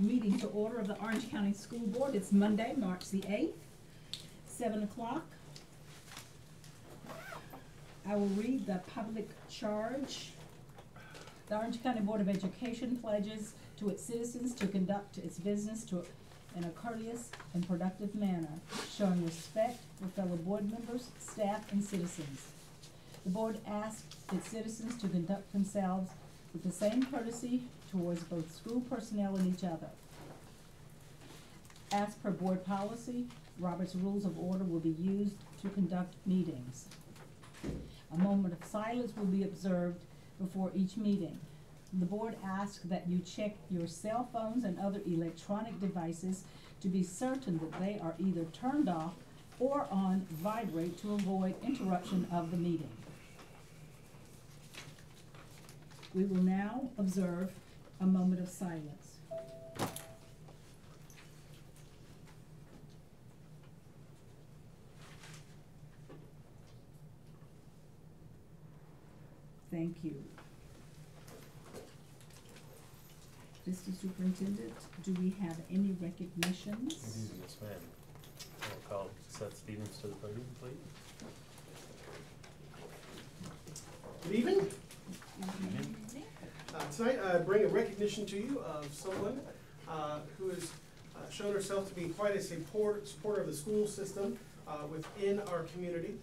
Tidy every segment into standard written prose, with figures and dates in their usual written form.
meeting to order of the Orange County School Board. It's Monday, March the 8th, 7 o'clock. I will read the public charge. The Orange County Board of Education pledges to its citizens to conduct its business in a courteous and productive manner, showing respect for fellow board members, staff, and citizens. The board asks its citizens to conduct themselves with the same courtesy towards both school personnel and each other. As per board policy, Robert's Rules of Order will be used to conduct meetings. A moment of silence will be observed before each meeting. The board asks that you check your cell phones and other electronic devices to be certain that they are either turned off or on vibrate to avoid interruption of the meeting. We will now observe a moment of silence. Thank you. Mr. Superintendent, do we have any recognitions? Yes, ma'am. I'll call Seth Stevens to the podium, please. Good evening. Tonight I bring a recognition to you of someone who has shown herself to be quite a supporter of the school system within our community.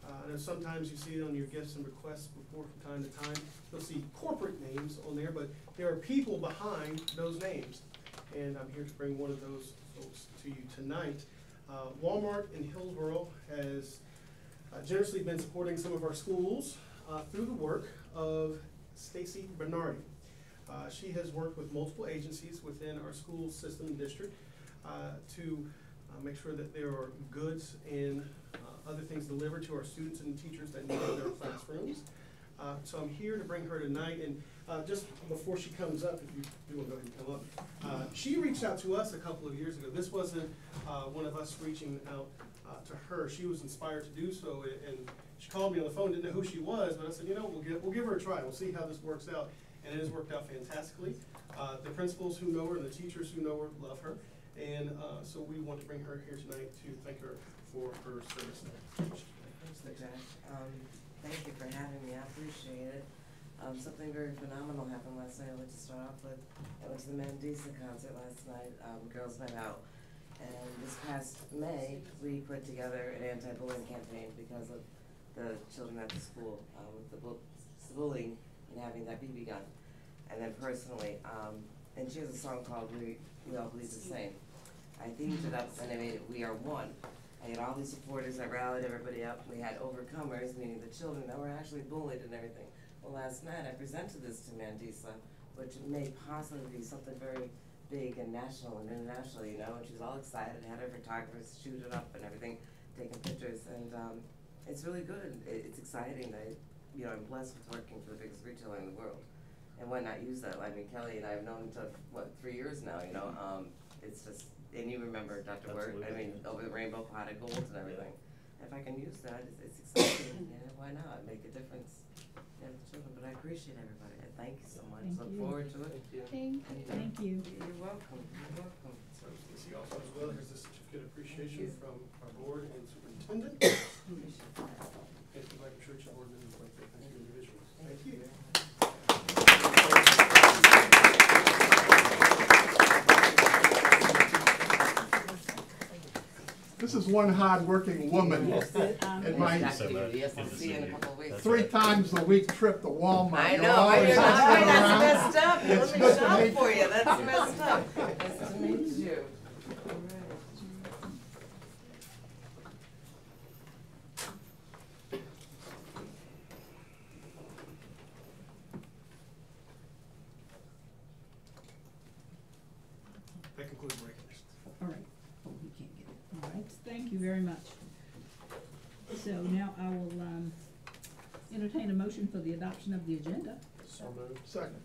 I know sometimes you see it on your gifts and requests before from time to time. You'll see corporate names on there, but there are people behind those names. And I'm here to bring one of those folks to you tonight. Walmart in Hillsborough has generously been supporting some of our schools through the work of Stacy Bernardi. She has worked with multiple agencies within our school system and district to make sure that there are goods and other things delivered to our students and teachers that need in their classrooms. So I'm here to bring her tonight, and just before she comes up, if you do want to go ahead and come up, she reached out to us a couple of years ago. This wasn't one of us reaching out to her. She was inspired to do so, and she called me on the phone, didn't know who she was, but I said, you know, we'll give her a try. We'll see how this works out, and it has worked out fantastically. The principals who know her and the teachers who know her love her, and so we want to bring her here tonight to thank her for her service. Thank you for having me. I appreciate it. Something very phenomenal happened last night. I'd like to start off with, it was the Mandisa concert last night, Girls Night Out. And this past May, we put together an anti-bullying campaign because of the children at the school, with the bullying and having that BB gun. And then personally, and she has a song called We All Believe the Same. I themed it up and I made it We Are One. I had all these supporters, I rallied everybody up. We had overcomers, meaning the children that were actually bullied and everything. Well, last night I presented this to Mandisa, which may possibly be something very big and national and international, you know, and she was all excited, had her photographers shoot it up and everything, taking pictures, and it's really good. It's exciting that, you know, I'm blessed with working for the biggest retailer in the world. And why not use that? I mean, Kelly and I have known each other for, what, 3 years now, you know, it's just, and you remember Dr. Word, I mean, over the rainbow pot of gold and everything. If I can use that, it's exciting, you know, why not? Make a difference in the children, but I appreciate everybody. I thank you so much. Look forward to it. Thank you. You're welcome. You're welcome. So you see also as well, here's the certificate of appreciation from our board and superintendent. Appreciate that. And if you'd like, I'm sure each board member would like to thank you individually. Thank you. This is one hard-working woman. And my Yes, I'll see you in a couple of weeks. 3 times a week trip to Walmart. I You're know, always that's around. messed up. It's Let me good to shop meet for you. you. That's messed up. Nice to meet you. All right. That concludes my recognition. All right. Oh, he can't get it. All right. Thank you very much. So now I will entertain a motion for the adoption of the agenda. So moved. Second.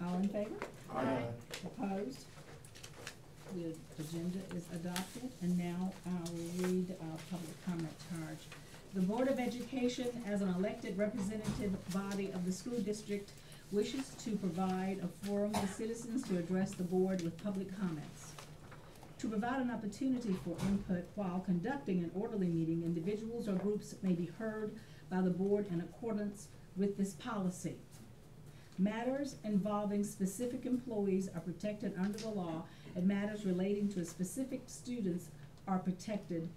All in favor? Aye. Opposed? The agenda is adopted, and now I will read our public comment charge. The Board of Education, as an elected representative body of the school district, wishes to provide a forum for citizens to address the board with public comments. To provide an opportunity for input while conducting an orderly meeting, individuals or groups may be heard by the board in accordance with this policy. Matters involving specific employees are protected under the law, and matters relating to specific students are protected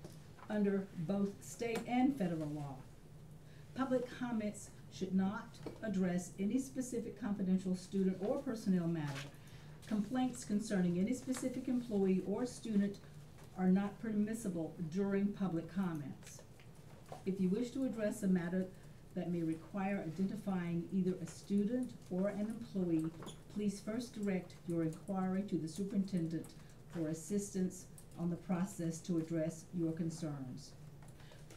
under both state and federal law. Public comments should not address any specific confidential student or personnel matter. Complaints concerning any specific employee or student are not permissible during public comments. If you wish to address a matter that may require identifying either a student or an employee, please first direct your inquiry to the superintendent for assistance on the process to address your concerns.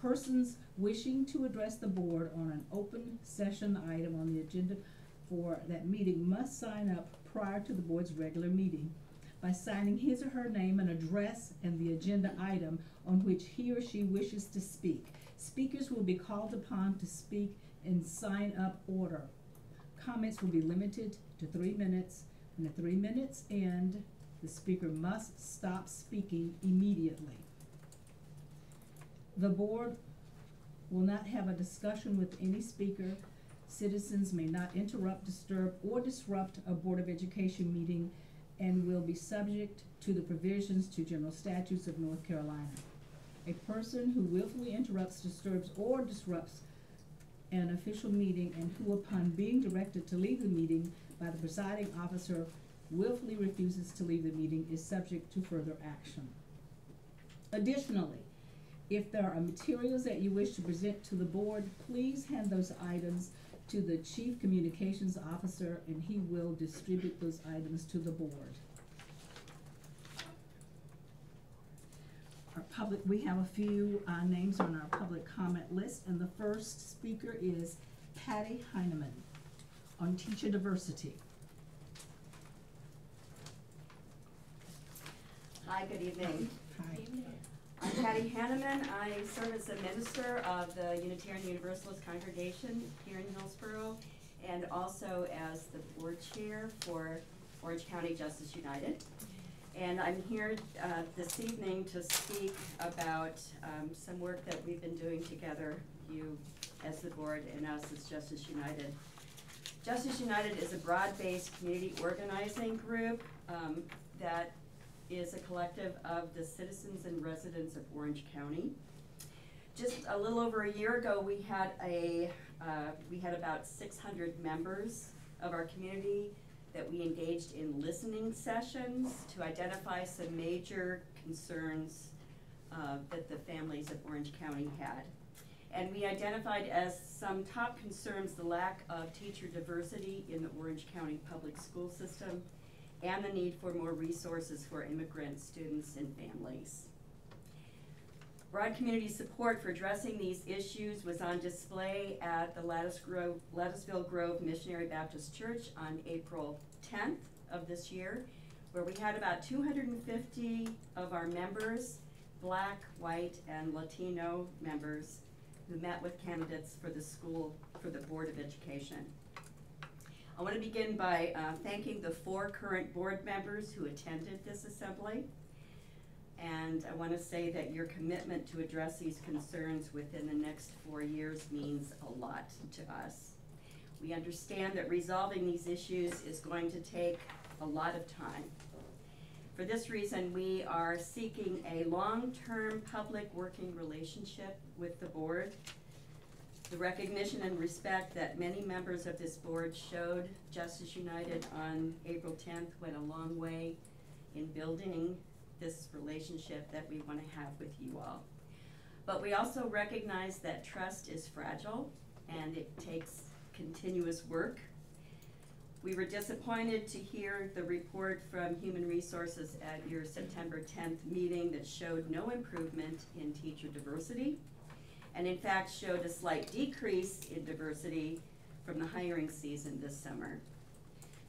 Persons wishing to address the board on an open session item on the agenda for that meeting must sign up prior to the board's regular meeting by signing his or her name and address and the agenda item on which he or she wishes to speak. Speakers will be called upon to speak in sign-up order. Comments will be limited to 3 minutes. When the 3 minutes end, the speaker must stop speaking immediately. The board will not have a discussion with any speaker. Citizens may not interrupt, disturb, or disrupt a Board of Education meeting and will be subject to the provisions to general statutes of North Carolina. A person who willfully interrupts, disturbs, or disrupts an official meeting and who, upon being directed to leave the meeting by the presiding officer, willfully refuses to leave the meeting is subject to further action. Additionally, if there are materials that you wish to present to the board, please hand those items to the Chief Communications Officer and he will distribute those items to the board. We have a few names on our public comment list, and the first speaker is Patty Heineman on teacher diversity. Hi, good evening. Hi. I'm Patty Heineman. I serve as a minister of the Unitarian Universalist congregation here in Hillsborough, and also as the board chair for Orange County Justice United. And I'm here this evening to speak about some work that we've been doing together, you as the board and us as Justice United. Justice United is a broad-based community organizing group that is a collective of the citizens and residents of Orange County. Just a little over a year ago, we had about 600 members of our community that we engaged in listening sessions to identify some major concerns that the families of Orange County had. And we identified as some top concerns the lack of teacher diversity in the Orange County public school system and the need for more resources for immigrant students and families. Broad community support for addressing these issues was on display at the Latticeville Grove Missionary Baptist Church on April 10th of this year, where we had about 250 of our members, Black, white, and Latino members, who met with candidates for the Board of Education. I want to begin by thanking the 4 current board members who attended this assembly. And I want to say that your commitment to address these concerns within the next 4 years means a lot to us. We understand that resolving these issues is going to take a lot of time. For this reason, we are seeking a long-term public working relationship with the board. The recognition and respect that many members of this board showed Justice United on April 10th went a long way in building this relationship that we want to have with you all. But we also recognize that trust is fragile and it takes continuous work. We were disappointed to hear the report from Human Resources at your September 10th meeting that showed no improvement in teacher diversity, and in fact showed a slight decrease in diversity from the hiring season this summer.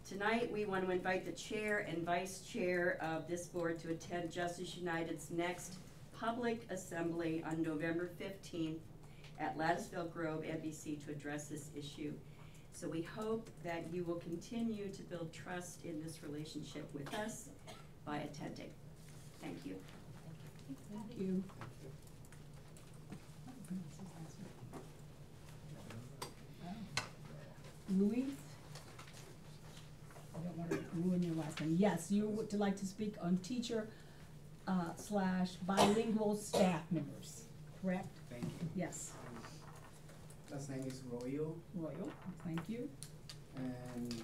Tonight, we want to invite the chair and vice chair of this board to attend Justice United's next public assembly on November 15th at Latticeville Grove, NBC, to address this issue. So we hope that you will continue to build trust in this relationship with us by attending. Thank you. Thank you. Louise? I don't want to ruin your last name. Yes, you would like to speak on teacher slash bilingual staff members, correct? Thank you. Yes. Last name is Royal, Royal, thank you. and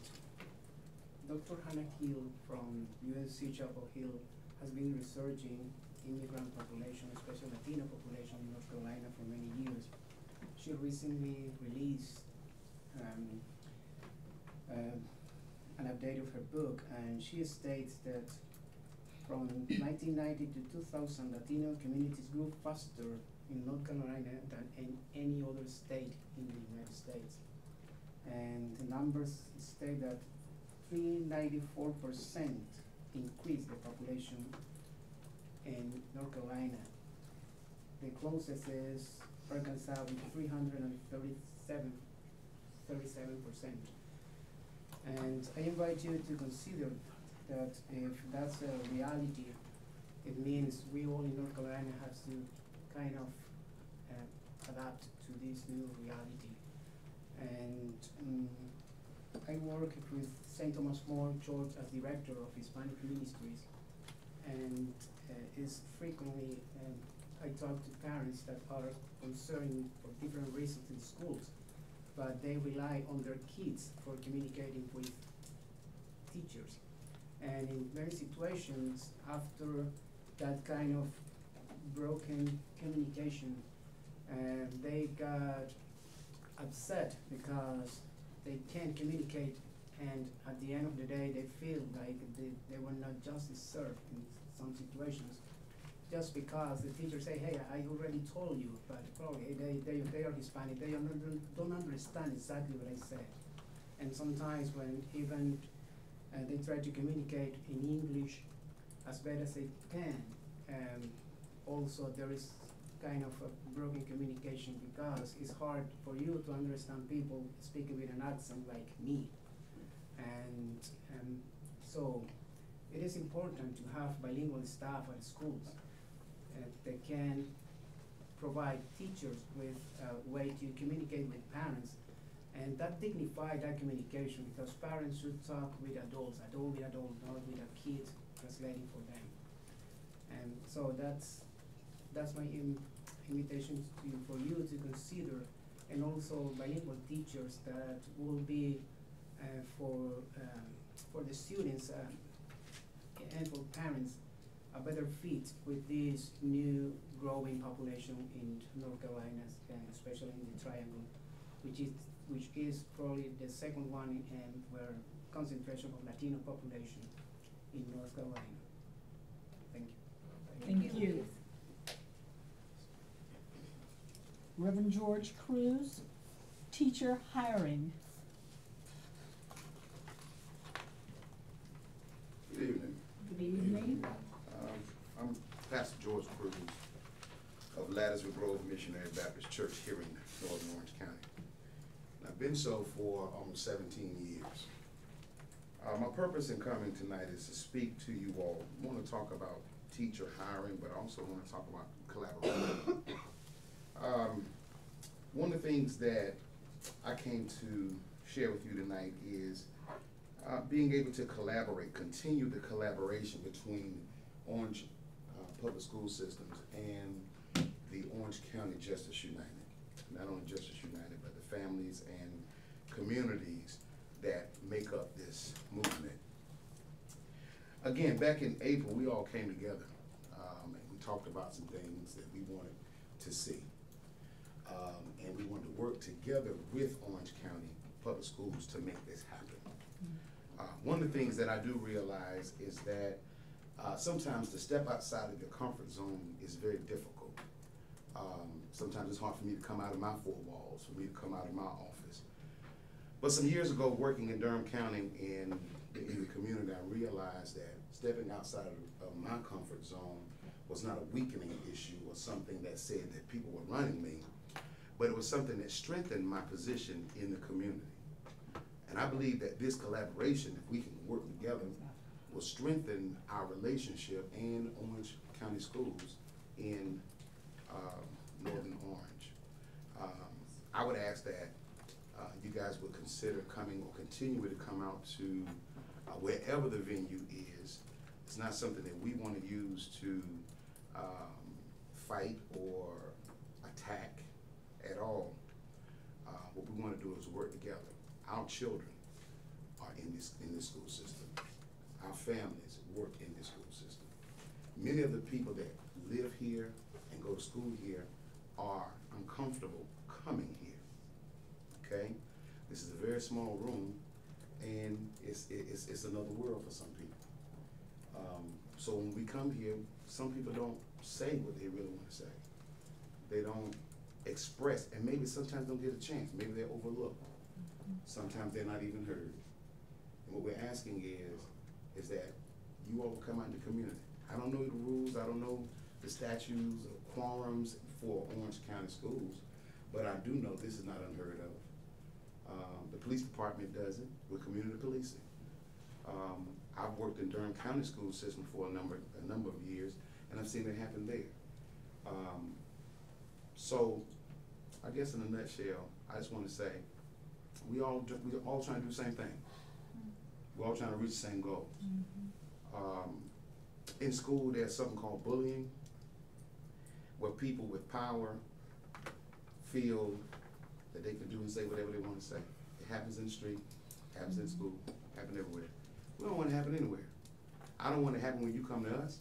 Dr. Hannah Hill from UNC Chapel Hill has been researching immigrant population, especially Latino population in North Carolina for many years. She recently released an update of her book, and she states that from 1990 to 2000, Latino communities grew faster in North Carolina than in any other state in the United States. And the numbers state that 394% increased the population in North Carolina. The closest is Arkansas with 337%. And I invite you to consider that if that's a reality, it means we all in North Carolina have to kind of adapt to this new reality. And I work with St. Thomas More Church as director of Hispanic Ministries, and is frequently I talk to parents that are concerned for different reasons in schools, but they rely on their kids for communicating with teachers. And in many situations, after that kind of broken communication, they got upset because they can't communicate, and at the end of the day, they feel like they were not justice served in some situations, just because the teacher say, hey, I already told you, but probably they are Hispanic, they don't understand exactly what I said. And sometimes when even they try to communicate in English as best as they can, also there is kind of a broken communication, because it's hard for you to understand people speaking with an accent like me. And so it is important to have bilingual staff at schools that can provide teachers with a way to communicate with parents, and that dignify that communication, because parents should talk with adults, adult with adult, not with a kid translating for them. And so that's my invitation for you to consider, and also bilingual teachers that will be for the students and for parents a better fit with this new growing population in North Carolina, and especially in the Triangle, which is probably the second one where concentration of Latino population in North Carolina. Thank you. Thank you. Reverend George Cruz, teacher hiring. Good evening. Good evening. I'm Pastor George Cruz of Latticewood Grove Missionary Baptist Church here in Northern Orange County. And I've been so for almost 17 years. My purpose in coming tonight is to speak to you all. I want to talk about teacher hiring, but I also want to talk about collaboration. One of the things that I came to share with you tonight is being able to collaborate, continue the collaboration between Orange Public School Systems and the Orange County Justice United. Not only Justice United, but the families and communities that make up this movement. Again, back in April, we all came together and we talked about some things that we wanted to see. And we wanted to work together with Orange County Public Schools to make this happen. One of the things that I do realize is that sometimes to step outside of your comfort zone is very difficult. Sometimes it's hard for me to come out of my four walls, for me to come out of my office. But some years ago, working in Durham County in the community, I realized that stepping outside of my comfort zone was not a weakening issue or something that said that people were running me, but it was something that strengthened my position in the community. And I believe that this collaboration, if we can work together, will strengthen our relationship and Orange County Schools in Northern Orange. I would ask that you guys would consider coming or continue to come out to wherever the venue is. It's not something that we want to use to fight or attack at all. What we want to do is work together. Our children are in this school system. Our families work in this school system. Many of the people that live here and go to school here are uncomfortable coming here. Okay, this is a very small room, and it's another world for some people. So when we come here, some people don't say what they really want to say. They don't express, and maybe sometimes don't get a chance. Maybe they're overlooked. Sometimes they're not even heard. And what we're asking is that you all will come out in the community. I don't know the rules, I don't know the statutes or quorums for Orange County Schools, but I do know this is not unheard of. The police department does it with community policing. I've worked in Durham County school system for a number of years, and I've seen it happen there. So, I guess in a nutshell, I just want to say, we're all trying to do the same thing. We're all trying to reach the same goals. In school, there's something called bullying, where people with power feel that they can do and say whatever they want to say. It happens in the street, happens in school, happens everywhere. We don't want it to happen anywhere. I don't want it to happen when you come to us,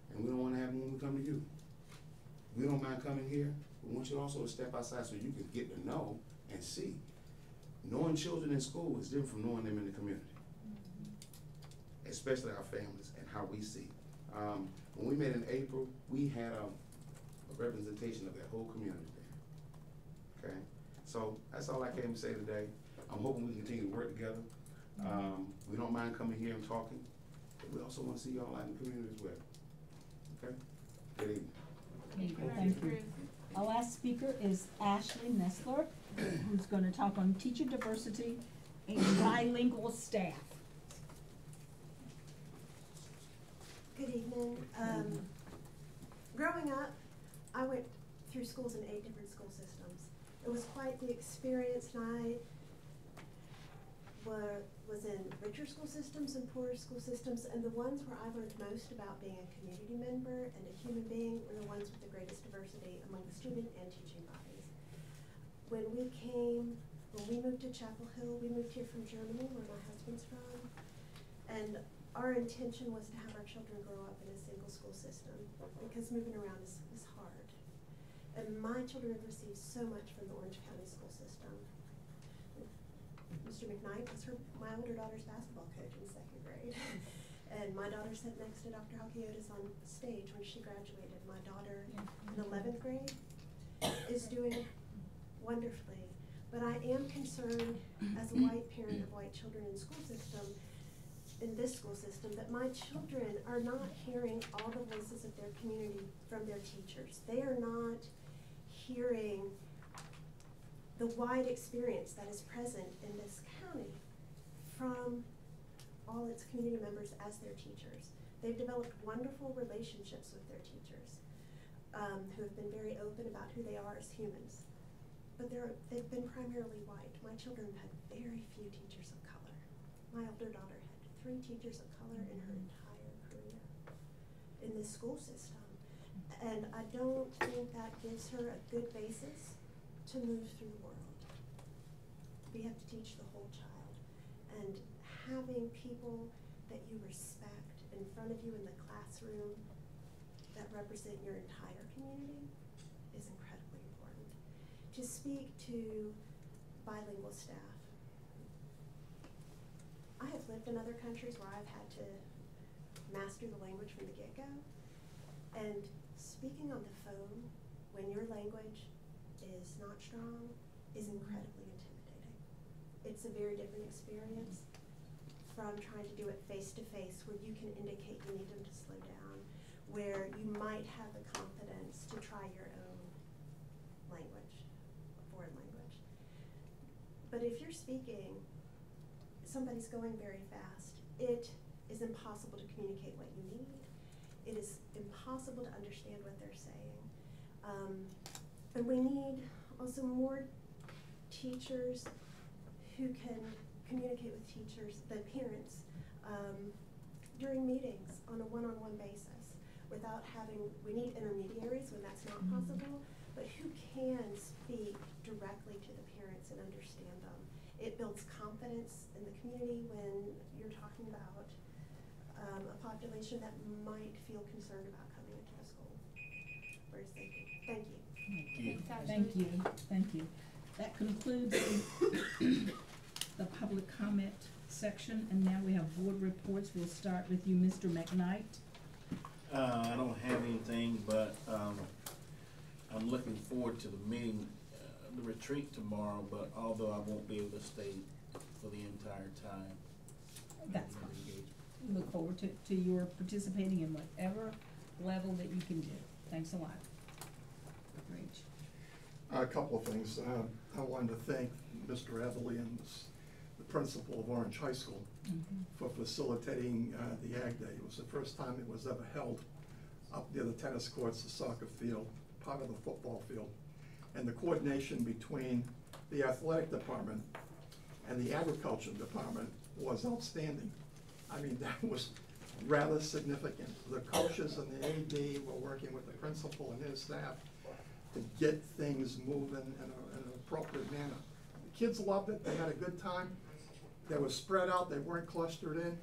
and we don't want it to happen when we come to you. We don't mind coming here, but we want you also to step outside so you can get to know and see. Knowing children in school is different from knowing them in the community, especially our families and how we see. When we met in April, we had a representation of that whole community there, okay? So that's all I came to say today. I'm hoping we continue to work together. We don't mind coming here and talking, but we also want to see y'all out in the community as well, okay? Good evening. Thank you. Our last speaker is Ashley Nestler, who's going to talk on teacher diversity and bilingual staff. Good evening. Growing up, I went through schools in 8 different school systems. It was quite the experience, and I was in richer school systems and poorer school systems, and the ones where I learned most about being a community member and a human being were the ones with the greatest diversity among the student and teaching bodies. When we moved to Chapel Hill, we moved here from Germany, where my husband's from, and our intention was to have our children grow up in a single school system, because moving around is hard. And my children have received so much from the Orange County school system. Mr. McKnight was my older daughter's basketball coach in 2nd grade. And my daughter sat next to Dr. Halkiotis on stage when she graduated. My daughter in 11th grade is doing wonderfully. But I am concerned as a white parent of white children in this school system, that my children are not hearing all the voices of their community from their teachers. They are not hearing the wide experience that is present in this county from all its community members as their teachers. They've developed wonderful relationships with their teachers, who have been very open about who they are as humans. But they've been primarily white. My children have had very few teachers of color. My older daughter had 3 teachers of color in her entire career in this school system. And I don't think that gives her a good basis to move through the world. We have to teach the whole child. And having people that you respect in front of you in the classroom that represent your entire community is incredibly important. To speak to bilingual staff, I have lived in other countries where I've had to master the language from the get-go, and speaking on the phone when your language is not strong is incredibly intimidating. It's a very different experience from trying to do it face-to-face, where you can indicate you need them to slow down, where you might have the confidence to try your own language, foreign language. But if you're speaking somebody's going very fast, it is impossible to communicate what you need. It is impossible to understand what they're saying. And we need also more teachers who can communicate with the parents, during meetings on a one-on-one basis without we need intermediaries when that's not possible, but who can speak directly to the parents and understand them. It builds confidence in the community when you're talking about a population that might feel concerned about coming into the school or safety. Thank you. Thank you, thank you. That concludes the public comment section, and now we have board reports. We'll start with you, Mr. McKnight. I don't have anything, but I'm looking forward to the meeting, the retreat tomorrow, but although I won't be able to stay for the entire time. That's fine. We look forward to your participating in whatever level that you can do. Thanks a lot. Rach. A couple of things. I wanted to thank Mr. Everly and the principal of Orange High School for facilitating the Ag Day. It was the first time it was ever held up near the tennis courts, the soccer field, part of the football field. And the coordination between the athletic department and the agriculture department was outstanding. I mean, that was rather significant. The coaches and the AD were working with the principal and his staff to get things moving in an appropriate manner. The kids loved it. They had a good time. They were spread out. They weren't clustered in.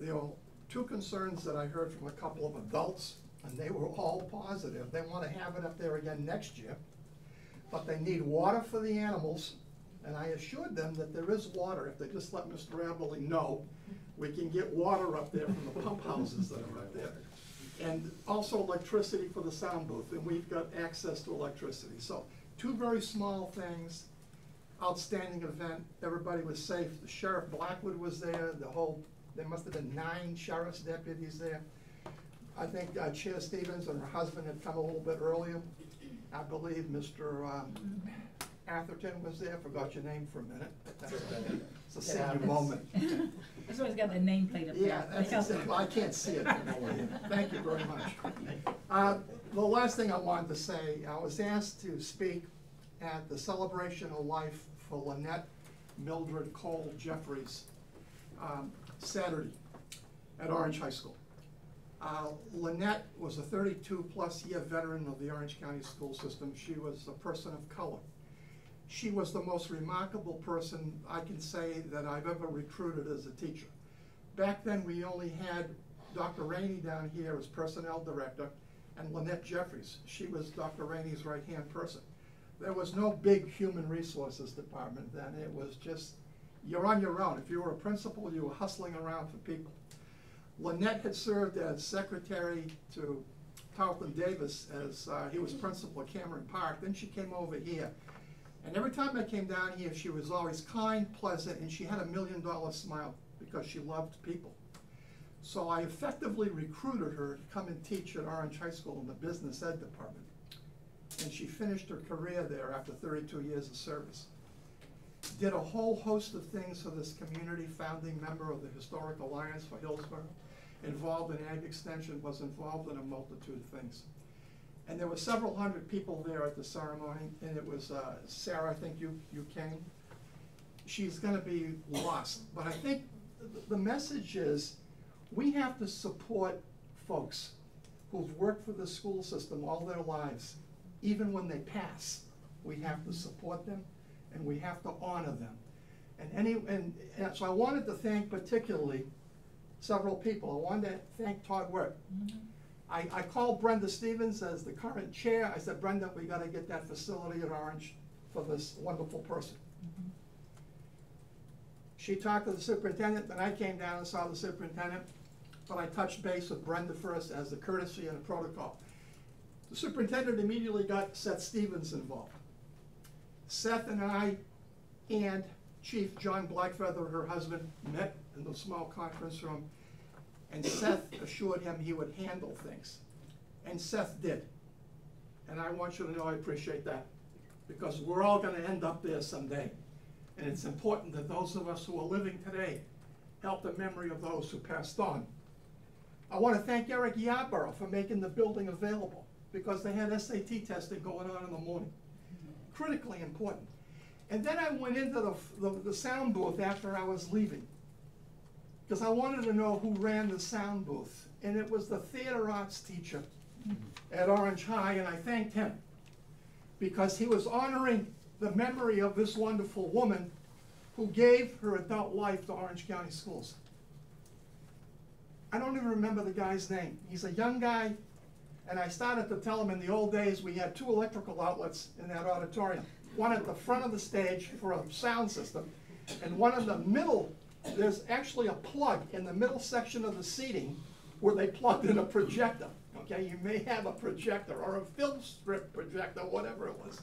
There were two concerns that I heard from a couple of adults, and they were all positive. They want to have it up there again next year, but they need water for the animals, and I assured them that there is water. If they just let Mr. Everly know, we can get water up there from the pump houses that are up there. And also electricity for the sound booth, and we've got access to electricity. So two very small things, outstanding event. Everybody was safe. The Sheriff Blackwood was there. There must have been 9 sheriff's deputies there. I think Chair Stevens and her husband had come a little bit earlier. I believe Mr. Atherton was there. Forgot your name for a minute. It's a senior moment. That's why he's got the nameplate up there. Yeah, that's it. Well, I can't see it from over here. Thank you very much. The last thing I wanted to say, I was asked to speak at the celebration of life for Lynette Mildred Cole Jeffries Saturday at Orange High School. Lynette was a 32-plus year veteran of the Orange County school system. She was a person of color. She was the most remarkable person I can say that I've ever recruited as a teacher. Back then, we only had Dr. Rainey down here as personnel director and Lynette Jeffries. She was Dr. Rainey's right-hand person. There was no big human resources department then. It was just, you're on your own. If you were a principal, you were hustling around for people. Lynette had served as secretary to Tarleton Davis as he was principal at Cameron Park. Then she came over here. And every time I came down here, she was always kind, pleasant, and she had a $1 million smile because she loved people. So I effectively recruited her to come and teach at Orange High School in the business ed department. And she finished her career there after 32 years of service. Did a whole host of things for this community, founding member of the Historic Alliance for Hillsborough, involved in Ag Extension, was involved in a multitude of things. And there were several hundred people there at the ceremony, and it was, Sarah, I think you came. She's gonna be lost, but I think the message is we have to support folks who've worked for the school system all their lives. Even when they pass, we have to support them, and we have to honor them. And so I wanted to thank particularly several people. I wanted to thank Todd Wirt. I called Brenda Stevens as the current chair. I said, Brenda, we gotta get that facility at Orange for this wonderful person. She talked to the superintendent, then I came down and saw the superintendent, but I touched base with Brenda first as the courtesy and the protocol. The superintendent immediately got Seth Stevens involved. Seth and I and Chief John Blackfeather, her husband, met in the small conference room, and Seth assured him he would handle things. And Seth did. And I want you to know I appreciate that, because we're all gonna end up there someday. And it's important that those of us who are living today help the memory of those who passed on. I want to thank Eric Yarborough for making the building available, because they had SAT testing going on in the morning. Critically important. And then I went into the sound booth after I was leaving, because I wanted to know who ran the sound booth. And it was the theater arts teacher at Orange High, and I thanked him, because he was honoring the memory of this wonderful woman who gave her adult life to Orange County Schools. I don't even remember the guy's name. He's a young guy, and I started to tell him in the old days we had 2 electrical outlets in that auditorium. One at the front of the stage for a sound system, and one in the middle. There's actually a plug in the middle section of the seating where they plugged in a projector. Okay, you may have a projector or a film strip projector, whatever it was.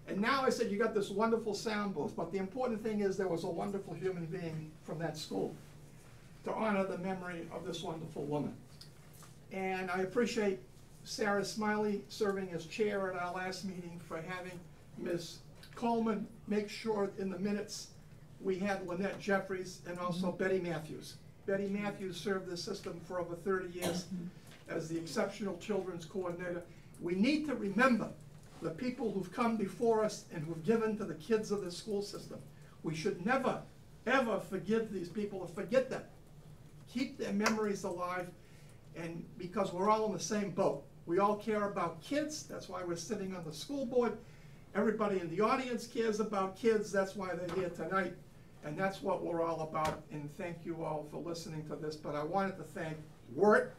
And now I said, you got this wonderful sound booth, but the important thing is there was a wonderful human being from that school to honor the memory of this wonderful woman. And I appreciate Sarah Smiley serving as chair at our last meeting for having Ms. Coleman make sure in the minutes we had Lynette Jeffries and also Betty Matthews. Betty Matthews served the system for over 30 years as the exceptional children's coordinator. We need to remember the people who've come before us and who've given to the kids of the school system. We should never, ever forgive these people or forget them. Keep their memories alive, and because we're all in the same boat. We all care about kids, that's why we're sitting on the school board. Everybody in the audience cares about kids, that's why they're here tonight. And that's what we're all about, and thank you all for listening to this. But I wanted to thank Wirt,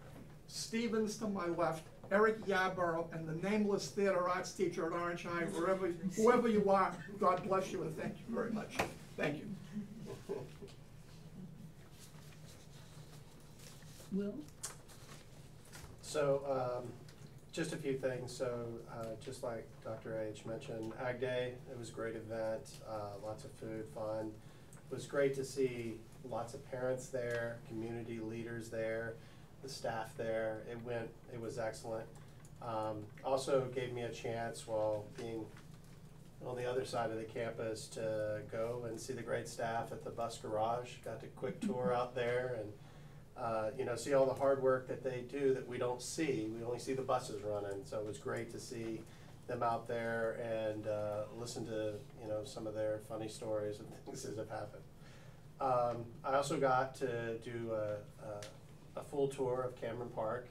Stevens to my left, Eric Yarborough, and the nameless theater arts teacher at Orange High, whoever you are, God bless you, and thank you very much. Thank you. Will? So, just a few things. So, just like Dr. H mentioned, Ag Day, it was a great event, lots of food, fun. It was great to see lots of parents there, community leaders there, the staff there. It was excellent. Also gave me a chance while being on the other side of the campus to go and see the great staff at the bus garage. Got a quick tour out there and you know, see all the hard work that they do that we don't see. We only see the buses running. So it was great to see them out there and listen to, you know, some of their funny stories and things that have happened. I also got to do a full tour of Cameron Park.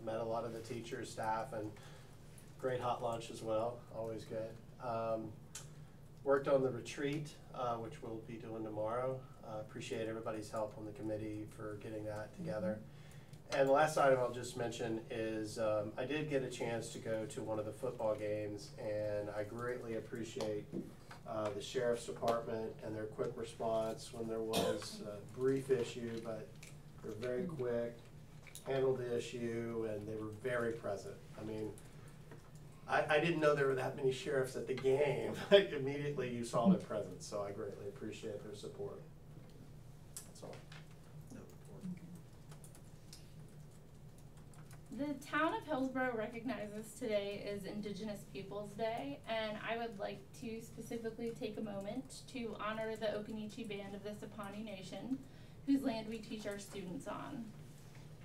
Met a lot of the teachers, staff, and great hot lunch as well, always good. Worked on the retreat, which we'll be doing tomorrow. Appreciate everybody's help on the committee for getting that together. And the last item I'll just mention is I did get a chance to go to one of the football games, and I greatly appreciate the Sheriff's Department and their quick response when there was a brief issue, but they're very quick, handled the issue, and they were very present. I mean, I didn't know there were that many sheriffs at the game. Immediately you saw their presence, so I greatly appreciate their support. That's all. The town of Hillsborough recognizes today as Indigenous Peoples Day, and I would like to specifically take a moment to honor the Occaneechi Band of the Saponi Nation, whose land we teach our students on.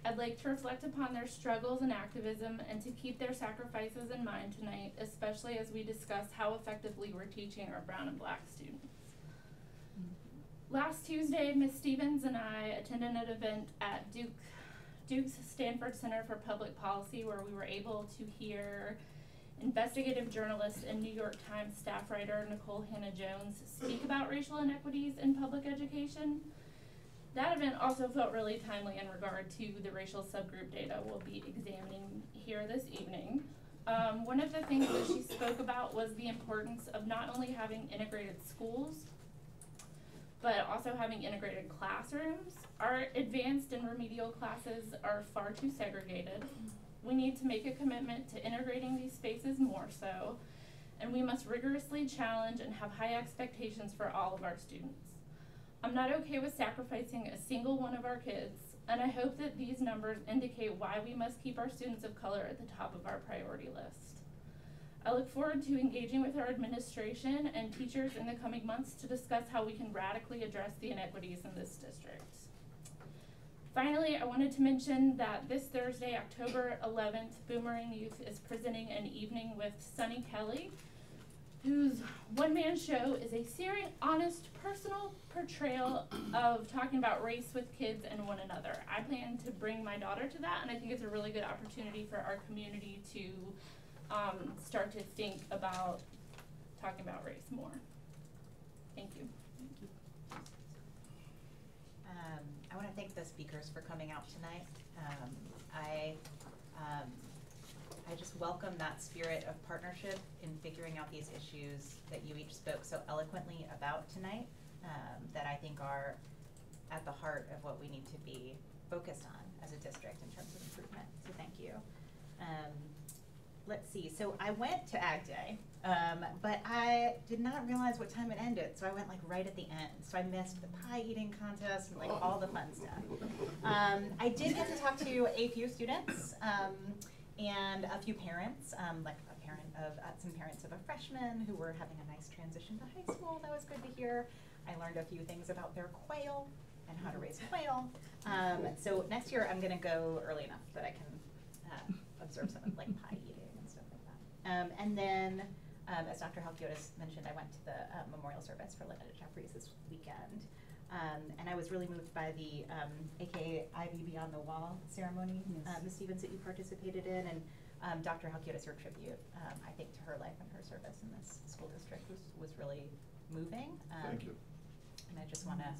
I'd like to reflect upon their struggles and activism and to keep their sacrifices in mind tonight, especially as we discuss how effectively we're teaching our brown and black students. Last Tuesday, Ms. Stevens and I attended an event at Duke's Stanford Center for Public Policy, where we were able to hear investigative journalist and New York Times staff writer Nicole Hannah-Jones speak about racial inequities in public education. That event also felt really timely in regard to the racial subgroup data we'll be examining here this evening. One of the things that she spoke about was the importance of not only having integrated schools, but also having integrated classrooms. Our advanced and remedial classes are far too segregated. We need to make a commitment to integrating these spaces more so, and we must rigorously challenge and have high expectations for all of our students. I'm not okay with sacrificing a single one of our kids, and I hope that these numbers indicate why we must keep our students of color at the top of our priority list. I look forward to engaging with our administration and teachers in the coming months to discuss how we can radically address the inequities in this district. Finally, I wanted to mention that this Thursday, October 11th, Boomerang Youth is presenting an evening with Sunny Kelly, whose one-man show is a serious, honest, personal portrayal of talking about race with kids and one another. I plan to bring my daughter to that, and I think it's a really good opportunity for our community to start to think about talking about race more. Thank you. I want to thank the speakers for coming out tonight. I just welcome that spirit of partnership in figuring out these issues that you each spoke so eloquently about tonight, that I think are at the heart of what we need to be focused on as a district in terms of improvement. So thank you. Let's see, so I went to Ag Day, but I did not realize what time it ended, so I went like right at the end. So I missed the pie eating contest and like all the fun stuff. I did get to talk to a few students and a few parents, like a parent of, some parents of a freshman who were having a nice transition to high school. That was good to hear. I learned a few things about their quail and how to raise quail. So next year I'm gonna go early enough that I can observe some of like pie eating. And then, as Dr. Halkiotis mentioned, I went to the memorial service for Lynetta Jeffries this weekend. And I was really moved by the AKA Ivy Beyond the Wall ceremony, Ms. Stevens, that you participated in. And Dr. Halkiotis, your tribute, I think, to her life and her service in this school district was really moving. Thank you. And I just want to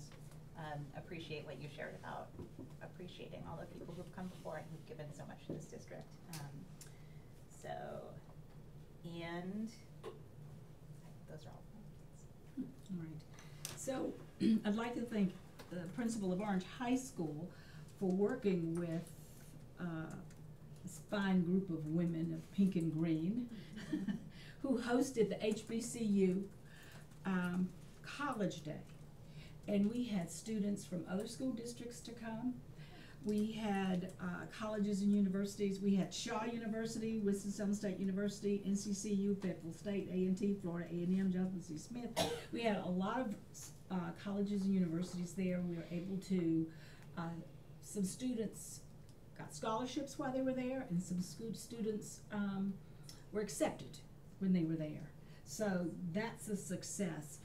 appreciate what you shared about appreciating all the people who've come before and who've given so much to this district. And those are all my things. All right. So I'd like to thank the principal of Orange High School for working with this fine group of women of pink and green who hosted the HBCU College Day. And we had students from other school districts to come. We had colleges and universities. We had Shaw University, Winston-Salem State University, NCCU, Fayetteville State, A&T, Florida A&M, Jonathan C. Smith. We had a lot of colleges and universities there. We were able to, some students got scholarships while they were there, and some students were accepted when they were there. So that's a success.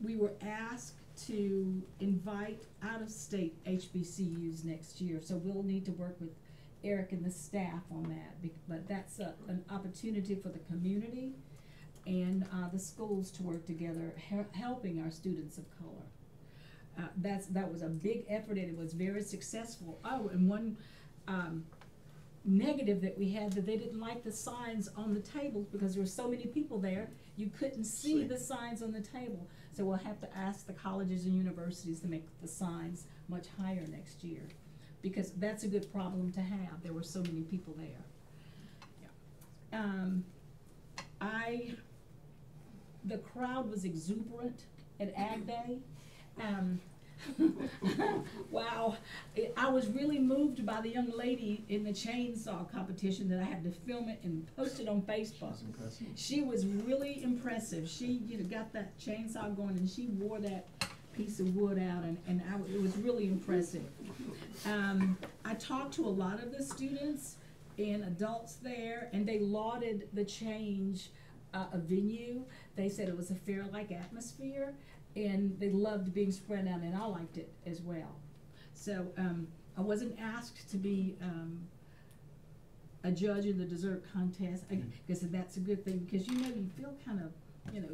We were asked to invite out-of-state HBCUs next year, so we'll need to work with Eric and the staff on that. But that's an opportunity for the community and the schools to work together, helping our students of color. That was a big effort, and it was very successful. Oh, and one negative that we had, that they didn't like the signs on the tables because there were so many people there, you couldn't see the signs on the table. So we'll have to ask the colleges and universities to make the signs much higher next year, because that's a good problem to have. There were so many people there. Yeah. The crowd was exuberant at Ag Day. Wow, I was really moved by the young lady in the chainsaw competition that I had to film it and post it on Facebook. She was really impressive. She got that chainsaw going, and she wore that piece of wood out, and it was really impressive. I talked to a lot of the students and adults there, and they lauded the change of venue. They said it was a fair-like atmosphere, and they loved being spread out, and I liked it as well. So I wasn't asked to be a judge in the dessert contest. I guess that's a good thing, because you feel kind of,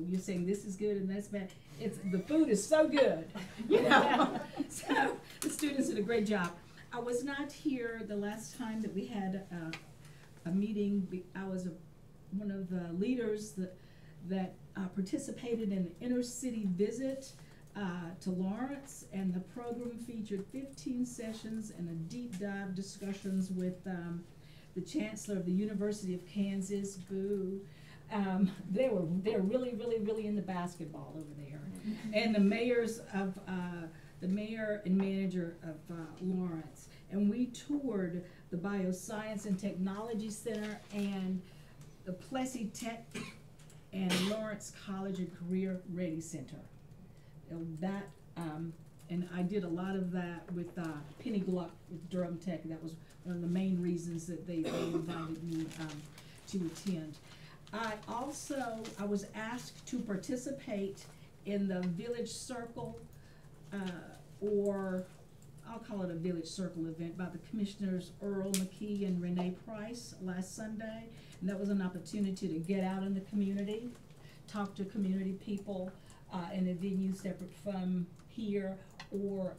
you're saying this is good and that's bad. The food is so good, So the students did a great job. I was not here the last time that we had a meeting. I was one of the leaders that participated in the inner city visit to Lawrence, and the program featured 15 sessions and a deep dive discussions with the Chancellor of the University of Kansas, Boo. They're really into basketball over there, and the mayor and manager of Lawrence, and we toured the Bioscience and Technology Center and the Plessy Tech and Lawrence College and Career Ready Center. That, and I did a lot of that with Penny Gluck with Durham Tech. That was one of the main reasons that they invited me to attend. I was asked to participate in the Village Circle, or I'll call it a Village Circle event by the Commissioners Earl McKee and Renee Price last Sunday. And that was an opportunity to get out in the community, talk to community people in a venue separate from here or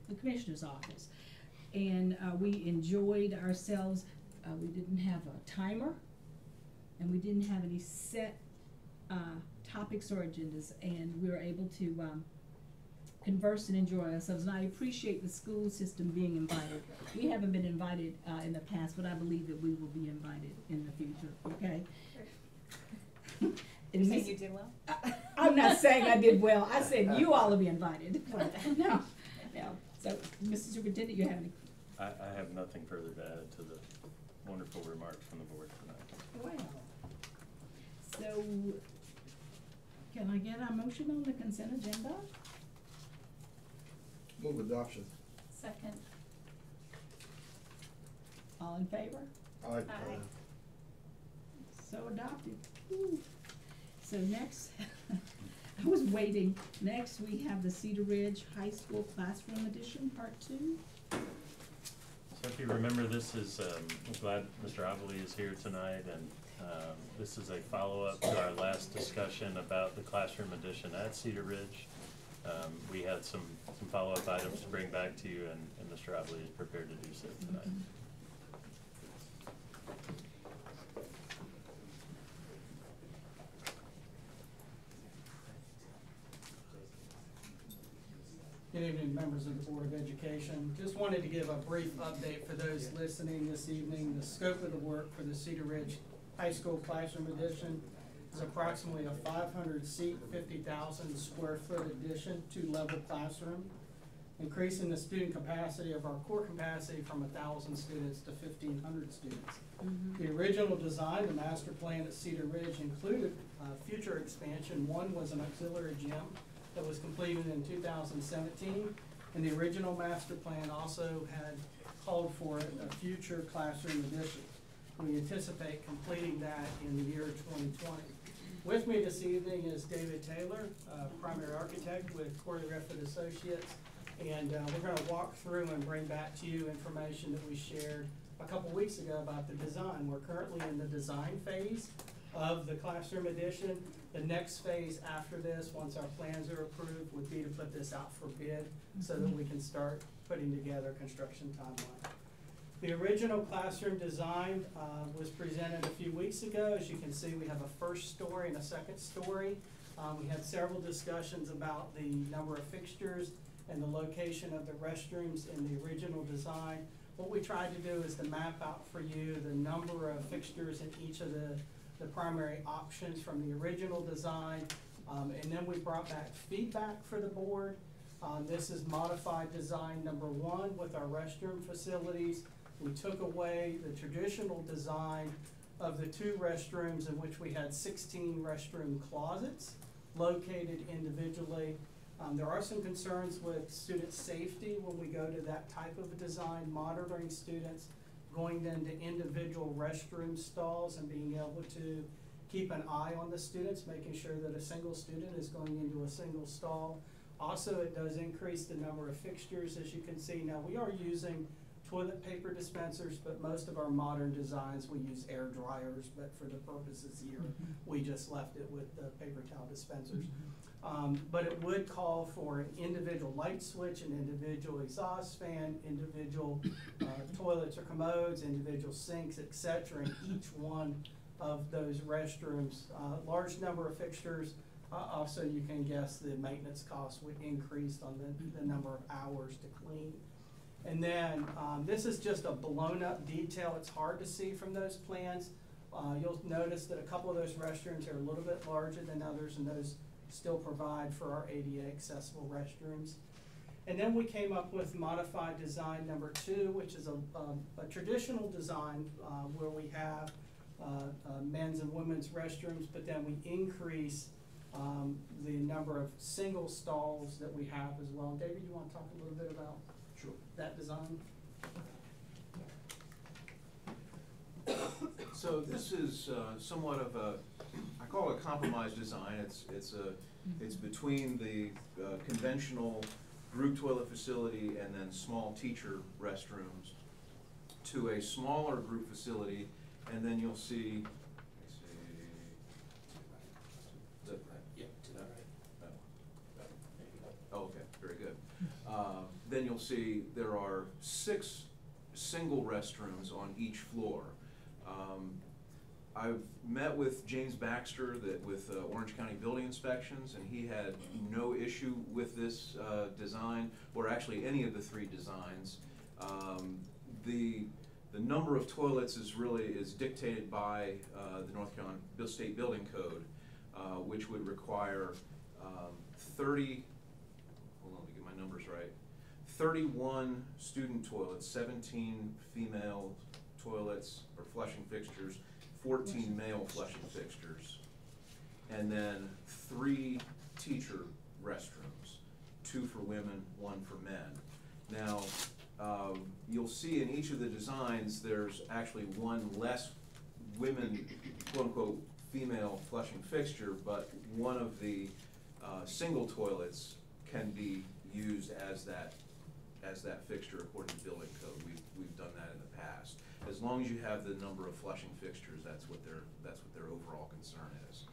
the Commissioner's office. And we enjoyed ourselves. We didn't have a timer, and we didn't have any set topics or agendas, and we were able to converse and enjoy ourselves. And I appreciate the school system being invited. We haven't been invited in the past, but I believe that we will be invited in the future, okay? You saying you did well? I'm not saying I did well. I said you all will be invited. No. So, Mr. Superintendent, you have any? I have nothing further to add to the wonderful remarks from the board tonight. Well, so can I get a motion on the consent agenda? Move adoption. Second. All in favor? Aye. So adopted. Woo. So next, I was waiting. Next, we have the Cedar Ridge High School Classroom Edition, Part 2. So if you remember, this is, I'm glad Mr. Avali is here tonight, and this is a follow-up to our last discussion about the classroom edition at Cedar Ridge. We had some follow-up items to bring back to you, and Mr. Avali is prepared to do so tonight. Good evening, members of the Board of Education. Just wanted to give a brief update for those listening this evening. The scope of the work for the Cedar Ridge High School Classroom Edition is approximately a 500-seat, 50,000 square foot addition, 2-level classroom, increasing the student capacity of our core capacity from 1,000 students to 1,500 students. The original design, the master plan at Cedar Ridge, included future expansion. One was an auxiliary gym that was completed in 2017, and the original master plan also had called for a future classroom addition. We anticipate completing that in the year 2020. With me this evening is David Taylor, primary architect with Corey Riffett Associates, and we're going to walk through and bring back to you information that we shared a couple weeks ago about the design. We're currently in the design phase of the classroom edition. The next phase after this, once our plans are approved, would be to put this out for bid so that we can start putting together a construction timeline. The original classroom design was presented a few weeks ago. As you can see, we have a first story and a second story. We had several discussions about the number of fixtures and the location of the restrooms in the original design. What we tried to do is to map out for you the number of fixtures in each of the primary options from the original design, and then we brought back feedback for the board. This is modified design number 1 with our restroom facilities. We took away the traditional design of the 2 restrooms in which we had 16 restroom closets located individually. There are some concerns with student safety when we go to that type of a design, monitoring students, going then to individual restroom stalls and being able to keep an eye on the students, making sure that a single student is going into a single stall. Also, it does increase the number of fixtures, as you can see. Now, we are using toilet paper dispensers, but most of our modern designs, we use air dryers, but for the purposes here, we just left it with the paper towel dispensers. But it would call for an individual light switch, an individual exhaust fan, individual toilets or commodes, individual sinks, etc. in each one of those restrooms. Large number of fixtures. Also, you can guess the maintenance costs would increase on the number of hours to clean. And then this is just a blown up detail. It's hard to see from those plans. You'll notice that a couple of those restrooms are a little bit larger than others, and those still provide for our ADA accessible restrooms. And then we came up with modified design number 2, which is a traditional design where we have men's and women's restrooms, but then we increase the number of single stalls that we have as well. David, you want to talk a little bit about that design? So this is somewhat of a, I call it a compromise design. It's between the conventional group toilet facility and then small teacher restrooms to a smaller group facility, and then you'll see, let's see, is that right? Yeah, is that right? Oh, okay, very good. Then you'll see there are 6 single restrooms on each floor. I've met with James Baxter with Orange County Building Inspections, and he had no issue with this design, or actually any of the 3 designs. The number of toilets is dictated by the North Carolina State Building Code, which would require 30, hold on, let me get my numbers right, 31 student toilets, 17 female toilets or flushing fixtures, 14 male flushing fixtures, and then 3 teacher restrooms, 2 for women, 1 for men. Now, you'll see in each of the designs there's actually 1 less women, quote unquote, female flushing fixture, but one of the single toilets can be used as that fixture according to building code. We've done that in the past. As long as you have the number of flushing fixtures, that's what their overall concern is.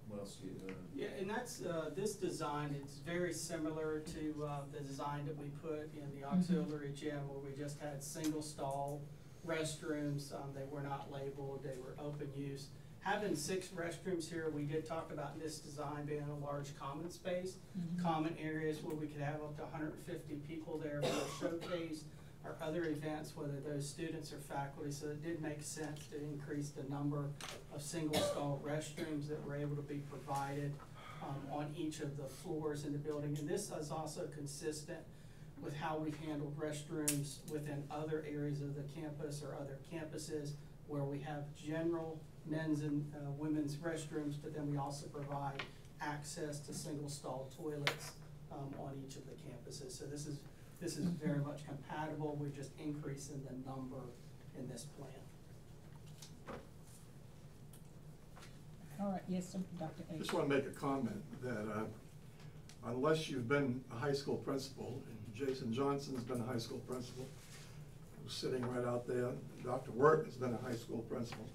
What else do you? Yeah, and that's this design. It's very similar to the design that we put in the auxiliary gym, where we just had single stall restrooms. They were not labeled. They were open use. Having 6 restrooms here, we did talk about this design being a large common space, common areas where we could have up to 150 people there for a showcase or other events, whether those students or faculty. So it did make sense to increase the number of single stall restrooms that were able to be provided on each of the floors in the building. And this is also consistent with how we've handled restrooms within other areas of the campus or other campuses, where we have general men's and women's restrooms, but then we also provide access to single stall toilets on each of the campuses. So this is very much compatible. We're just increasing the number in this plan. All right, yes, Dr. A. Just want to make a comment that unless you've been a high school principal, and Jason Johnson's been a high school principal, who's sitting right out there, Dr. Wirt has been a high school principal,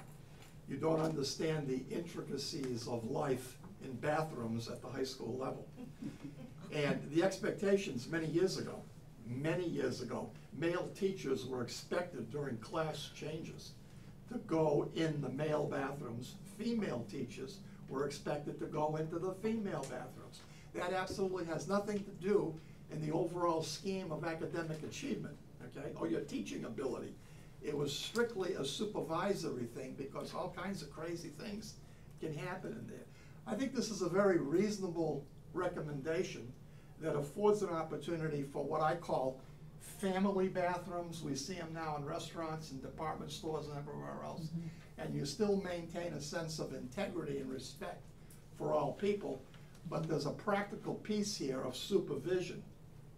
you don't understand the intricacies of life in bathrooms at the high school level. And the expectations many years ago, male teachers were expected during class changes to go in the male bathrooms. Female teachers were expected to go into the female bathrooms. That absolutely has nothing to do in the overall scheme of academic achievement, okay, or your teaching ability. It was strictly a supervisory thing, because all kinds of crazy things can happen in there. I think this is a very reasonable recommendation that affords an opportunity for what I call family bathrooms. We see them now in restaurants and department stores and everywhere else. And you still maintain a sense of integrity and respect for all people, but there's a practical piece here of supervision.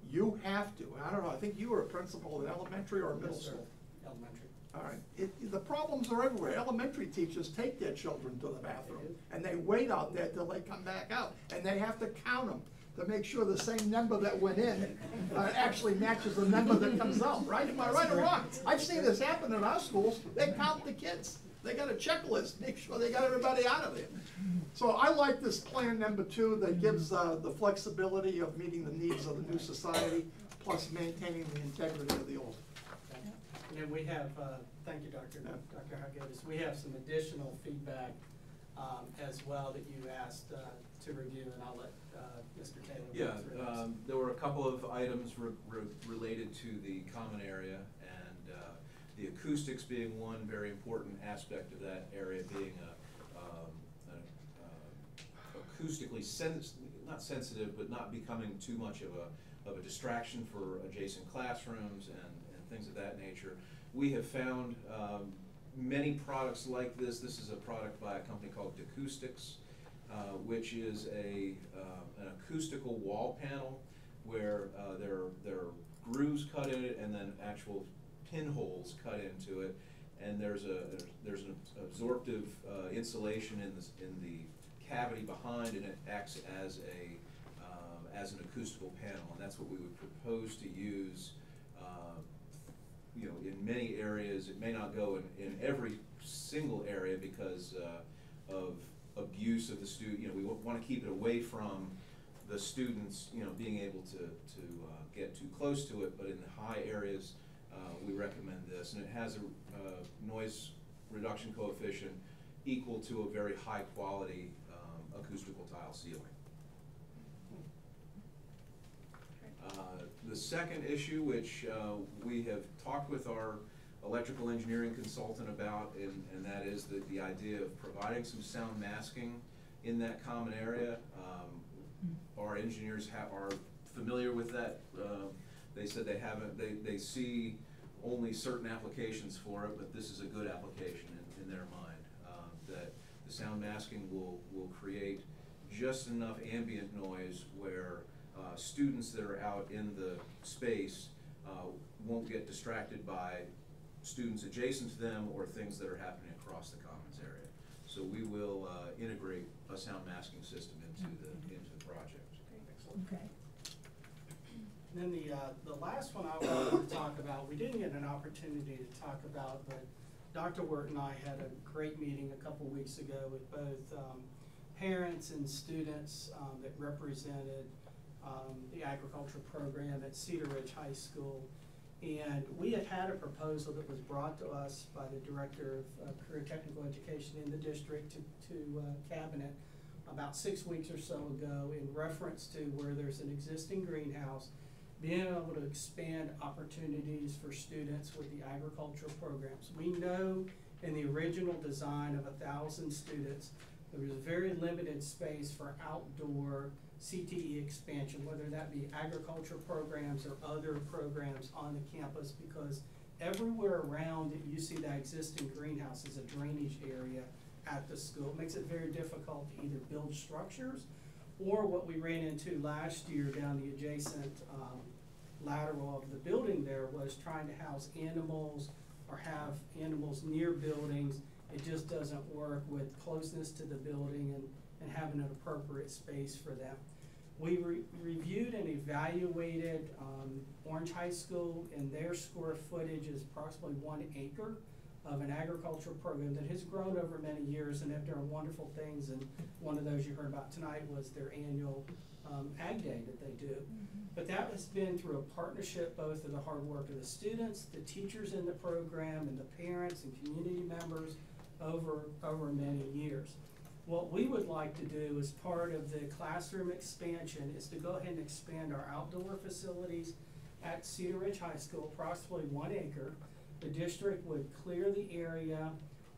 You have to, I don't know, I think you were a principal in elementary or middle school? Elementary. All right, the problems are everywhere. Elementary teachers take their children to the bathroom, and they wait out there till they come back out, and they have to count them to make sure the same number that went in actually matches the number that comes out, right? Am I right or wrong? I've seen this happen in our schools. They count the kids. They got a checklist, make sure they got everybody out of there. So I like this plan number 2 that gives the flexibility of meeting the needs of the new society, plus maintaining the integrity of the old. And then we have, thank you, Dr. Hagotis. We have some additional feedback as well that you asked to review, and I'll let Mr. Taylor go through those. There were a couple of items related to the common area, and the acoustics being one very important aspect of that area, being acoustically not sensitive, but not becoming too much of of a distraction for adjacent classrooms and things of that nature. We have found many products like this. This is a product by a company called Bequests, which is an acoustical wall panel where there are grooves cut in it and then actual pinholes cut into it, and there's an absorptive insulation in the cavity behind, and it acts as an acoustical panel, and that's what we would propose to use. In many areas, it may not go in every single area because of abuse of the student. We want to keep it away from the students, being able to get too close to it. But in the high areas, we recommend this, and it has a noise reduction coefficient equal to a very high quality acoustical tile ceiling. The second issue, which we have talked with our electrical engineering consultant about, and that is the idea of providing some sound masking in that common area. Our engineers are familiar with that. They said they see only certain applications for it, but this is a good application in their mind. That the sound masking will create just enough ambient noise where students that are out in the space won't get distracted by students adjacent to them or things that are happening across the commons area. So we will integrate a sound masking system into the project. Okay. And then the last one I wanted to talk about, we didn't get an opportunity to talk about, but Dr. Wirt and I had a great meeting a couple weeks ago with both parents and students that represented the agriculture program at Cedar Ridge High School. And we had a proposal that was brought to us by the Director of Career Technical Education in the district to Cabinet about 6 weeks or so ago in reference to where there's an existing greenhouse, being able to expand opportunities for students with the agricultural programs. We know in the original design of 1,000 students, there was very limited space for outdoor CTE expansion, whether that be agriculture programs or other programs on the campus, because everywhere around it you see that existing greenhouse is a drainage area at the school. It makes it very difficult to either build structures or what we ran into last year down the adjacent lateral of the building there was trying to house animals or have animals near buildings. It just doesn't work with closeness to the building and having an appropriate space for them. We reviewed and evaluated Orange High School, and their square footage is approximately 1 acre of an agricultural program that has grown over many years and have done wonderful things. And one of those you heard about tonight was their annual Ag Day that they do. But that has been through a partnership both of the hard work of the students, the teachers in the program, and the parents and community members over many years. What we would like to do as part of the classroom expansion is to go ahead and expand our outdoor facilities at Cedar Ridge High School, approximately 1 acre. The district would clear the area,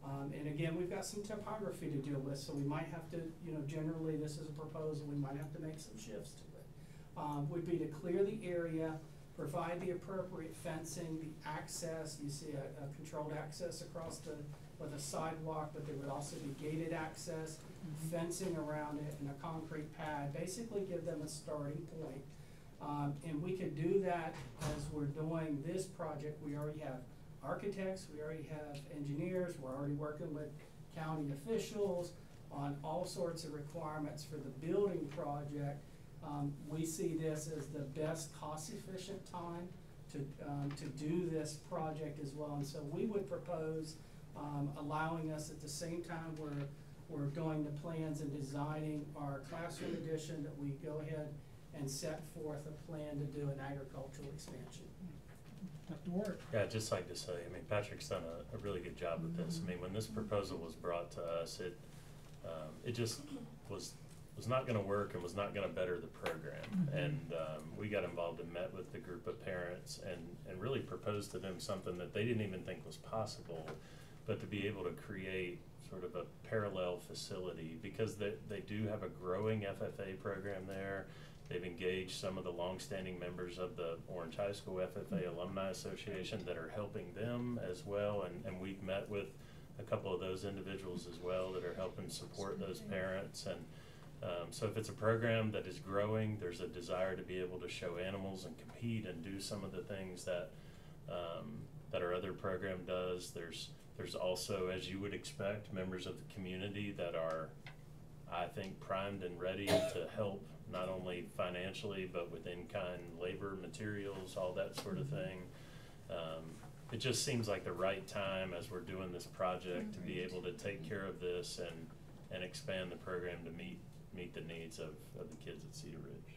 and again, we've got some topography to deal with, so we might have to, generally this is a proposal, we might have to make some shifts to it. Would be to clear the area, provide the appropriate fencing, the access. You see a controlled access across with a sidewalk, but there would also be gated access, fencing around it, and a concrete pad. Basically give them a starting point. And we could do that as we're doing this project. We already have architects, we already have engineers, we're already working with county officials on all sorts of requirements for the building project. We see this as the best cost-efficient time to do this project as well. And so we would propose allowing us at the same time we're doing the plans and designing our classroom addition that we go ahead and set forth a plan to do an agricultural expansion. Dr. Wirt. Yeah, I'd just like to say, Patrick's done a really good job with this. When this proposal was brought to us, it just was not going to work and was not going to better the program. And we got involved and met with the group of parents and really proposed to them something that they didn't even think was possible, but to be able to create sort of a parallel facility, because they do have a growing FFA program there. They've engaged some of the longstanding members of the Orange High School FFA Alumni Association that are helping them as well, and we've met with a couple of those individuals as well that are helping support those parents. And so if it's a program that is growing, there's a desire to be able to show animals and compete and do some of the things that that our other program does. There's also, as you would expect, members of the community that are, I think, primed and ready to help, not only financially, but with in-kind labor, materials, all that sort of thing. It just seems like the right time as we're doing this project to be able to take care of this and expand the program to meet the needs of the kids at Cedar Ridge.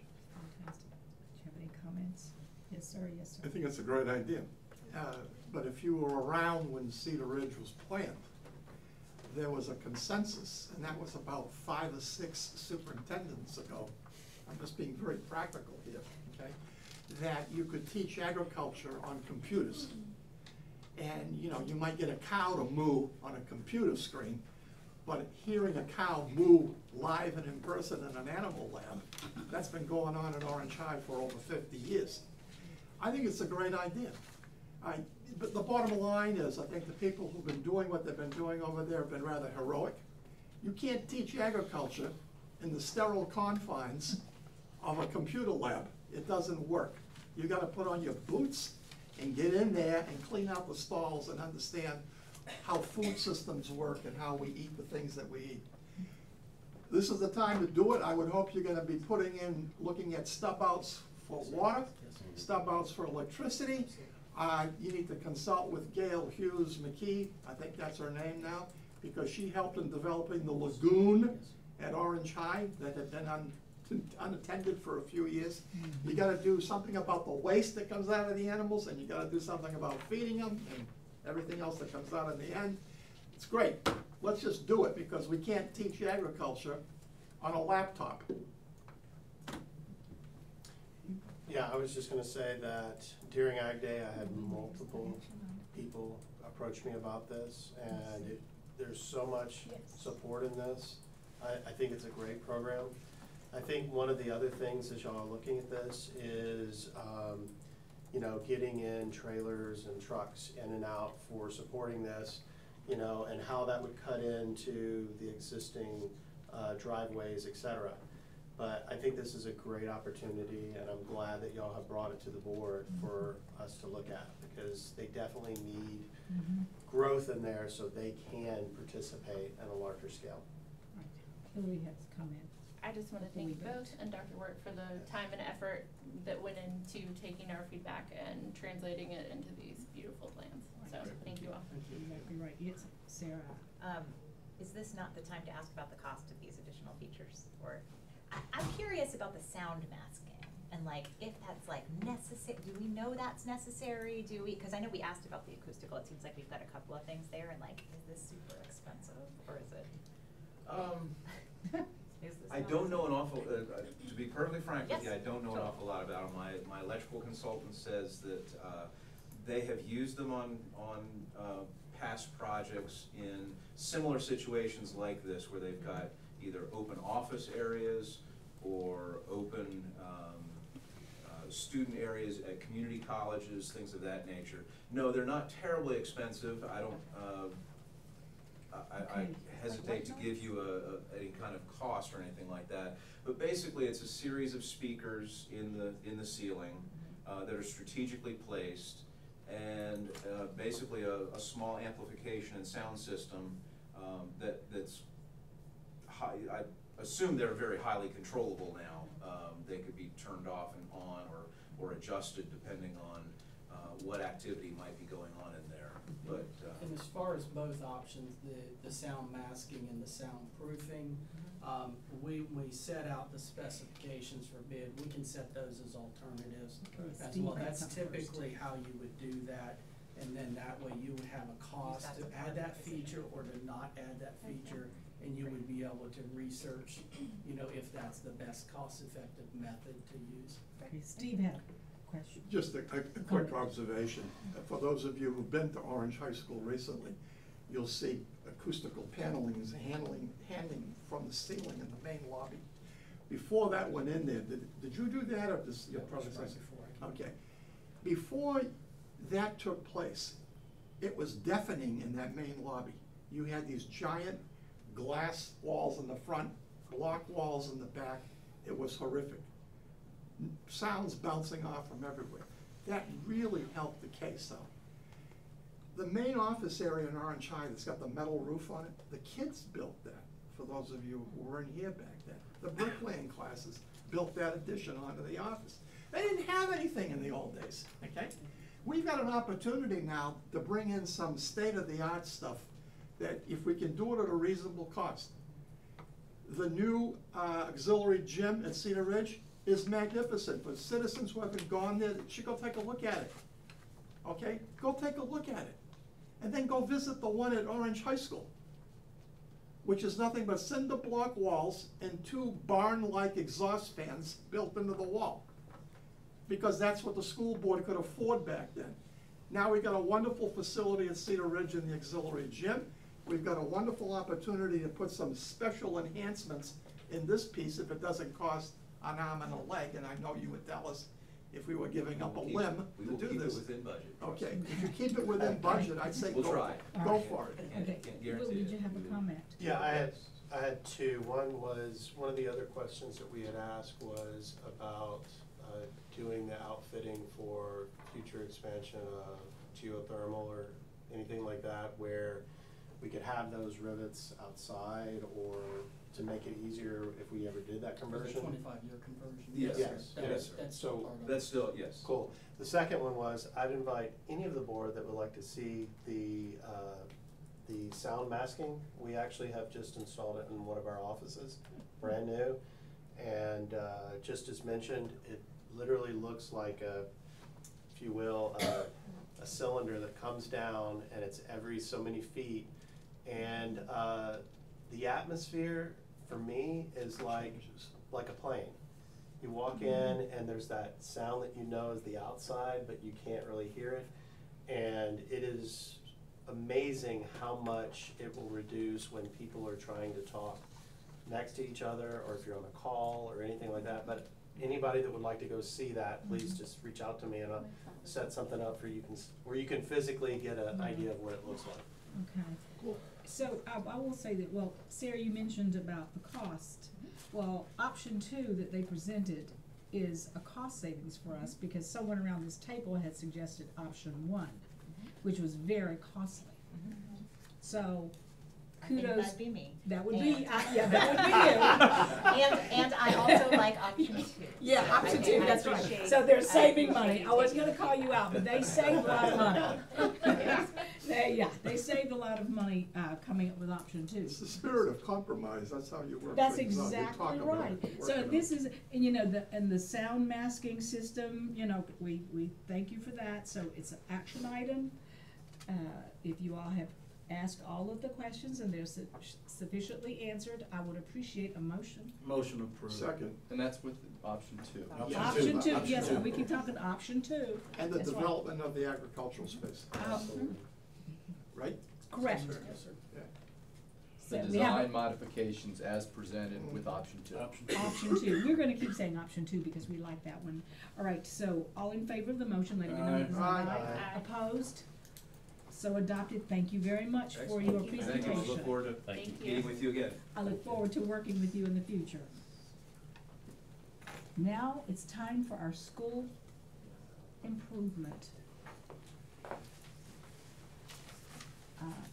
Fantastic. Do you have any comments? Yes, sir. Yes, sir. I think it's a great idea. But if you were around when Cedar Ridge was planned, there was a consensus, and that was about 5 or 6 superintendents ago. I'm just being very practical here, okay? That you could teach agriculture on computers. And, you know, you might get a cow to moo on a computer screen, but hearing a cow moo live and in person in an animal lab, that's been going on at Orange High for over 50 years. I think it's a great idea. But the bottom line is, I think the people who've been doing what they've been doing over there have been rather heroic. You can't teach agriculture in the sterile confines of a computer lab. It doesn't work. You gotta put on your boots and get in there and clean out the stalls and understand how food systems work and how we eat the things that we eat. This is the time to do it. I would hope you're gonna be looking at stub outs for water, stub outs for electricity. You need to consult with Gail Hughes McKee, I think that's her name now, because she helped in developing the lagoon at Orange High that had been unattended for a few years. You gotta do something about the waste that comes out of the animals, and you gotta do something about feeding them and everything else that comes out in the end. It's great. Let's just do it, because we can't teach agriculture on a laptop. Yeah, I was just gonna say that during Ag Day, I had multiple people approach me about this, and there's so much support in this. I think it's a great program. I think one of the other things as y'all are looking at this is, you know, getting in trailers and trucks in and out for supporting this, you know, and how that would cut into the existing driveways, et cetera. But I think this is a great opportunity, and I'm glad that y'all have brought it to the board for us to look at, because they definitely need growth in there so they can participate at a larger scale. Hillary has a comment. I just want to thank both and Dr. Wirt for the time and effort that went into taking our feedback and translating it into these beautiful plans. So thank you all. Exactly right. Yes, Sarah. Is this not the time to ask about the cost of these additional features? Or I'm curious about the sound masking and like if that's like necessary. Do we know that's necessary? Do we? Because I know we asked about the acoustical. It seems like we've got a couple of things there. And like, is this super expensive or is it? I don't know an awful, to be perfectly frank with you, I Yes. don't know an awful lot about them. My electrical consultant says that they have used them on past projects in similar situations like this, where they've got either open office areas or open student areas at community colleges, things of that nature. No, they're not terribly expensive. I don't, I hesitate to give you any kind of cost or anything like that, but basically it's a series of speakers in the ceiling that are strategically placed, and basically a small amplification and sound system that's high. I assume they're very highly controllable now. They could be turned off and on or adjusted depending on what activity might be going on in there. But and as far as both options, the sound masking and the soundproofing, we set out the specifications for bid. We can set those as alternatives as well. That's typically how you would do that, and then that way you would have a cost to add that feature or to not add that feature, and you would be able to research, you know, if that's the best cost-effective method to use. Okay, Steve had a question. Just a quick observation. For those of you who've been to Orange High School recently, you'll see acoustical paneling is hanging from the ceiling in the main lobby. before that went in there, did you do that or does your predecessor? Okay. Before that took place, it was deafening in that main lobby. You had these giant glass walls in the front, block walls in the back. It was horrific. Sounds bouncing off from everywhere. That really helped the case out. The main office area in Orange High that's got the metal roof on it, the kids built that, for those of you who weren't here back then. The bricklaying classes built that addition onto the office. They didn't have anything in the old days, okay? We've got an opportunity now to bring in some state-of-the-art stuff that if we can do it at a reasonable cost. The new auxiliary gym at Cedar Ridge is magnificent. For citizens who haven't gone there, they should go take a look at it. Okay? Go take a look at it. And then go visit the one at Orange High School, which is nothing but cinder block walls and 2 barn-like exhaust fans built into the wall. Because that's what the school board could afford back then. Now we've got a wonderful facility at Cedar Ridge in the auxiliary gym. We've got a wonderful opportunity to put some special enhancements in this piece if it doesn't cost an arm and a leg, and I know you would tell us if we were giving up a limb to do this. We will keep it within budget. Okay, if you keep it within budget, I'd say We'll try. Go for it. Okay, Will, did you have a comment? Yeah, I had two. One was, one of the other questions that we had asked was about doing the outfitting for future expansion of geothermal or anything like that, where we could have those rivets outside, or to make it easier if we ever did that conversion. 25-year conversion. Yes, That's so part of it. That's still, yes. Cool. The second one was, I'd invite any of the board that would like to see the sound masking. We actually have just installed it in one of our offices, brand new. And just as mentioned, it literally looks like if you will, a cylinder that comes down, and it's every so many feet. And the atmosphere for me is like a plane. You walk in and there's that sound that you know is the outside, but you can't really hear it. And it is amazing how much it will reduce when people are trying to talk next to each other, or if you're on a call or anything like that. But anybody that would like to go see that, please just reach out to me, and I'll set something up for you where you can physically get an idea of what it looks like. Okay. Well, so I will say that, well, Sarah, you mentioned about the cost. Well, option 2 that they presented is a cost savings for us, because someone around this table had suggested option 1, which was very costly. So I think kudos. that'd be me. That would And- be, yeah, that would be you. And I also like option 2. Yeah, So option I 2, that's right. appreciate- So they're I saving money. appreciate I wasn't you gonna call you out, but they saved a lot of money. They saved a lot of money, coming up with option 2. It's the spirit of compromise, that's how you work That's things out. You exactly talk about right. it, work So it this out. is, and you know, the sound masking system, you know, we thank you for that. So it's an action item. If you all have asked all of the questions and they're sufficiently answered, I would appreciate a motion. Motion approved. Second, And that's with option 2. Option two, Option yes, two. we keep talking option 2. and the That's right. development of the agricultural space, right? Correct. Yes, sir. Yeah. The So we have design modifications as presented with option 2. option 2. We're gonna keep saying option 2 because we like that one. All right, so all in favor of the motion, let it be known as Aye. aye. Opposed? So adopted. Thank you very much for your Thank you. presentation. Look forward to Thank you. meeting with you again. I look forward to working with you in the future. Now it's time for our school improvement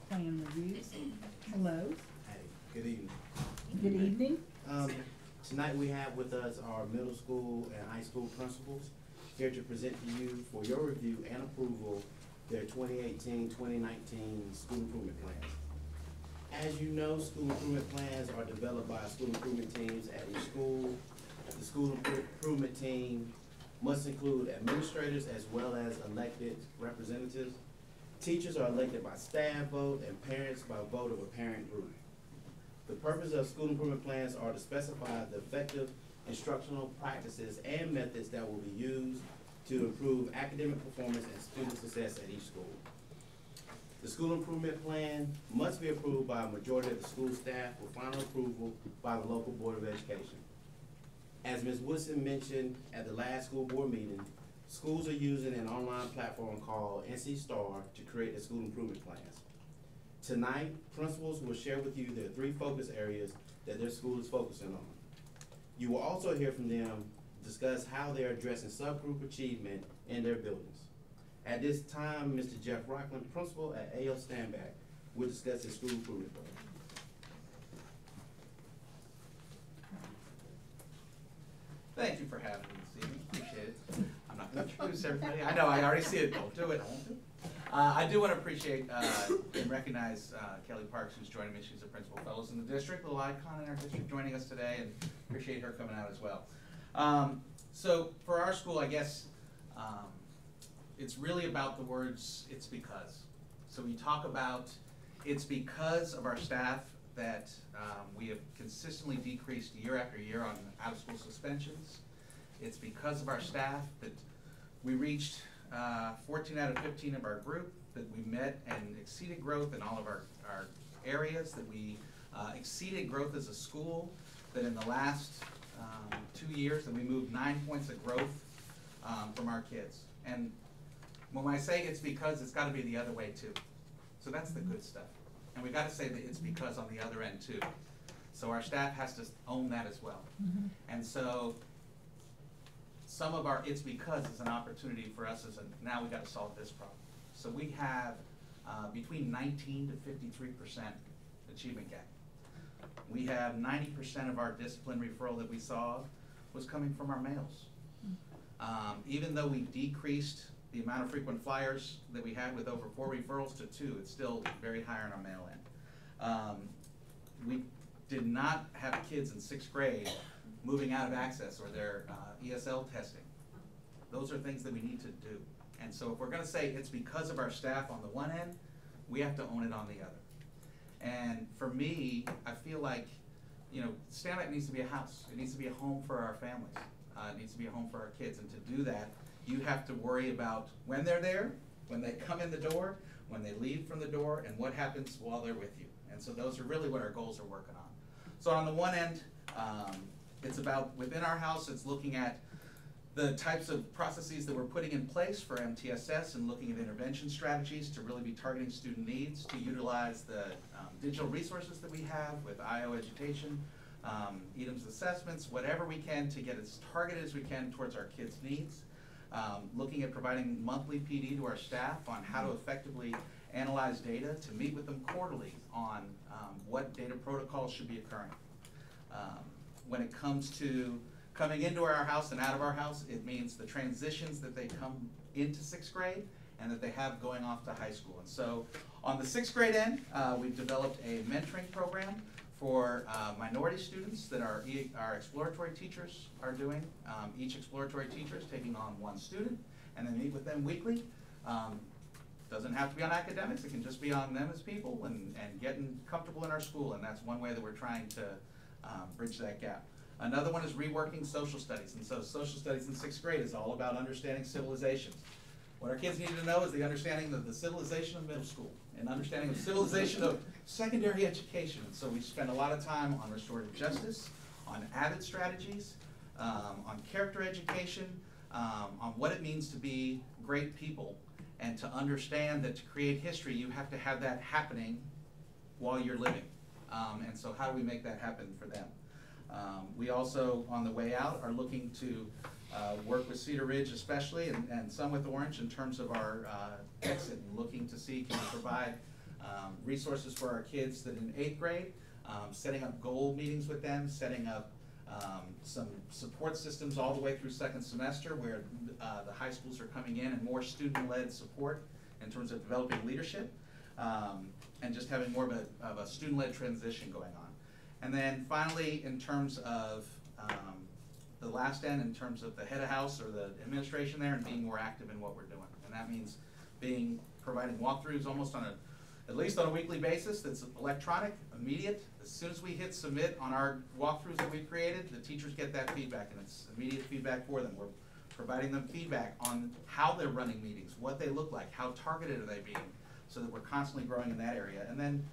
plan reviews. Hello, Hey, good evening. good evening. Tonight we have with us our middle school and high school principals here to present to you for your review and approval their 2018-2019 school improvement plans. As you know, school improvement plans are developed by school improvement teams at each school. The school improvement team must include administrators as well as elected representatives. Teachers are elected by staff vote and parents by vote of a parent group. The purpose of school improvement plans are to specify the effective instructional practices and methods that will be used to improve academic performance and student success at each school. The school improvement plan must be approved by a majority of the school staff with final approval by the local Board of Education. As Ms. Woodson mentioned at the last school board meeting, schools are using an online platform called NC Star to create their school improvement plans. Tonight, principals will share with you their 3 focus areas that their school is focusing on. You will also hear from them discuss how they're addressing subgroup achievement in their buildings. At this time, Mr. Jeff Rockland, principal at A.L. Stanback, will discuss his school improvement plan. Thank you for having me this evening, appreciate it. I'm not gonna introduce everybody, I know, I already see it, don't do it, I won't do it. I do wanna appreciate and recognize Kelly Parks, who's joining me, she's a principal fellows in the district, little icon in our district, joining us today, and appreciate her coming out as well. So for our school, I guess, it's really about the words, it's because. So we talk about, it's because of our staff that we have consistently decreased year after year on out-of-school suspensions. It's because of our staff that we reached 14 out of 15 of our group, that we met and exceeded growth in all of our areas, that we exceeded growth as a school, that in the last 2 years that we moved 9 points of growth from our kids. And when I say it's because, it's gotta be the other way too. So that's the good stuff. And we gotta say that it's because on the other end too. So our staff has to own that as well. And so some of our it's because is an opportunity for us as a, now we gotta solve this problem. So we have between 19 to 53% achievement gap. We have 90% of our discipline referral that we saw was coming from our males. Even though we decreased the amount of frequent flyers that we had with over 4 referrals to 2, it's still very high on our male end. We did not have kids in 6th grade moving out of access or their ESL testing. Those are things that we need to do. And so if we're gonna say it's because of our staff on the one end, we have to own it on the other. And for me, I feel like, you know, Stanback needs to be a house. It needs to be a home for our families. It needs to be a home for our kids. And to do that, you have to worry about when they're there, when they come in the door, when they leave from the door, and what happens while they're with you. And so those are really what our goals are working on. So on the one end, it's about within our house, it's looking at the types of processes that we're putting in place for MTSS and looking at intervention strategies to really be targeting student needs, to utilize the digital resources that we have with IO education, EDMS assessments, whatever we can to get as targeted as we can towards our kids' needs. Looking at providing monthly PD to our staff on how to effectively analyze data, to meet with them quarterly on what data protocols should be occurring. When it comes to coming into our house and out of our house, it means the transitions that they come into 6th grade and that they have going off to high school. And so on the 6th grade end, we've developed a mentoring program for minority students that our exploratory teachers are doing. Each exploratory teacher is taking on 1 student and then meet with them weekly. Doesn't have to be on academics, it can just be on them as people and getting comfortable in our school, and that's one way that we're trying to bridge that gap. Another one is reworking social studies, and so social studies in 6th grade is all about understanding civilizations. What our kids need to know is the understanding of the civilization of middle school and understanding of civilization of secondary education. And so we spend a lot of time on restorative justice, on AVID strategies, on character education, on what it means to be great people, and to understand that to create history, you have to have that happening while you're living. And so how do we make that happen for them? We also, on the way out, are looking to work with Cedar Ridge especially, and some with Orange in terms of our exit, and looking to see can we provide resources for our kids that in 8th grade, setting up goal meetings with them, setting up some support systems all the way through 2nd semester where the high schools are coming in and more student-led support in terms of developing leadership, and just having more of a student-led transition going on. And then finally, in terms of the last end, in terms of the head of house or the administration there, and being more active in what we're doing. And that means providing walkthroughs almost at least on a weekly basis that's electronic, immediate. As soon as we hit submit on our walkthroughs that we've created, the teachers get that feedback, and it's immediate feedback for them. We're providing them feedback on how they're running meetings, what they look like, how targeted are they being, so that we're constantly growing in that area. And then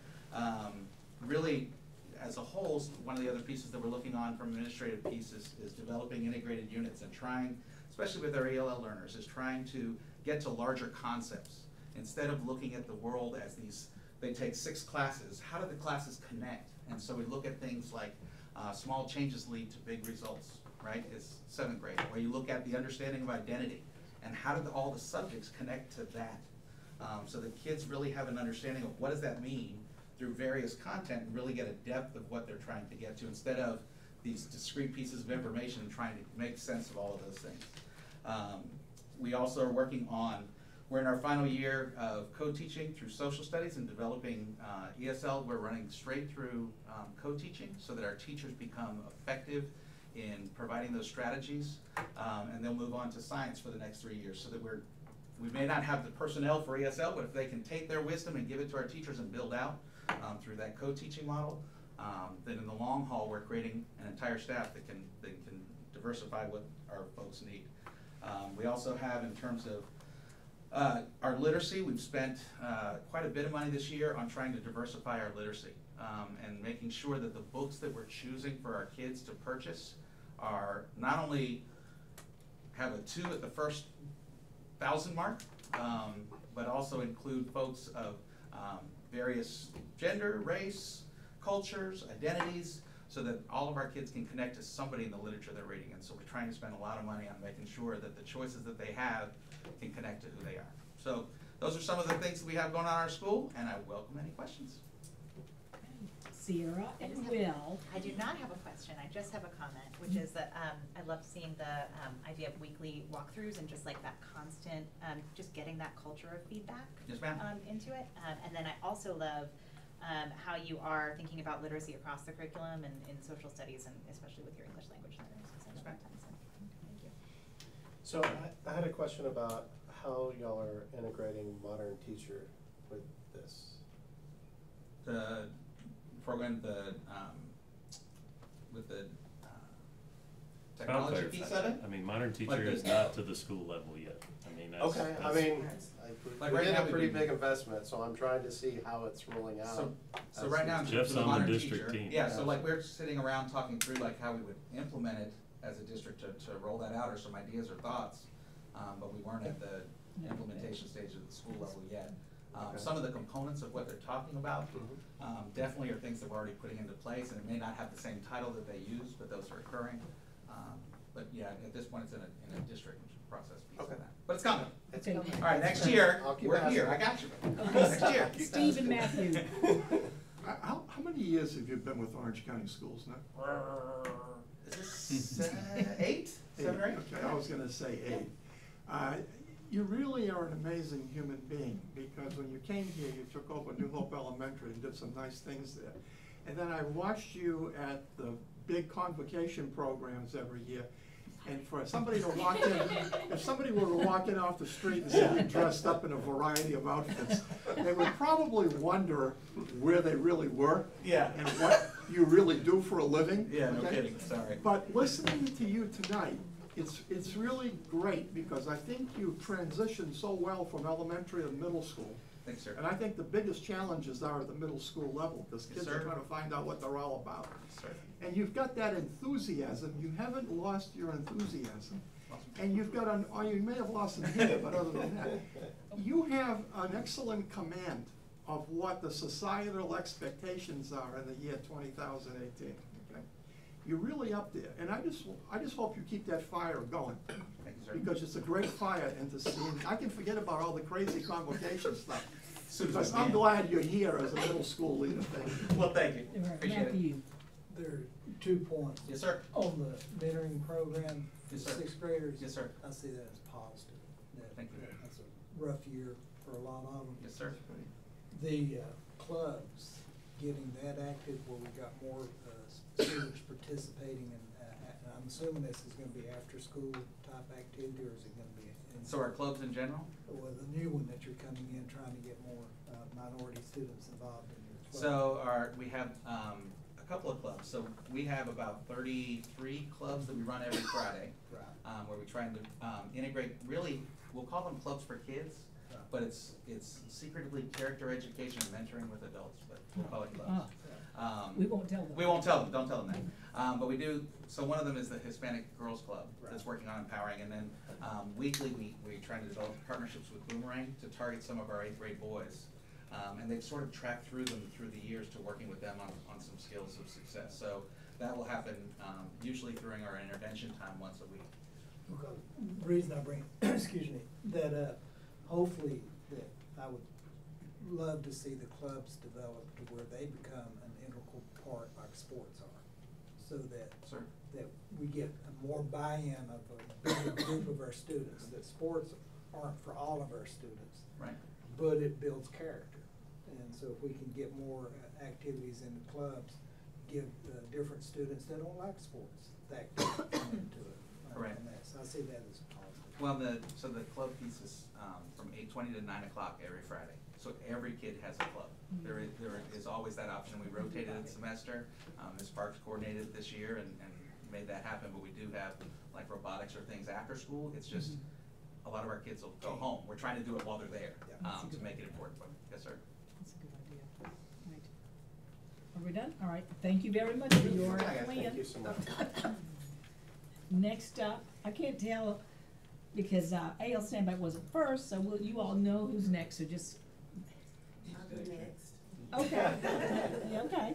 really as a whole, one of the other pieces that we're looking on from administrative pieces is developing integrated units and trying, especially with our ELL learners, is trying to get to larger concepts. Instead of looking at the world as they take 6 classes, how do the classes connect? And so we look at things like small changes lead to big results, right? It's 7th grade, where you look at the understanding of identity and how do all the subjects connect to that. So the kids really have an understanding of what does that mean through various content and really get a depth of what they're trying to get to instead of these discrete pieces of information and trying to make sense of all of those things. We also are working on, we're in our final year of co-teaching through social studies and developing ESL. We're running straight through co-teaching so that our teachers become effective in providing those strategies, and they'll move on to science for the next 3 years so that we may not have the personnel for ESL, but if they can take their wisdom and give it to our teachers and build out through that co-teaching model, then in the long haul, we're creating an entire staff that can diversify what our folks need. We also have, in terms of our literacy, we've spent quite a bit of money this year on trying to diversify our literacy and making sure that the books that we're choosing for our kids to purchase are not only have a 2 at the first 1,000 mark, but also include folks of various gender, race, cultures, identities, so that all of our kids can connect to somebody in the literature they're reading. And so we're trying to spend a lot of money on making sure that the choices that they have can connect to who they are. So those are some of the things that we have going on in our school, and I welcome any questions. Sierra and Will. I do not have a question, I just have a comment, which is that I love seeing the idea of weekly walkthroughs and just like that constant, just getting that culture of feedback Yes, ma'am. Into it. And then I also love how you are thinking about literacy across the curriculum and in social studies, and especially with your English language learners. Yes, ma'am. Thank you. So I had a question about how y'all are integrating Modern Teacher with this. The program, with the technology piece of it? I mean, Modern Teacher Like is not to the school level yet. I mean, that's. Okay, I mean, Like we right did now a we pretty do- big investment, so I'm trying to see how it's rolling out. So right now, in terms Jeff's of the on the Modern district Teacher, team. yeah, so like we're sitting around talking through like how we would implement it as a district to roll that out, or some ideas or thoughts, but we weren't at the implementation stage of the school level yet. Okay. Some of the components of what they're talking about definitely are things that we're already putting into place, and it may not have the same title that they use, but those are occurring. But yeah, at this point, it's in a district process piece of that. But it's coming. It's Okay. coming. All right, next year, I'll keep we're asking. here, I got you. Next year. Steve and Matthew. How many years have you been with Orange County Schools now? Is this 8? 7 or 8? Okay, I was gonna say 8. You really are an amazing human being, because when you came here, you took over New Hope Elementary and did some nice things there. And then I watched you at the big convocation programs every year. And for somebody to walk in, if somebody were to walk in off the street and see you dressed up in a variety of outfits, they would probably wonder where they really were. Yeah. And what you really do for a living. Yeah, no okay? kidding, sorry. But listening to you tonight, it's really great, because I think you transitioned so well from elementary to middle school. Thanks, sir. And I think the biggest challenges are at the middle school level, because Yes, kids sir. are trying to find out what they're all about. Yes, sir. And you've got that enthusiasm, you haven't lost your enthusiasm. Awesome. And you've got or you may have lost it here, but other than that, you have an excellent command of what the societal expectations are in the year 2018, okay? You're really up there, and I just hope you keep that fire going. Thank you, sir. Because it's a great fire, and to see, I can forget about all the crazy convocation stuff. Susan, Because man. I'm glad you're here as a middle school leader, thank you. Well, thank you. Appreciate it. Matthew. There are 2 points. Yes, sir. On the mentoring program for Yes, sir. 6th graders. Yes, sir. I see that as positive. Thank you. That's a rough year for a lot of them. Yes, sir. The clubs, getting that active where we got more students participating, and I'm assuming this is gonna be after-school type activity, or is it gonna be in? So our clubs in general? Well, the new one that you're coming in, trying to get more minority students involved in your club. So we have a couple of clubs. So we have about 33 clubs that we run every Friday. Right. Where we try and integrate, really, we'll call them clubs for kids, but it's secretively character education and mentoring with adults, but we'll call it clubs. We won't tell them. We won't tell them, don't tell them that. But we do, so one of them is the Hispanic Girls Club that's working on empowering, and then weekly we try to develop partnerships with Boomerang to target some of our 8th grade boys. And they've sort of tracked through them through the years to working with them on some skills of success. So that will happen usually during our intervention time once a week. The reason I bring, excuse me, that hopefully that I would love to see the clubs develop to where they become an integral part like sports are, so that that we get a more buy-in of a bigger group of our students. That sports aren't for all of our students, right? But it builds character, and so if we can get more activities in the clubs, give different students that don't like sports that come into it. Correct. So I see that as positive. Well, so the club piece is from 8:20 to 9 o'clock every Friday. So every kid has a club. There is always that option. We rotated it semester. Ms. Parks coordinated this year and made that happen, but we do have like robotics or things after school. It's just a lot of our kids will go home. We're trying to do it while they're there to make it important. Yes, sir. That's a good idea. Right. Are we done? All right. Thank you very much for your plan. Thank you so much. Next up, I can't tell because AL Standby wasn't first, so you all know who's next, so just. I'll go next. Okay. Yeah, okay.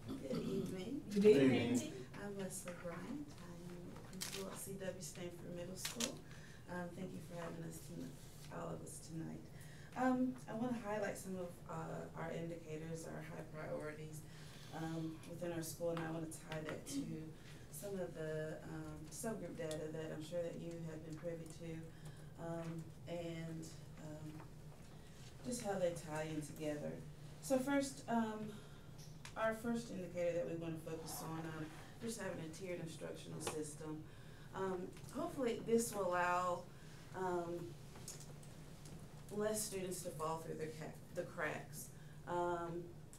Good evening. Good evening. I'm Leslie Bryant. I'm principal at CW Stanford Middle School. Thank you for having us, all of us tonight. I want to highlight some of our indicators, our high priorities within our school, and I want to tie that to some of the subgroup data that I'm sure that you have been privy to, and just how they tie in together. So first, our first indicator that we want to focus on, just having a tiered instructional system. Hopefully this will allow less students to fall through the cracks.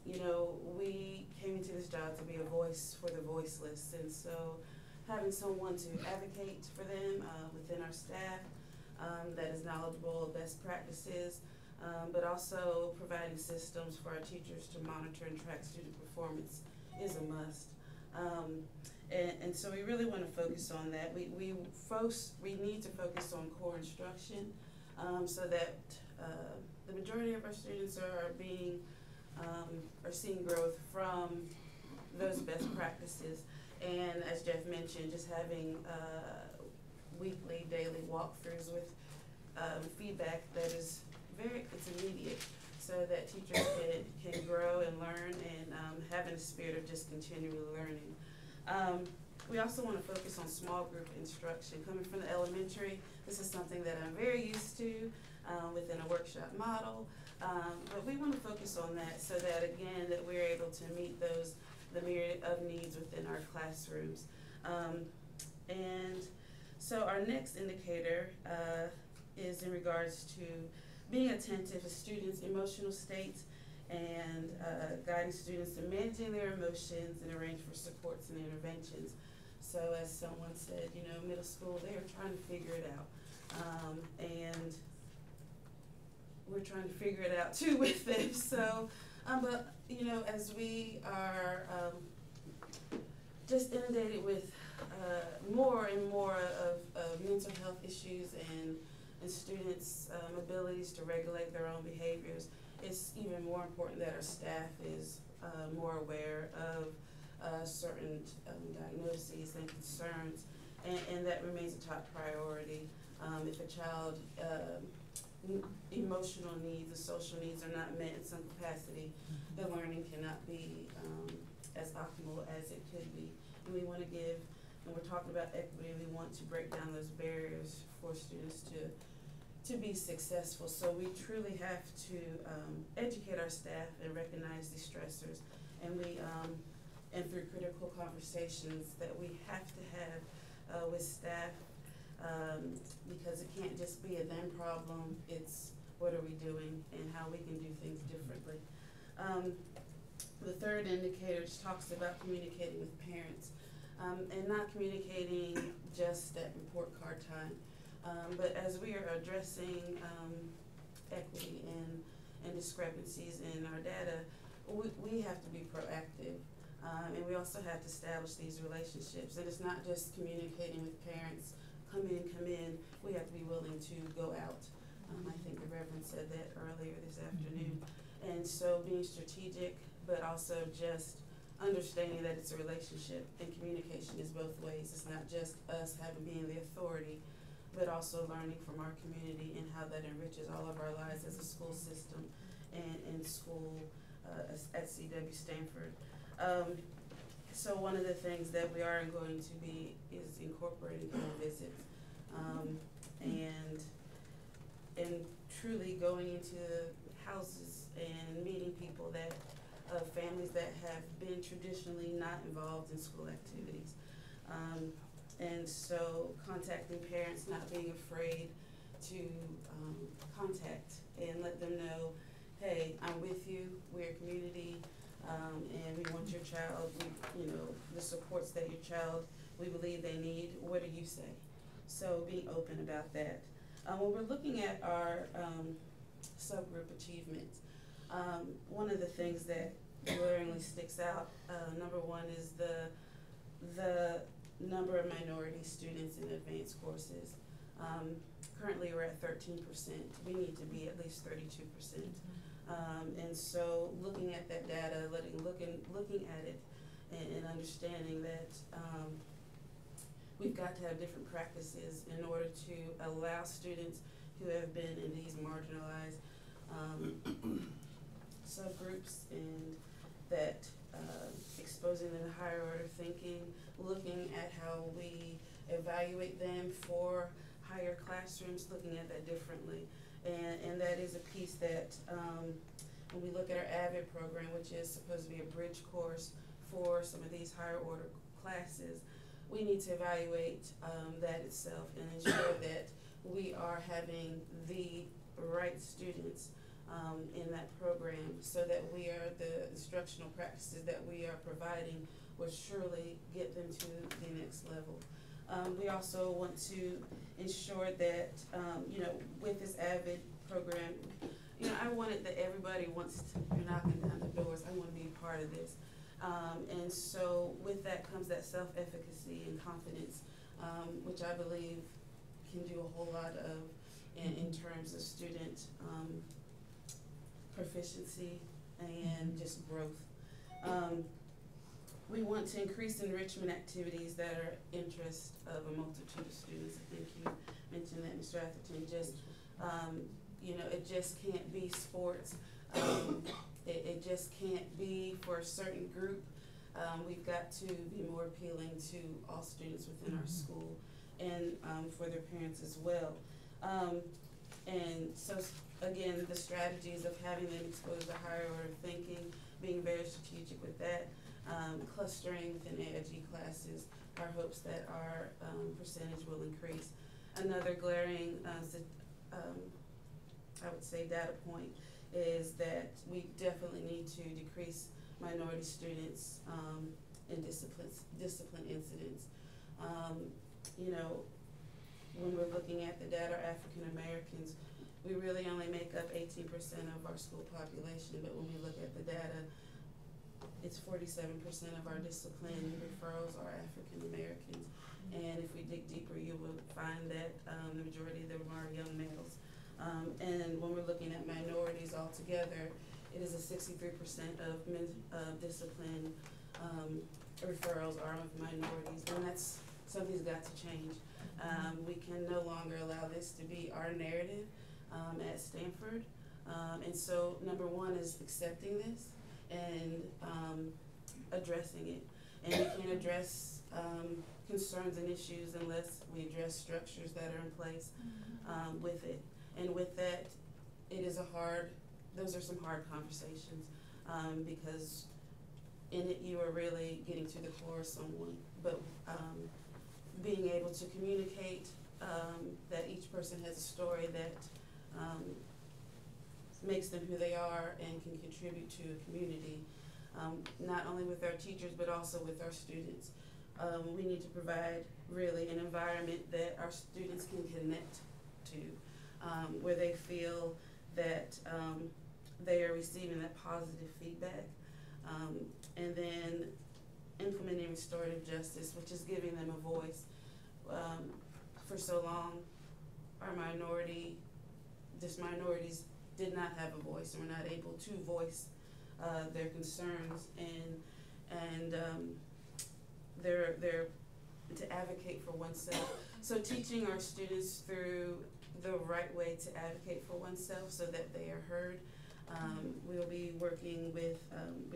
You know, we came into this job to be a voice for the voiceless, and so having someone to advocate for them within our staff that is knowledgeable of best practices, but also providing systems for our teachers to monitor and track student performance is a must. And so we really want to focus on that. We need to focus on core instruction so that the majority of our students are seeing growth from those best practices. And as Jeff mentioned, just having weekly, daily walkthroughs with feedback that is it's immediate, so that teachers can grow and learn and having a spirit of just continually learning. We also want to focus on small group instruction. Coming from the elementary, this is something that I'm very used to within a workshop model, but we want to focus on that so that, again, that we're able to meet the myriad of needs within our classrooms. And so our next indicator is in regards to being attentive to students' emotional states and guiding students in managing their emotions and arrange for supports and interventions. So as someone said, you know, middle school, they're trying to figure it out. And we're trying to figure it out too with them. So, but you know, as we are just inundated with more and more of mental health issues and students' abilities to regulate their own behaviors, it's even more important that our staff is more aware of certain diagnoses and concerns, and that remains a top priority. If a child emotional needs, the social needs are not met in some capacity, the learning cannot be as optimal as it could be. And we want to give, when we're talking about equity, we want to break down those barriers for students to be successful. So we truly have to educate our staff and recognize these stressors, and and through critical conversations that we have to have with staff, because it can't just be a them problem. It's what are we doing and how we can do things differently. The third indicator just talks about communicating with parents, and not communicating just at report card time. But as we are addressing equity and discrepancies in our data, we have to be proactive. And we also have to establish these relationships. And it's not just communicating with parents, come in. We have to be willing to go out. I think the Reverend said that earlier this afternoon. And so being strategic, but also just understanding that it's a relationship, and communication is both ways. It's not just us being the authority, but also learning from our community and how that enriches all of our lives as a school system and in school at CW Stanford. So one of the things that we are going to be is incorporating home visits, and truly going into houses and meeting people that families that have been traditionally not involved in school activities. And so contacting parents, not being afraid to contact and let them know, hey, I'm with you, we're a community, and we want your child, the supports that your child, we believe they need, what do you say? So being open about that. When we're looking at our subgroup achievements, one of the things that glaringly sticks out, number one, is the number of minority students in advanced courses. Currently we're at 13%. We need to be at least 32%. And so looking at that data, looking at it and understanding that we've got to have different practices in order to allow students who have been in these marginalized subgroups, and that exposing them to higher order thinking, looking at how we evaluate them for higher classrooms, looking at that differently. And that is a piece that when we look at our AVID program, which is supposed to be a bridge course for some of these higher order classes, we need to evaluate that itself and ensure that we are having the right students in that program, so that the instructional practices that we are providing will surely get them to the next level. We also want to ensure that, with this AVID program, I wanted that everybody wants to, you're knocking down the doors, I want to be part of this. And so with that comes that self-efficacy and confidence, which I believe can do a whole lot of in terms of student proficiency and just growth. We want to increase enrichment activities that are interest of a multitude of students. I think you mentioned that, Mr. Atherton. Just, it just can't be sports. It just can't be for a certain group. We've got to be more appealing to all students within our school, and for their parents as well. And so again, the strategies of having them exposed to higher order thinking, being very strategic with that, clustering within AIG classes, our hopes that our percentage will increase. Another glaring, I would say, data point is that we definitely need to decrease minority students in discipline incidents. When we're looking at the data, African Americans, we really only make up 18% of our school population, but when we look at the data, it's 47% of our discipline referrals are African Americans. And if we dig deeper, you will find that the majority of them are young males. And when we're looking at minorities altogether, it is a 63% of discipline referrals are of minorities, and that's something's got to change. We can no longer allow this to be our narrative at Stanford. And so number one is accepting this and addressing it. And we can't address concerns and issues unless we address structures that are in place with it. And with that, those are some hard conversations because in it you are really getting to the core of someone. But being able to communicate that each person has a story that makes them who they are and can contribute to a community, not only with our teachers but also with our students. we need to provide really an environment that our students can connect to, where they feel that they are receiving that positive feedback. And then implementing restorative justice, which is giving them a voice. For so long, our minorities did not have a voice and were not able to voice their concerns and their to advocate for oneself. So teaching our students through the right way to advocate for oneself so that they are heard. We'll be working with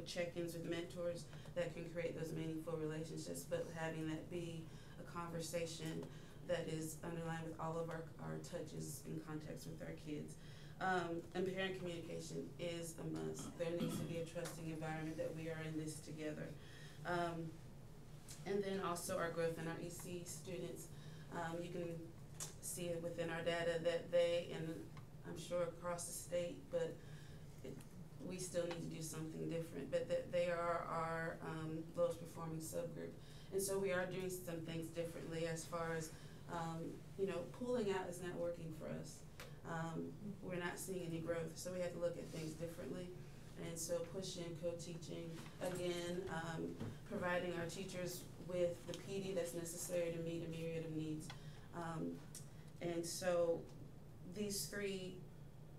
check-ins with mentors that can create those meaningful relationships, but having that be a conversation that is underlined with all of our touches in context with our kids. And parent communication is a must. There needs to be a trusting environment that we are in this together. And then also our growth in our EC students. You can see it within our data that they, and I'm sure across the state, but we still need to do something different, but that they are our lowest performing subgroup. And so we are doing some things differently as far as, pulling out is not working for us. We're not seeing any growth, so we have to look at things differently. And so pushing, co-teaching, again, providing our teachers with the PD that's necessary to meet a myriad of needs. And so these three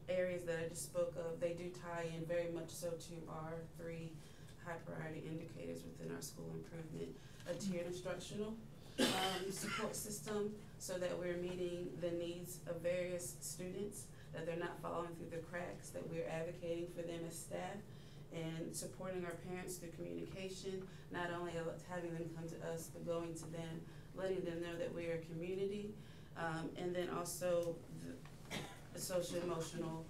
areas that I just spoke of, they do tie in very much so to our three high priority indicators within our school improvement. A tiered instructional support system so that we're meeting the needs of various students, that they're not falling through the cracks, that we're advocating for them as staff and supporting our parents through communication, not only having them come to us, but going to them, letting them know that we're a community, and then also the social emotional,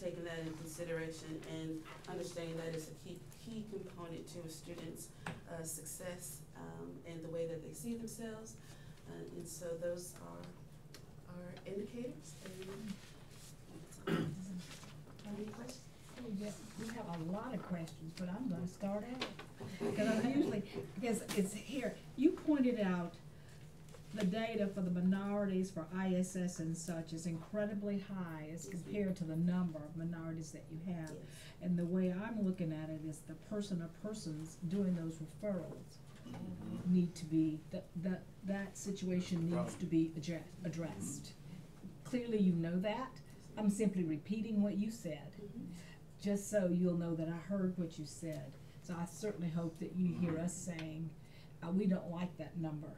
taking that into consideration and understanding that it's a key component to a student's success and the way that they see themselves. And so those are our indicators. Any questions? We have a lot of questions, but I'm gonna start out. Because it's here, you pointed out the data for the minorities for ISS and such is incredibly high as compared to the number of minorities that you have. Yes. And the way I'm looking at it is the person or persons doing those referrals need to be, that situation needs to be addressed. Clearly you know that. I'm simply repeating what you said, just so you'll know that I heard what you said. So I certainly hope that you hear us saying, we don't like that number.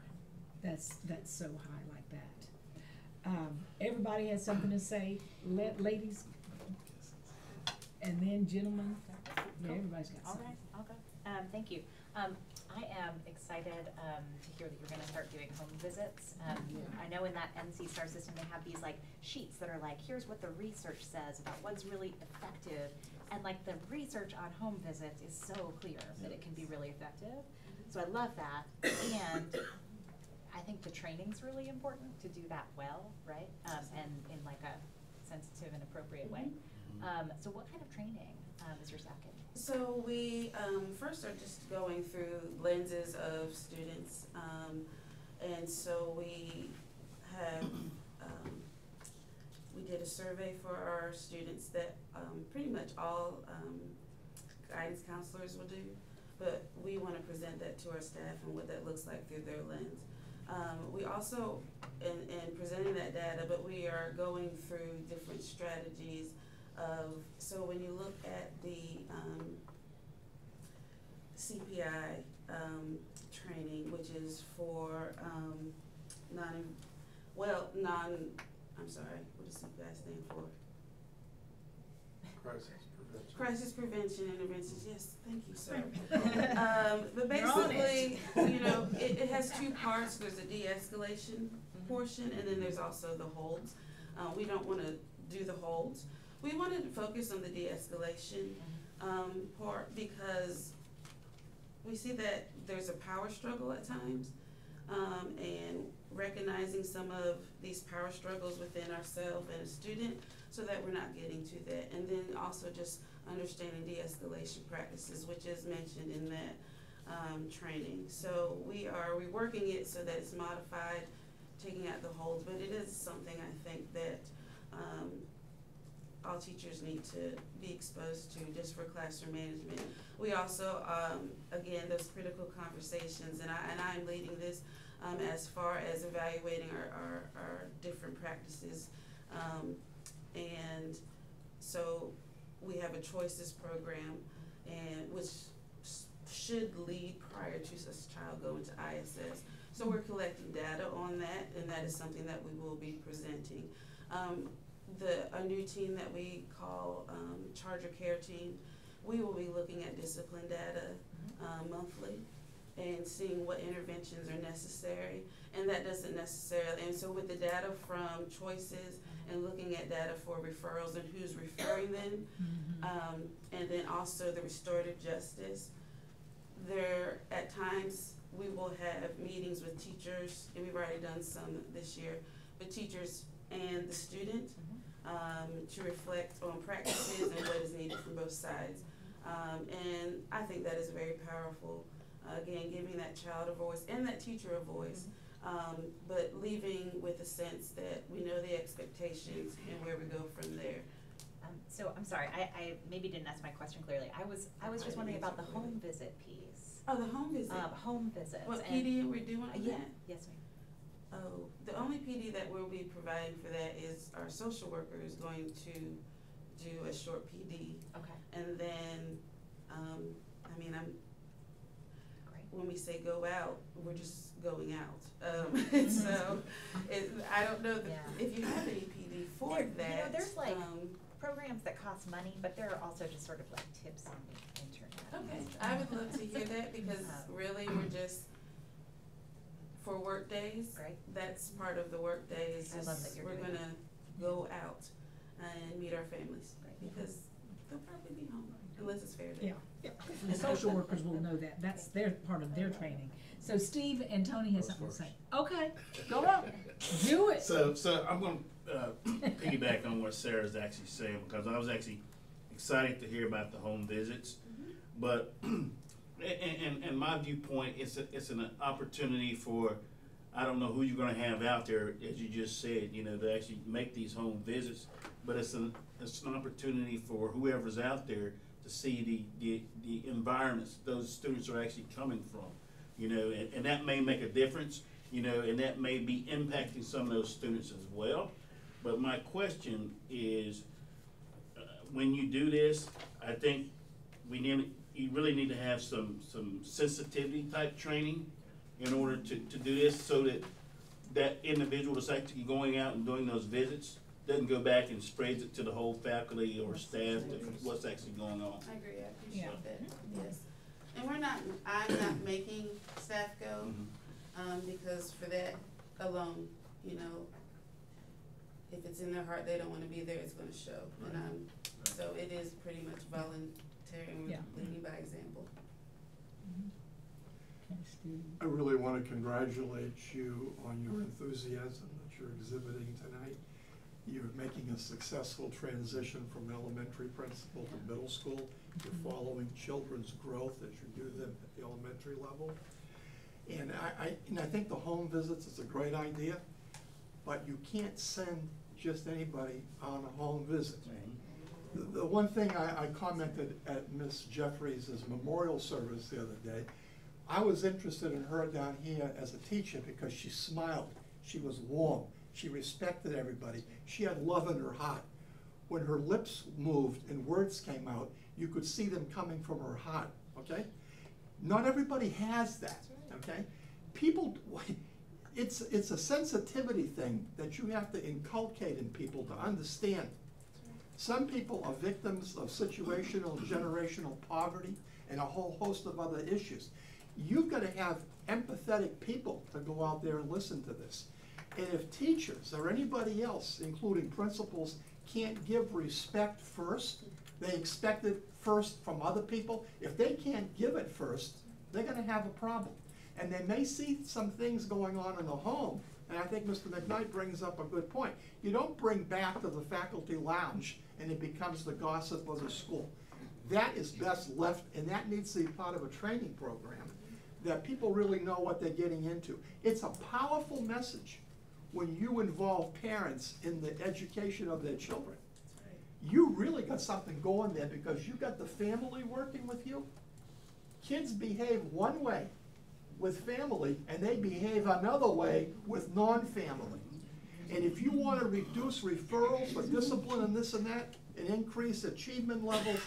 That's so high like that. Everybody has something to say. Ladies, and then gentlemen. Yeah, everybody's got something. All right, I'll go. Thank you. I am excited to hear that you're going to start doing home visits. I know in that NC STAR system they have these like sheets that are like, here's what the research says about what's really effective, and like the research on home visits is so clear that it can be really effective. So I love that, and I think the training's really important to do that well, right? And in like a sensitive and appropriate way. So what kind of training is your second? So we first are just going through lenses of students, and so we have we did a survey for our students that pretty much all guidance counselors will do, but we want to present that to our staff and what that looks like through their lens. We also, in presenting that data, but we are going through different strategies of, so when you look at the CPI training, which is for I'm sorry, what does CPI stand for? Crisis prevention interventions. Yes, thank you, sir. But basically, it has two parts. There's a de-escalation portion, and then there's also the holds. We don't want to do the holds. We wanted to focus on the de-escalation part because we see that there's a power struggle at times, and recognizing some of these power struggles within ourselves and a student so that we're not getting to that. And then also just understanding de-escalation practices, which is mentioned in that training. So we're reworking it so that it's modified, taking out the holds, but it is something I think that all teachers need to be exposed to just for classroom management. We also, again, those critical conversations, and I'm leading this as far as evaluating our different practices. And so we have a choices program, and which should lead prior to a child going to ISS. So we're collecting data on that, and that is something that we will be presenting. A new team that we call Charger Care Team, we will be looking at discipline data monthly and seeing what interventions are necessary, and that doesn't necessarily, and so with the data from choices and looking at data for referrals and who's referring them, and then also the restorative justice, there at times we will have meetings with teachers, and we've already done some this year, but teachers and the student to reflect on practices and what is needed from both sides. And I think that is very powerful. Again, giving that child a voice and that teacher a voice, but leaving with a sense that we know the expectations and where we go from there. So I'm sorry, I maybe didn't ask my question clearly. I was just wondering about the home visit piece. Oh, the home visit. Home visits. What PD we're doing on yeah. that? Yes, ma'am. Oh, the only PD that we'll be providing for that is our social worker is going to do a short PD. Okay. And then, when we say go out, we're just going out. So, I don't know if you have any PD for that. You know, there's like programs that cost money, but there are also just sort of like tips on the internet. Okay, I would love to hear that because really we're just, for work days, that's part of the work days. I love that you're we're doing gonna go out and meet our families because they'll probably be home unless it's fair day. Yeah. The social workers will know that. That's their part of their training. So Steve and Tony has something to say. Okay, go on, do it. So I'm going to piggyback on what Sarah's actually saying, because I was actually excited to hear about the home visits, but in my viewpoint, it's an opportunity for, I don't know who you're going to have out there, as you just said, to actually make these home visits, but it's an opportunity for whoever's out there to see the environments those students are actually coming from, and that may make a difference, and that may be impacting some of those students as well. But my question is, when you do this, I think you really need to have some sensitivity type training in order to do this, so that individual that's actually going out and doing those visits doesn't go back and spreads it to the whole faculty or staff what's actually going on. I agree, I appreciate that, yes. And I'm not making staff go, because for that alone, if it's in their heart they don't wanna be there, it's gonna show. And so it is pretty much voluntary and leading by example. I really want to congratulate you on your enthusiasm that you're exhibiting tonight. You're making a successful transition from elementary principal to middle school. You're following children's growth as you do them at the elementary level. And I think the home visits is a great idea, but you can't send just anybody on a home visit. The one thing I commented at Miss Jeffries' memorial service the other day, I was interested in her down here as a teacher because she smiled, she was warm, she respected everybody, she had love in her heart. When her lips moved and words came out, you could see them coming from her heart, okay? Not everybody has that, okay? People, it's a sensitivity thing that you have to inculcate in people to understand. Some people are victims of situational, generational poverty and a whole host of other issues. You've got to have empathetic people to go out there and listen to this. And if teachers or anybody else, including principals, can't give respect first, they expect it first from other people. If they can't give it first, they're going to have a problem. And they may see some things going on in the home, and I think Mr. McKnight brings up a good point. You don't bring back to the faculty lounge and it becomes the gossip of the school. That is best left, and that needs to be part of a training program. that people really know what they're getting into. It's a powerful message when you involve parents in the education of their children. You really got something going there because you got the family working with you. Kids behave one way with family and they behave another way with non-family. And if you want to reduce referrals for discipline and this and that, and increase achievement levels,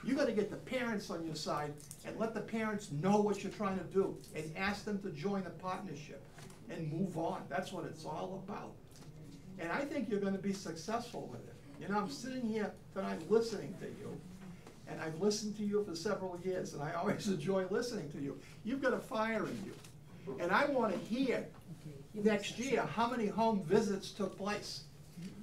you got to get the parents on your side and let the parents know what you're trying to do and ask them to join a partnership and move on. That's what it's all about. And I think you're going to be successful with it. You know, I'm sitting here tonight listening to you, and I've listened to you for several years, and I always enjoy listening to you. You've got a fire in you. And I want to hear next year how many home visits took place,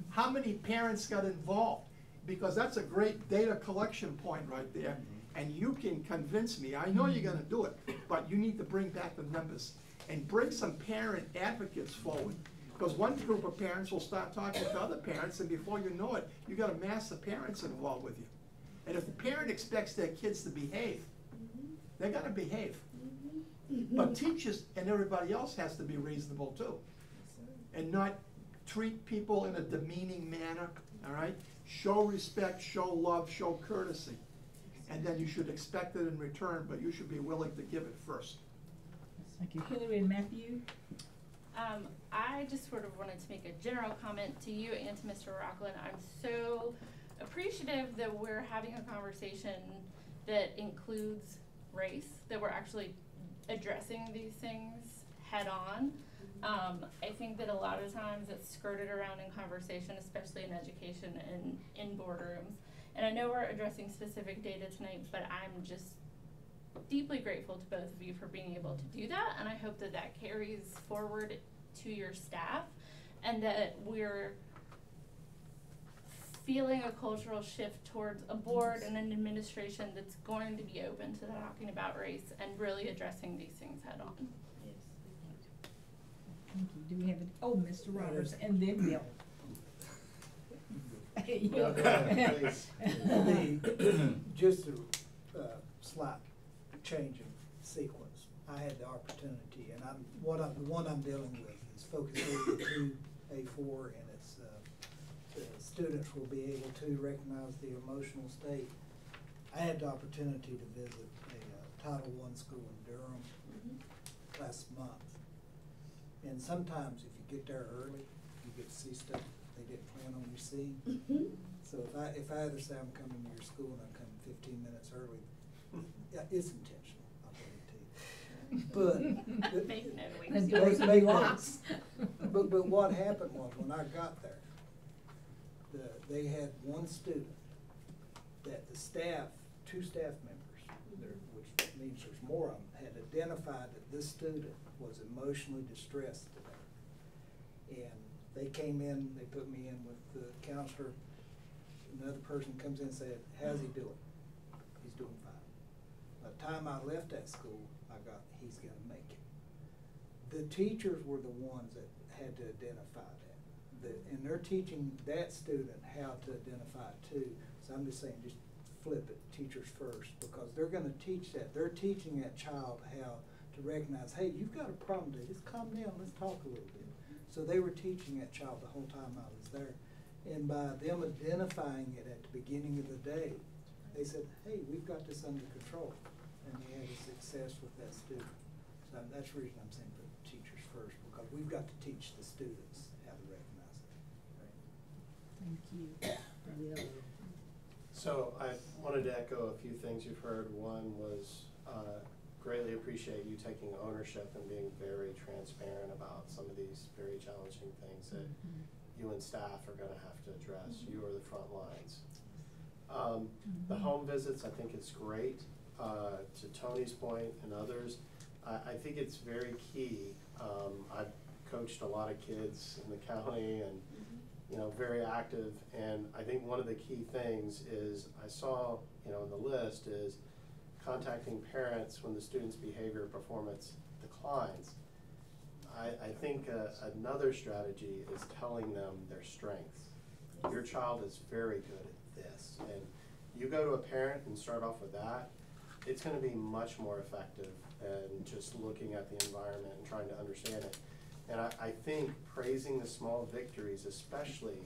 how many parents got involved, because that's a great data collection point right there, and you can convince me. I know you're going to do it, but you need to bring back the numbers and bring some parent advocates forward, because one group of parents will start talking to other parents, and before you know it, you got a mass of parents involved with you. And if the parent expects their kids to behave, they're going to behave. But teachers and everybody else has to be reasonable too, and not treat people in a demeaning manner, all right? Show respect, show love, show courtesy. And then you should expect it in return, but you should be willing to give it first. Thank you. Hillary and Matthew? I just sort of wanted to make a general comment to you and to Mr. Rockland. I'm so appreciative that we're having a conversation that includes race, that we're actually addressing these things head on. I think that a lot of times it's skirted around in conversation, especially in education and in boardrooms. And I know we're addressing specific data tonight, but I'm just deeply grateful to both of you for being able to do that. And I hope that that carries forward to your staff and that we're feeling a cultural shift towards a board and an administration that's going to be open to talking about race and really addressing these things head on. Thank you. Do we have it? Oh, Mr. Roberts, and then Bill. Just a slight change in sequence. I had the opportunity, and the one I'm dealing with is Focus Area 2A4, and it's the students will be able to recognize the emotional state. I had the opportunity to visit a Title I school in Durham last month. And sometimes if you get there early, you get to see stuff they didn't plan on you seeing. So if I ever say I'm coming to your school and I'm coming 15 minutes early, yeah, it's intentional, I'll tell you. But what happened was when I got there, they had one student that the staff, two staff members, which means there's more of them, had identified that this student was emotionally distressed today. And they came in, they put me in with the counselor. Another person comes in and said, how's he doing? He's doing fine. By the time I left that school, I got, he's gonna make it. The teachers were the ones that had to identify that. And they're teaching that student how to identify it too. So I'm just saying, just flip it, teachers first, because they're gonna teach that. They're teaching that child how to recognize, hey, you've got a problem today, just calm down, let's talk a little bit. So they were teaching that child the whole time I was there. And by them identifying it at the beginning of the day, they said, hey, we've got this under control. And they had a success with that student. So that's the reason I'm saying put teachers first, because we've got to teach the students how to recognize it. Right? Thank you. So I wanted to echo a few things you've heard. One was greatly appreciate you taking ownership and being very transparent about some of these very challenging things that you and staff are going to have to address. You are the front lines. The home visits, I think it's great. To Tony's point and others, I think it's very key. I've coached a lot of kids in the county and very active, and I think one of the key things is I saw in the list is contacting parents when the student's behavior performance declines. I think another strategy is telling them their strengths. Your child is very good at this, and you go to a parent and start off with that, it's gonna be much more effective than just looking at the environment and trying to understand it. And I think praising the small victories, especially,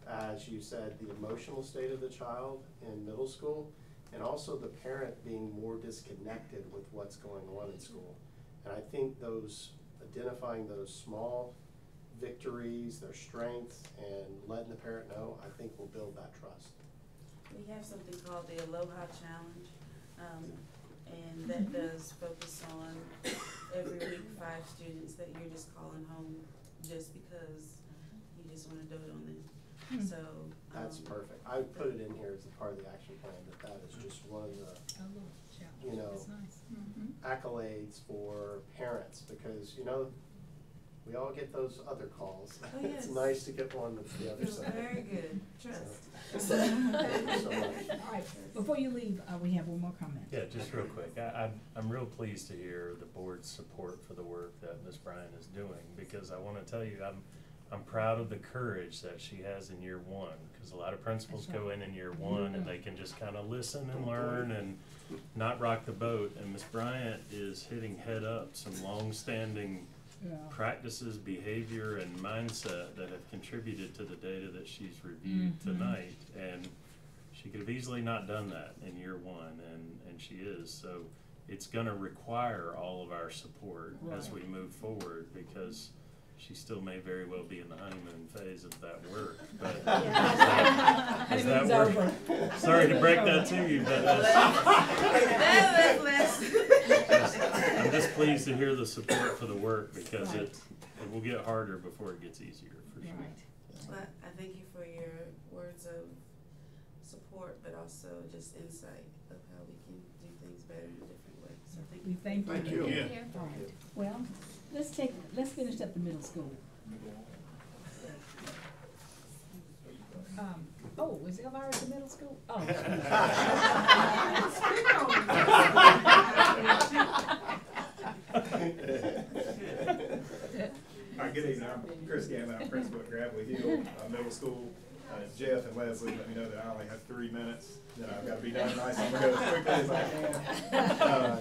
as you said, the emotional state of the child in middle school, and also the parent being more disconnected with what's going on in school. And I think identifying those small victories, their strengths, and letting the parent know, I think will build that trust. We have something called the Aloha Challenge, and that does focus on every week 5 students that you're just calling home just because you just want to do it on them. So that's perfect. I put it in here as a part of the action plan, that is just one of the, you know, accolades for parents, because, you know, we all get those other calls. Oh, yes. It's nice to get one that's the other feels side. very good. Trust. So, thank you so much. All right, before you leave, we have one more comment. Yeah, just real quick. I'm real pleased to hear the board's support for the work that Ms. Bryan is doing, because I want to tell you, I'm proud of the courage that she has in year 1, because a lot of principals go in year 1 and they can just kind of listen and learn and not rock the boat. And Ms. Bryant is hitting head up some long-standing practices, behavior, and mindset that have contributed to the data that she's reviewed tonight. And she could have easily not done that in year 1, and she is. So it's going to require all of our support as we move forward, because she still may very well be in the honeymoon phase of that work. But is that work? Sorry to break that to you, but I'm just pleased to hear the support for the work, because it will get harder before it gets easier, for sure. Well, I thank you for your words of support, but also just insight of how we can do things better in a different way. So thank you. Thank you. Thank you. All right. Well, let's finish up the middle school. Is Elvira at the middle school? Oh. Hi, good evening. I'm Chris Gammon. I'm principal at Gravelly Hill Middle School. Jeff and Leslie let me know that I only have 3 minutes. Then I've got to be done nice. I'm going to go as quickly as I can.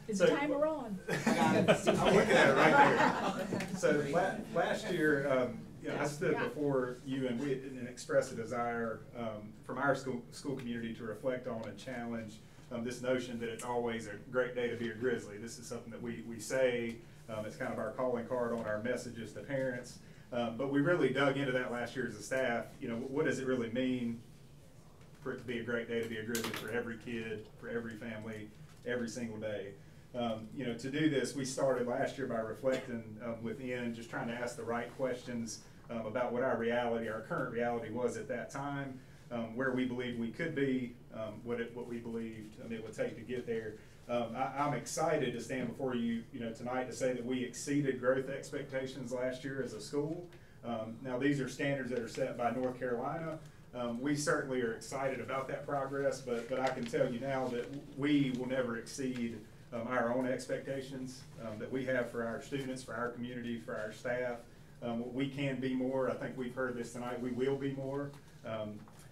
Is the timer on? I'm looking at it right there. So last year, I stood before you and expressed a desire from our school community to reflect on and challenge this notion that it's always a great day to be a Grizzly. This is something that we say. It's kind of our calling card on our messages to parents. But we really dug into that last year as a staff. You know, what does it really mean for it to be a great day to be a Grizzly for every kid, for every family, every single day? You know, to do this, we started last year by reflecting within, just trying to ask the right questions about what our current reality was at that time, where we believed we could be, what we believed it would take to get there. I'm excited to stand before you, tonight to say that we exceeded growth expectations last year as a school. Now, these are standards that are set by North Carolina. We certainly are excited about that progress, but I can tell you now that we will never exceed our own expectations that we have for our students, for our community, for our staff. We can be more. I think we've heard this tonight. We will be more.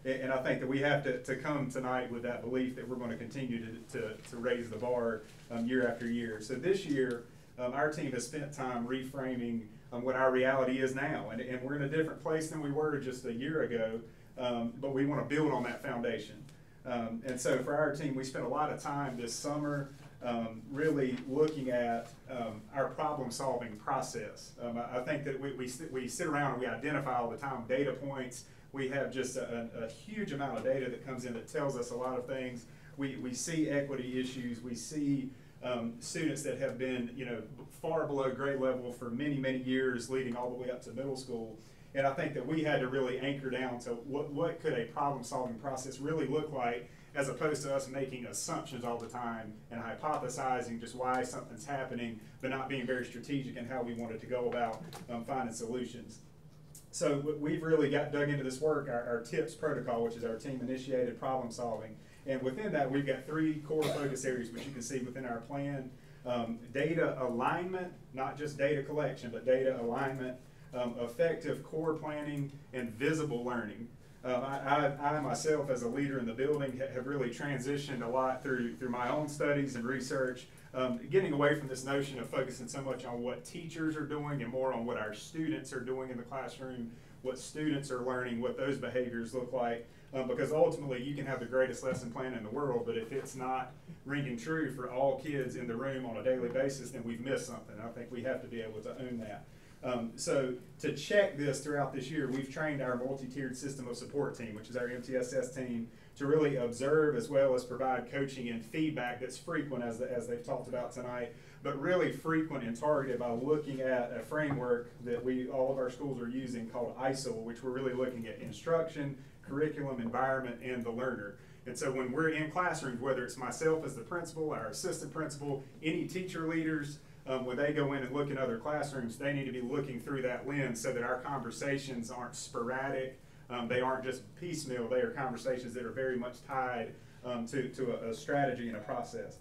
And I think that we have to come tonight with that belief that we're going to continue to raise the bar year after year. So this year, our team has spent time reframing what our reality is now. And we're in a different place than we were just a year ago, but we want to build on that foundation. And so for our team, we spent a lot of time this summer really looking at our problem-solving process. I think that we sit around and we identify all the time data points. We have just a huge amount of data that comes in that tells us a lot of things. We see equity issues. We see students that have been, far below grade level for many, many years, leading all the way up to middle school. And I think that we had to really anchor down to what could a problem-solving process really look like, as opposed to us making assumptions all the time and hypothesizing just why something's happening, but not being very strategic in how we wanted to go about finding solutions. So we've really dug into this work, our TIPS protocol, which is our team-initiated problem solving. And within that, we've got 3 core focus areas, which you can see within our plan. Data alignment, not just data collection, but data alignment, effective core planning, and visible learning. I myself, as a leader in the building, have really transitioned a lot through my own studies and research, getting away from this notion of focusing so much on what teachers are doing and more on what our students are doing in the classroom, what students are learning, what those behaviors look like. Because ultimately, you can have the greatest lesson plan in the world, but if it's not ringing true for all kids in the room on a daily basis, then we've missed something. I think we have to be able to own that. So to check this throughout this year, we've trained our multi-tiered system of support team, which is our MTSS team, to really observe as well as provide coaching and feedback that's frequent, as they've talked about tonight, but really frequent and targeted by looking at a framework that all of our schools are using called ISIL, which we're really looking at instruction, curriculum, environment, and the learner. And so when we're in classrooms, whether it's myself as the principal, our assistant principal, any teacher leaders, when they go in and look in other classrooms, they need to be looking through that lens so that our conversations aren't sporadic, they aren't just piecemeal, they are conversations that are very much tied to a strategy and a process.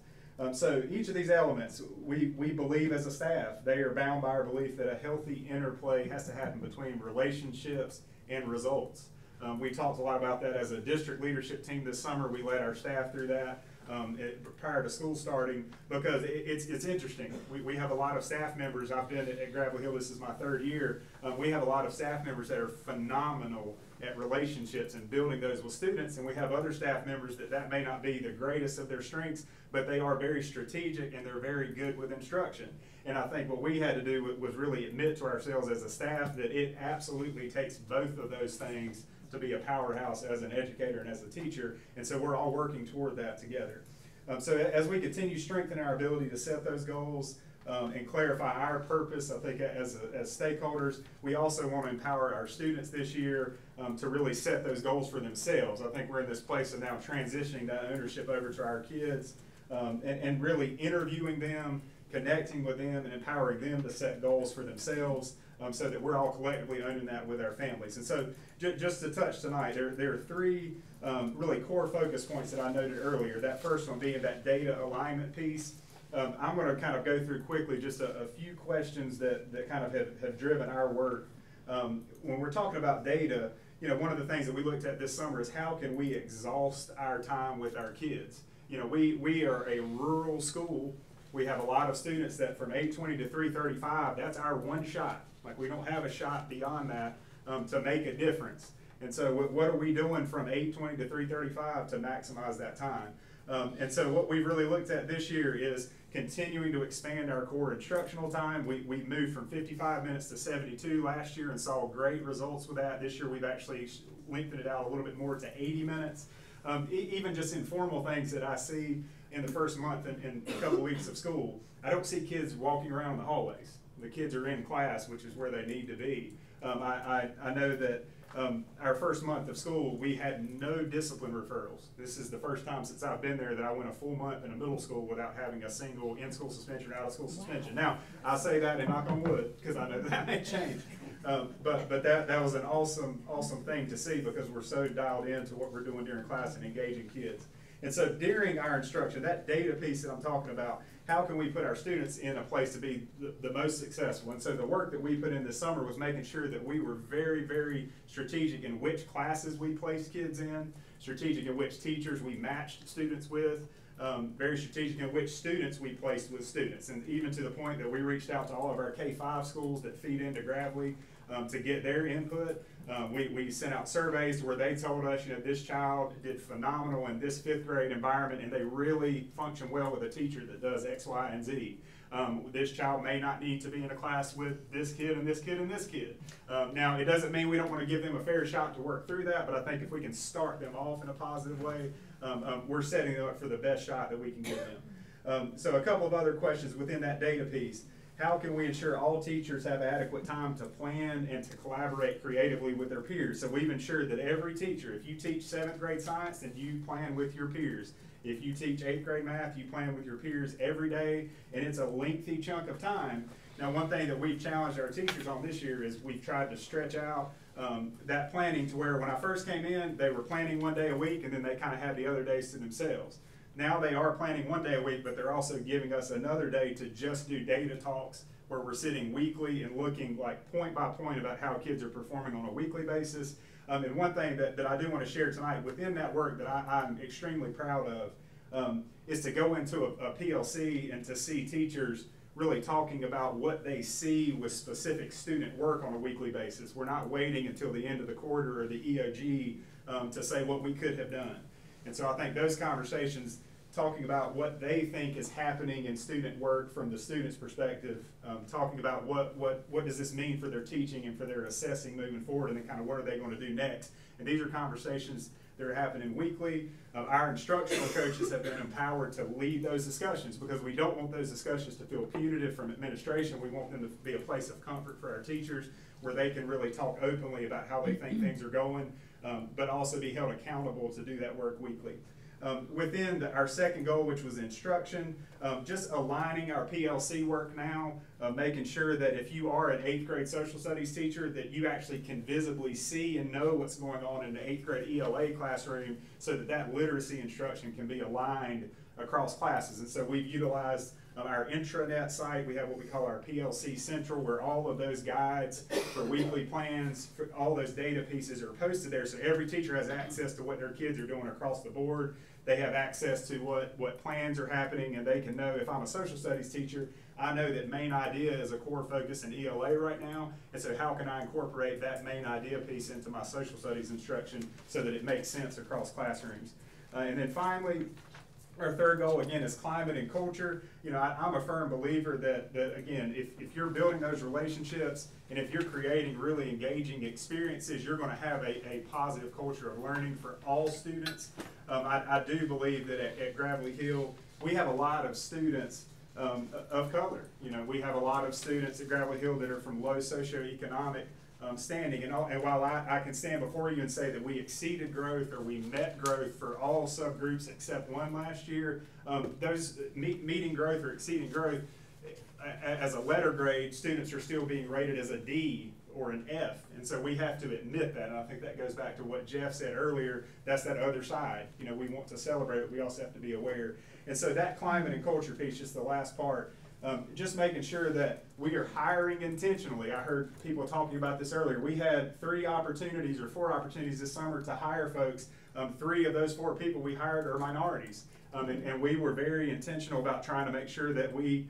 So each of these elements, we believe as a staff, they are bound by our belief that a healthy interplay has to happen between relationships and results. We talked a lot about that as a district leadership team this summer. We led our staff through that prior to school starting, because it's interesting. We have a lot of staff members. I've been at Gravel Hill, this is my 3rd year. We have a lot of staff members that are phenomenal at relationships and building those with students, and we have other staff members that may not be the greatest of their strengths, but they are very strategic and they're very good with instruction. And I think what we had to do was really admit to ourselves as a staff that it absolutely takes both of those things to be a powerhouse as an educator and as a teacher, and so we're all working toward that together. So as we continue strengthening our ability to set those goals and clarify our purpose, I think as stakeholders, we also want to empower our students this year to really set those goals for themselves. I think we're in this place of now transitioning that ownership over to our kids and really interviewing them, connecting with them, and empowering them to set goals for themselves. So that we're all collectively owning that with our families. And so just to touch tonight, there are 3 really core focus points that I noted earlier. That first one being that data alignment piece. I'm going to kind of go through quickly just a few questions that kind of have driven our work. When we're talking about data, one of the things that we looked at this summer is how can we exhaust our time with our kids. We are a rural school. We have a lot of students that from 8:20 to 3:35, that's our one shot. Like, we don't have a shot beyond that to make a difference. And so what are we doing from 8:20 to 3:35 to maximize that time? And so what we've really looked at this year is continuing to expand our core instructional time. We moved from 55 minutes to 72 last year and saw great results with that. This year we've actually lengthened it out a little bit more to 80 minutes. Even just informal things that I see in the first month and a couple weeks of school. I don't see kids walking around the hallways. The kids are in class, which is where they need to be. I know that our first month of school, we had no discipline referrals. This is the first time since I've been there that I went a full month in a middle school without having a single in-school suspension or out-of-school suspension. Now, I say that and knock on wood, because I know that may change. But that was an awesome thing to see, because we're so dialed into what we're doing during class and engaging kids. And so during our instruction, that data piece that I'm talking about, how can we put our students in a place to be the most successful? And so the work that we put in this summer was making sure that we were very, very strategic in which classes we placed kids in, strategic in which teachers we matched students with, very strategic in which students we placed with students. And even to the point that we reached out to all of our K-5 schools that feed into Gravely to get their input. We sent out surveys where they told us, this child did phenomenal in this 5th grade environment, and they really function well with a teacher that does X, Y, and Z. This child may not need to be in a class with this kid and this kid and this kid. Now, it doesn't mean we don't want to give them a fair shot to work through that, but I think if we can start them off in a positive way, we're setting them up for the best shot that we can give them. So a couple of other questions within that data piece. How can we ensure all teachers have adequate time to plan and to collaborate creatively with their peers? So we've ensured that every teacher, if you teach 7th grade science, then you plan with your peers. If you teach 8th grade math, you plan with your peers every day, and it's a lengthy chunk of time. Now, one thing that we've challenged our teachers on this year is we've tried to stretch out that planning to where when I first came in, they were planning 1 day a week, and then they kind of had the other days to themselves. Now they are planning 1 day a week, but they're also giving us another day to just do data talks where we're sitting weekly and looking like point by point about how kids are performing on a weekly basis. And one thing that I do want to share tonight within that work that I'm extremely proud of is to go into a PLC and to see teachers really talking about what they see with specific student work on a weekly basis. We're not waiting until the end of the quarter or the EOG to say what we could have done. And so I think those conversations, talking about what they think is happening in student work from the student's perspective, talking about what does this mean for their teaching and for their assessing moving forward, and then kind of what are they going to do next. And these are conversations that are happening weekly. Our instructional coaches have been empowered to lead those discussions because we don't want those discussions to feel punitive from administration. We want them to be a place of comfort for our teachers where they can really talk openly about how they think things are going, but also be held accountable to do that work weekly. Within our second goal, which was instruction, just aligning our PLC work now, making sure that if you are an 8th grade social studies teacher, that you actually can visibly see and know what's going on in the 8th grade ELA classroom so that literacy instruction can be aligned across classes. And so we've utilized our intranet site. We have what we call our PLC Central, where all of those guides for weekly plans, for all those data pieces are posted there. So every teacher has access to what their kids are doing across the board. They have access to what plans are happening, and they can know, if I'm a social studies teacher, I know that main idea is a core focus in ELA right now. And so how can I incorporate that main idea piece into my social studies instruction so that it makes sense across classrooms? And then finally, our third goal, again, is climate and culture. You know, I'm a firm believer that again, if you're building those relationships and if you're creating really engaging experiences, you're going to have a positive culture of learning for all students. I do believe that at Gravelly Hill, we have a lot of students of color. You know, we have a lot of students at Gravelly Hill that are from low socioeconomic standing, and while I can stand before you and say that we exceeded growth or we met growth for all subgroups except one last year, those meeting growth or exceeding growth as a letter grade, students are still being rated as a D or an F, and so we have to admit that. And I think that goes back to what Jeff said earlier. That's that other side. You know, we want to celebrate it, we also have to be aware. And so that climate and culture piece, just the last part. Just making sure that we are hiring intentionally. I heard people talking about this earlier. We had 4 opportunities this summer to hire folks. 3 of those 4 people we hired are minorities. And we were very intentional about trying to make sure that we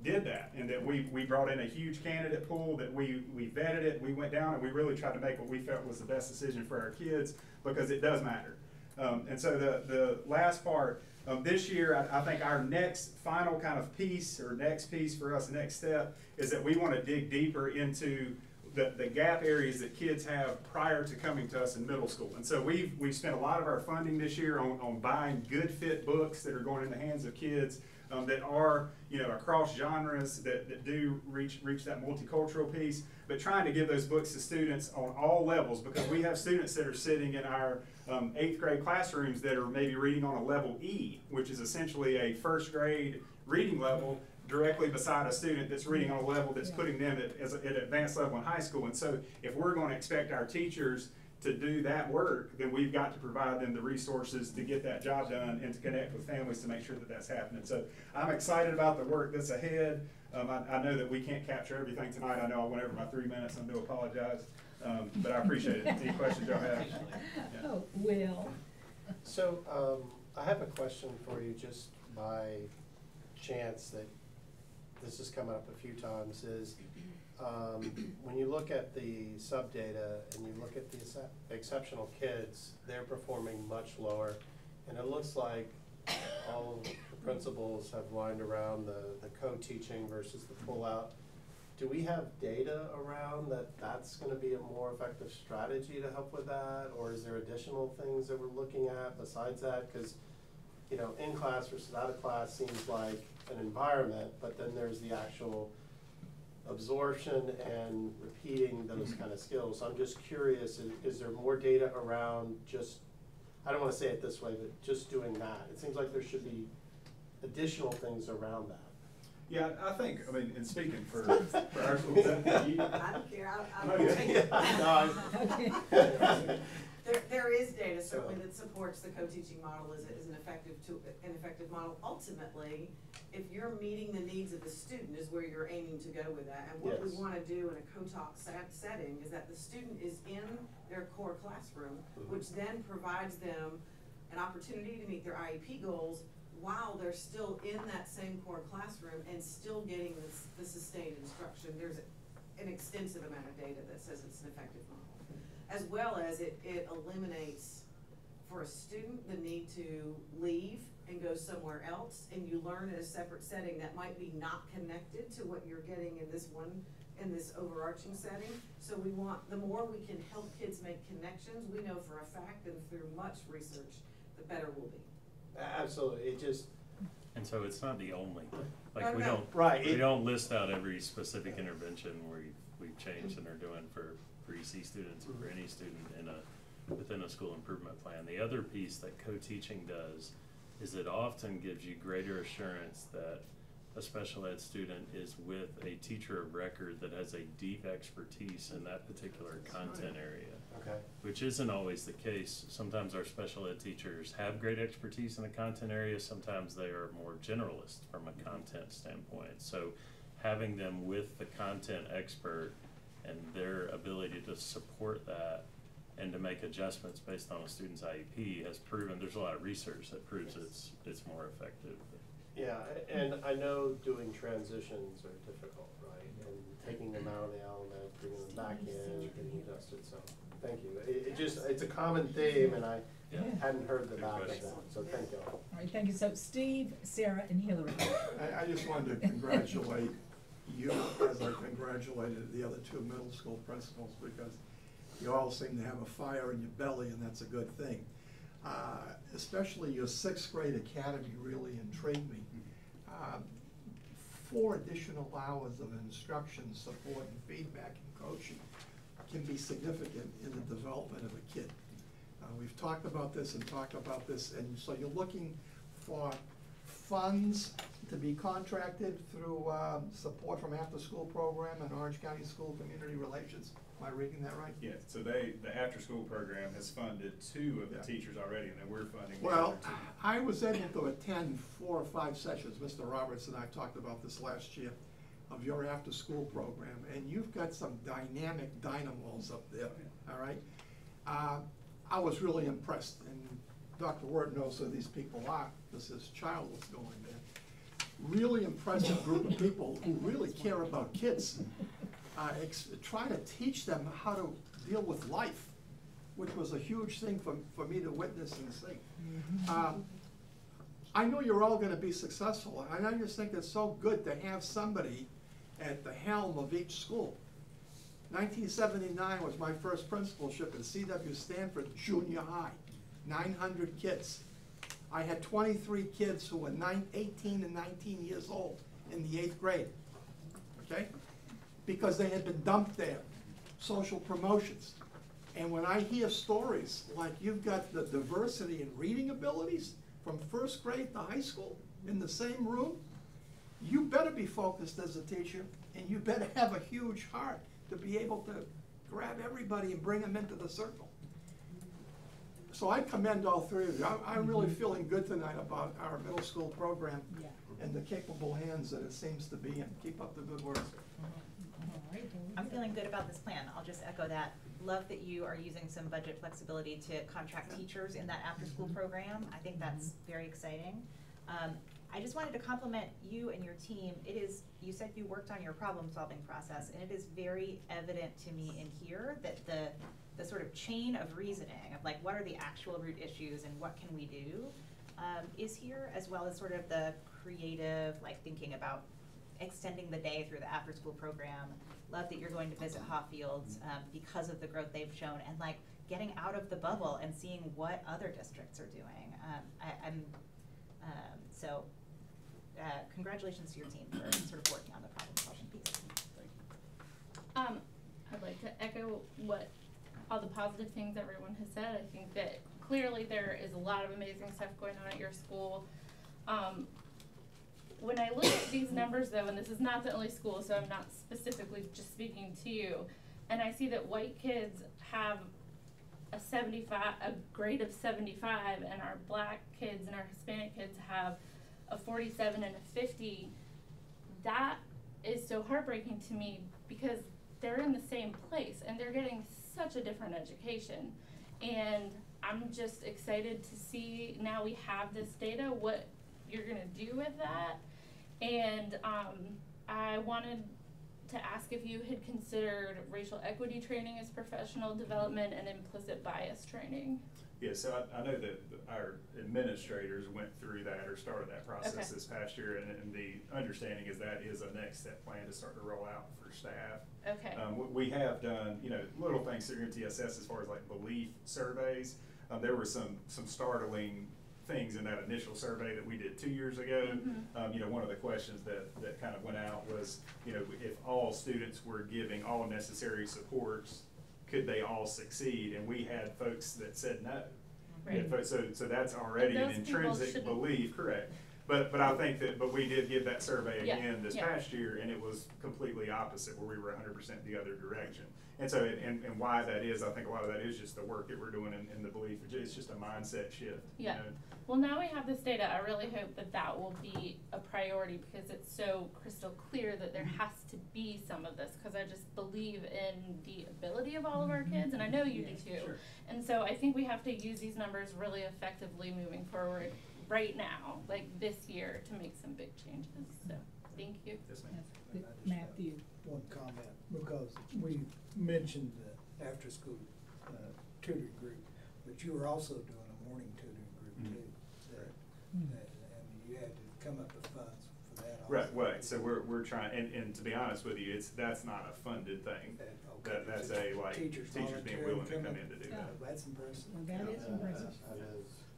did that, and that we brought in a huge candidate pool, that we vetted it, we went down and we really tried to make what we felt was the best decision for our kids, because it does matter. And so the last part, this year, I think our next final kind of piece, or next piece for us, the next step, is that we want to dig deeper into the gap areas that kids have prior to coming to us in middle school. And so we've spent a lot of our funding this year on buying good fit books that are going in the hands of kids that are, you know, across genres, that do reach that multicultural piece, but trying to give those books to students on all levels, because we have students that are sitting in our 8th grade classrooms that are maybe reading on a level E, which is essentially a 1st grade reading level, directly beside a student that's reading on a level that's putting them at advanced level in high school. And so if we're going to expect our teachers to do that work, then we've got to provide them the resources to get that job done and to connect with families to make sure that that's happening. So I'm excited about the work that's ahead. I know that we can't capture everything tonight. I know I went over my 3 minutes, and I do apologize, but I appreciate it. Any questions y'all have? Yeah. Oh, Will. So I have a question for you, just by chance that this has come up a few times, is when you look at the sub-data and you look at the exceptional kids, they're performing much lower. And it looks like all the principals have lined around the co-teaching versus the pull-out. Do we have data around that's going to be a more effective strategy to help with that? Or is there additional things that we're looking at besides that? Because, you know, in class versus out of class seems like an environment, but then there's the actual absorption and repeating those kind of skills. So I'm just curious, is there more data around just, I don't want to say it this way, but just doing that? It seems like there should be additional things around that. Yeah, I think, I mean, in speaking for our school, I don't care, I'll take it. There is data certainly that supports the co-teaching model as an effective model. Ultimately, if you're meeting the needs of the student is where you're aiming to go with that. And what we Yes. wanna do in a co-talk setting is that the student is in their core classroom, which then provides them an opportunity to meet their IEP goals while they're still in that same core classroom and still getting the sustained instruction. There's an extensive amount of data that says it's an effective model. As well as it eliminates for a student the need to leave and go somewhere else, and you learn in a separate setting that might be not connected to what you're getting in this overarching setting. So we want, the more we can help kids make connections, we know for a fact and through much research, the better we'll be. Absolutely, it just. And so it's not the only, No, like, we no. don't, Right, we don't list out every specific intervention we've changed and are doing for EC students or for any student within a school improvement plan. The other piece that co-teaching does is it often gives you greater assurance that a special ed student is with a teacher of record that has a deep expertise in that particular content area. Okay. Which isn't always the case. Sometimes our special ed teachers have great expertise in a content area, sometimes they are more generalist from a content standpoint. So having them with the content expert and their ability to support that and to make adjustments based on a student's IEP has proven, there's a lot of research that proves it's more effective. Yeah, and I know doing transitions are difficult, right? And taking them out of the element, bringing them back in, getting adjusted, so, thank you. It's a common theme, and I hadn't heard the back of that, so thank you all. All right, thank you. So Steve, Sarah, and Hillary. I just wanted to congratulate you as I congratulated the other two middle school principals, because you all seem to have a fire in your belly, and that's a good thing. Especially your sixth grade academy really intrigued me. 4 additional hours of instruction, support, and feedback and coaching can be significant in the development of a kid. We've talked about this, and so you're looking for funds to be contracted through support from after-school program and Orange County School Community Relations. Am I reading that right? Yeah, so the after-school program has funded 2 of the teachers already, and then we're funding the Well, other 2. I was able to attend 4 or 5 sessions, Mr. Roberts and I talked about this last year, of your after-school program, and you've got some dynamic dynamos up there, all right? I was really impressed, and Dr. Ward knows who these people are, because his child was going there. Really impressive group of people who really care about kids. Try to teach them how to deal with life, which was a huge thing for me to witness and see. I know you're all gonna be successful, and I just think it's so good to have somebody at the helm of each school. 1979 was my first principalship at C.W. Stanford Junior High, 900 kids. I had 23 kids who were 18 and 19 years old in the 8th grade, okay? Because they had been dumped there, social promotions. And when I hear stories like you've got the diversity in reading abilities from 1st grade to high school in the same room, you better be focused as a teacher, and you better have a huge heart to be able to grab everybody and bring them into the circle. So I commend all 3 of you. I'm really feeling good tonight about our middle school program and the capable hands that it seems to be in. Keep up the good work. I'm feeling good about this plan. I'll just echo that. Love that you are using some budget flexibility to contract teachers in that after-school program. I think that's very exciting. I just wanted to compliment you and your team. You said you worked on your problem-solving process, and it is very evident to me in here that the sort of chain of reasoning of like, what are the actual root issues and what can we do, is here, as well as sort of the creative, like thinking about extending the day through the after-school program. Love that you're going to visit Hawfields because of the growth they've shown, and like getting out of the bubble and seeing what other districts are doing. Congratulations to your team for sort of working on the problem-solving piece. I'd like to echo all the positive things everyone has said. I think that clearly there is a lot of amazing stuff going on at your school. When I look at these numbers though, and this is not the only school, so I'm not specifically just speaking to you, and I see that white kids have a grade of 75, and our black kids and our Hispanic kids have a 47 and a 50, that is so heartbreaking to me because they're in the same place and they're getting such a different education. And I'm just excited to see now we have this data, what you're gonna do with that. And I wanted to ask if you had considered racial equity training as professional development and implicit bias training. Yeah, so I know that our administrators went through that or started that process this past year, and the understanding is that is a next step plan to start to roll out for staff. Okay. We have done, little things through MTSS as far as like belief surveys. There were some startling things in that initial survey that we did 2 years ago. One of the questions that kind of went out was, if all students were giving all necessary supports, could they all succeed? And we had folks that said no. Right. Yeah, so that's already an intrinsic belief, correct. But I think but we did give that survey again this past year, and it was completely opposite, where we were 100% the other direction. And so, and why that is, I think a lot of that is just the work that we're doing in the belief. It's just a mindset shift. Yeah. Well, now we have this data. I really hope that will be a priority because it's so crystal clear that there has to be some of this, because I just believe in the ability of all of our kids, and I know you do too. Sure. And so I think we have to use these numbers really effectively moving forward right now, like this year, to make some big changes. So thank you. Yes, ma'am. Matthew. One comment, because we mentioned the after-school tutoring group, but you were also doing a morning tutoring group too. And you had to come up with funds for that also. Right. So we're trying, and to be honest with you, that's not a funded thing. That's teachers being willing to come in to do that. That's impressive. Well, that is impressive.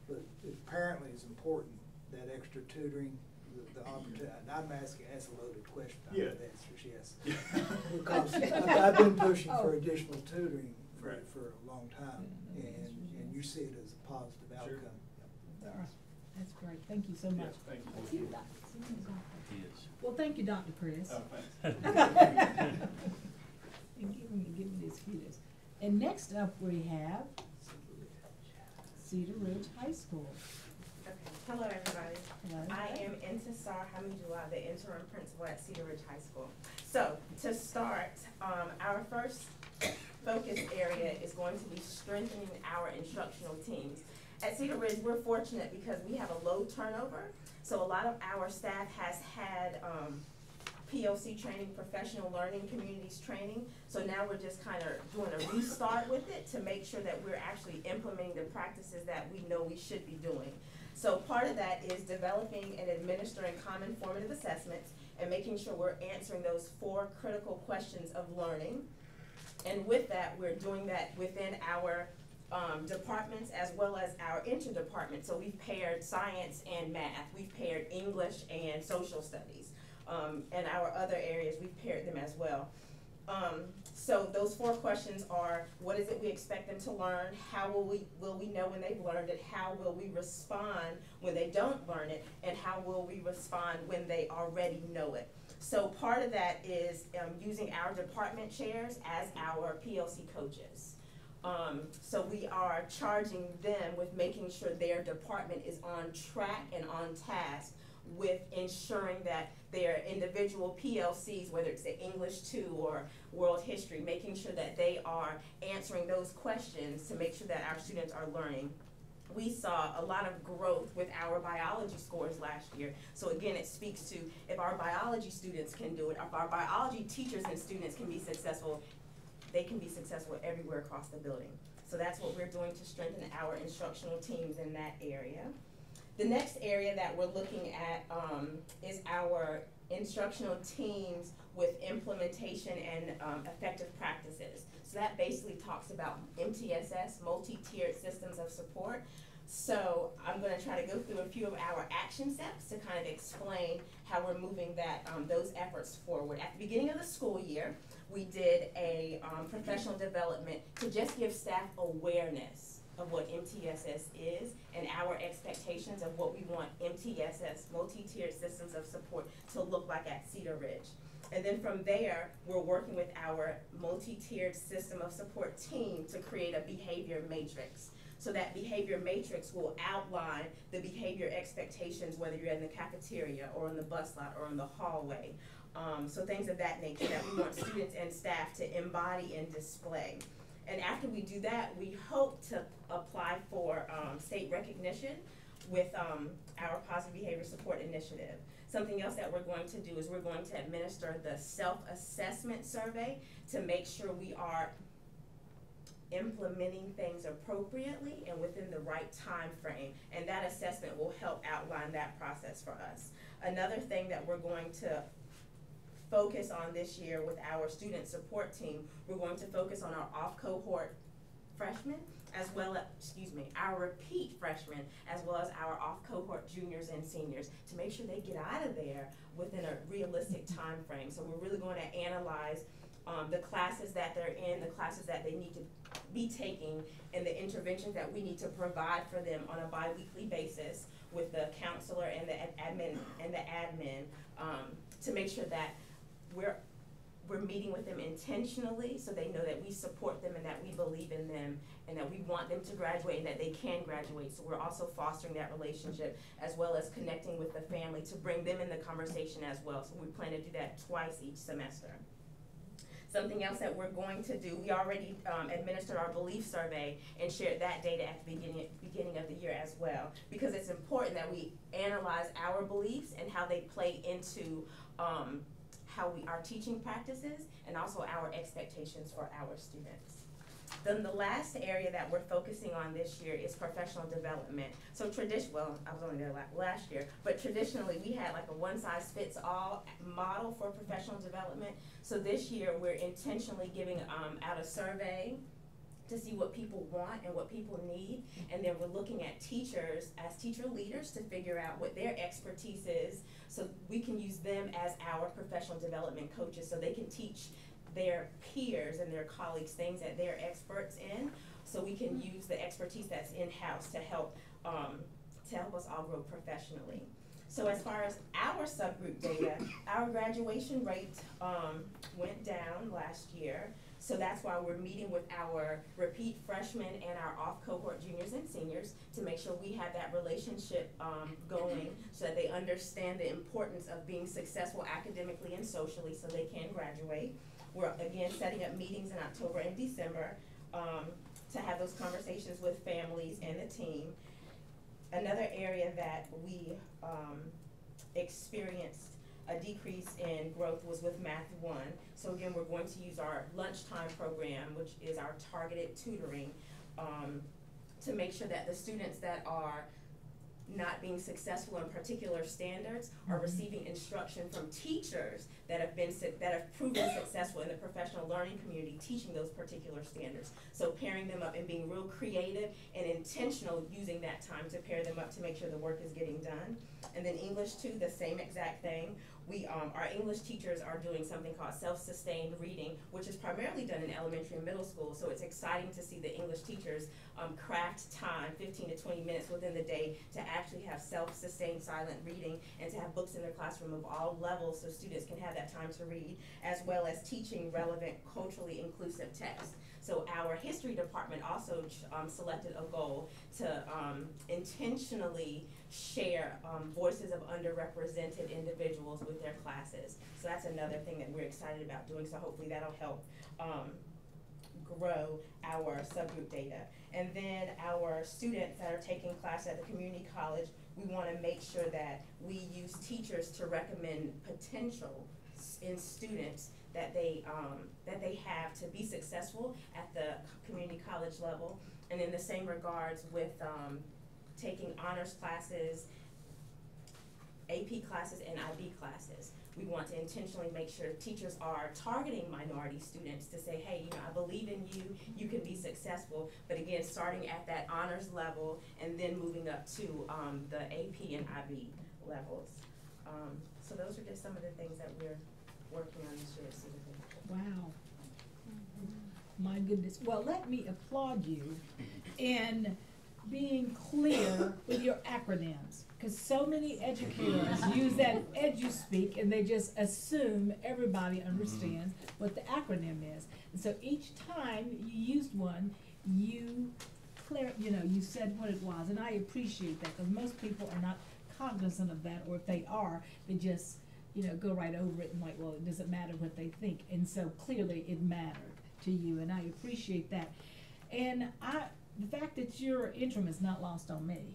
But it apparently is important, that extra tutoring, the opportunity. I'm asking, that's a loaded question. I know the answer is yes. Because I've been pushing for additional tutoring for a long time, and you see it as a positive outcome. That's great. Thank you so much. Thank you. Let's see what He is. Well, thank you, Dr. Chris. Oh, thanks. And give me these kudos. And next up we have Cedar Ridge High School. Okay. Hello, everybody. Hello. I am Intisar Hamidullah, the interim principal at Cedar Ridge High School. So, to start, our first focus area is going to be strengthening our instructional teams. At Cedar Ridge, we're fortunate because we have a low turnover, so a lot of our staff has had POC training, professional learning communities training, so now we're just kind of doing a restart with it to make sure that we're actually implementing the practices that we know we should be doing. So part of that is developing and administering common formative assessments and making sure we're answering those 4 critical questions of learning. And with that, we're doing that within our departments as well as our interdepartments. So we've paired science and math, we've paired English and social studies, and our other areas, we've paired them as well. So those 4 questions are, what is it we expect them to learn? How will we know when they've learned it? How will we respond when they don't learn it? And how will we respond when they already know it? So part of that is using our department chairs as our PLC coaches. So we are charging them with making sure their department is on track and on task with ensuring that their individual PLCs, whether it's the English 2 or World History, making sure that they are answering those questions to make sure that our students are learning. We saw a lot of growth with our biology scores last year. So again, it speaks to if our biology students can do it, if our biology teachers and students can be successful, they can be successful everywhere across the building. So that's what we're doing to strengthen our instructional teams in that area. The next area that we're looking at is our instructional teams with implementation and effective practices. So that basically talks about MTSS, multi-tiered systems of support. So I'm going to try to go through a few of our action steps to kind of explain how we're moving those efforts forward. At the beginning of the school year, we did a professional development to just give staff awareness of what MTSS is and our expectations of what we want MTSS, multi-tiered systems of support, to look like at Cedar Ridge. And then from there, we're working with our multi-tiered system of support team to create a behavior matrix. So that behavior matrix will outline the behavior expectations, whether you're in the cafeteria or in the bus lot or in the hallway. So things of that nature that we want students and staff to embody and display. And after we do that, we hope to apply for state recognition with our Positive Behavior Support Initiative. Something else that we're going to do is we're going to administer the self-assessment survey to make sure we are implementing things appropriately and within the right time frame. And that assessment will help outline that process for us. Another thing that we're going to focus on this year with our student support team, we're going to focus on our off-cohort freshmen, as well as, our repeat freshmen, as well as our off-cohort juniors and seniors, to make sure they get out of there within a realistic time frame. So we're really going to analyze the classes that they're in, the classes that they need to be taking, and the interventions that we need to provide for them on a bi-weekly basis with the counselor and the admin to make sure that we're meeting with them intentionally so they know that we support them and that we believe in them and that we want them to graduate and that they can graduate. So we're also fostering that relationship as well as connecting with the family to bring them in the conversation as well. So we plan to do that twice each semester. Something else that we're going to do, we already administered our belief survey and shared that data at the beginning of the year as well, because it's important that we analyze our beliefs and how they play into our teaching practices and also our expectations for our students. Then the last area that we're focusing on this year is professional development. So I was only there last year, but traditionally we had like a one-size-fits-all model for professional development. So this year we're intentionally giving out a survey to see what people want and what people need, and then we're looking at teachers as teacher leaders to figure out what their expertise is so we can use them as our professional development coaches so they can teach their peers and their colleagues things that they're experts in, so we can use the expertise that's in-house to help us all grow professionally. So as far as our subgroup data, our graduation rate went down last year. So that's why we're meeting with our repeat freshmen and our off-cohort juniors and seniors to make sure we have that relationship going so that they understand the importance of being successful academically and socially so they can graduate. We're again setting up meetings in October and December to have those conversations with families and the team. Another area that we experienced a decrease in growth was with Math 1. So again, we're going to use our lunchtime program, which is our targeted tutoring, to make sure that the students that are not being successful in particular standards are receiving instruction from teachers that have proven successful in the professional learning community teaching those particular standards. So pairing them up and being real creative and intentional using that time to pair them up to make sure the work is getting done. And then English 2, the same exact thing. Our English teachers are doing something called self-sustained reading, which is primarily done in elementary and middle school. So it's exciting to see the English teachers craft time, 15 to 20 minutes within the day, to actually have self-sustained silent reading and to have books in their classroom of all levels so students can have that time to read, as well as teaching relevant, culturally inclusive text. So our history department also selected a goal to intentionally share voices of underrepresented individuals with their classes. So that's another thing that we're excited about doing, so hopefully that'll help grow our subgroup data. And then our students that are taking classes at the community college, we want to make sure that we use teachers to recommend potential in students that they have to be successful at the community college level. And in the same regards with taking honors classes, AP classes, and IB classes. We want to intentionally make sure teachers are targeting minority students to say, hey, I believe in you, you can be successful, but again, starting at that honors level and then moving up to the AP and IB levels. So those are just some of the things that we're working on this year at Cedar. Wow. My goodness. Well, let me applaud you in being clear with your acronyms, because so many educators use that edu-speak and they just assume everybody understands what the acronym is. And so each time you used one, you you said what it was, and I appreciate that, because most people are not cognizant of that, or if they are, they just, go right over it and like, well, it doesn't matter what they think, and so clearly it mattered to you, and I appreciate that. And the fact that you're interim is not lost on me.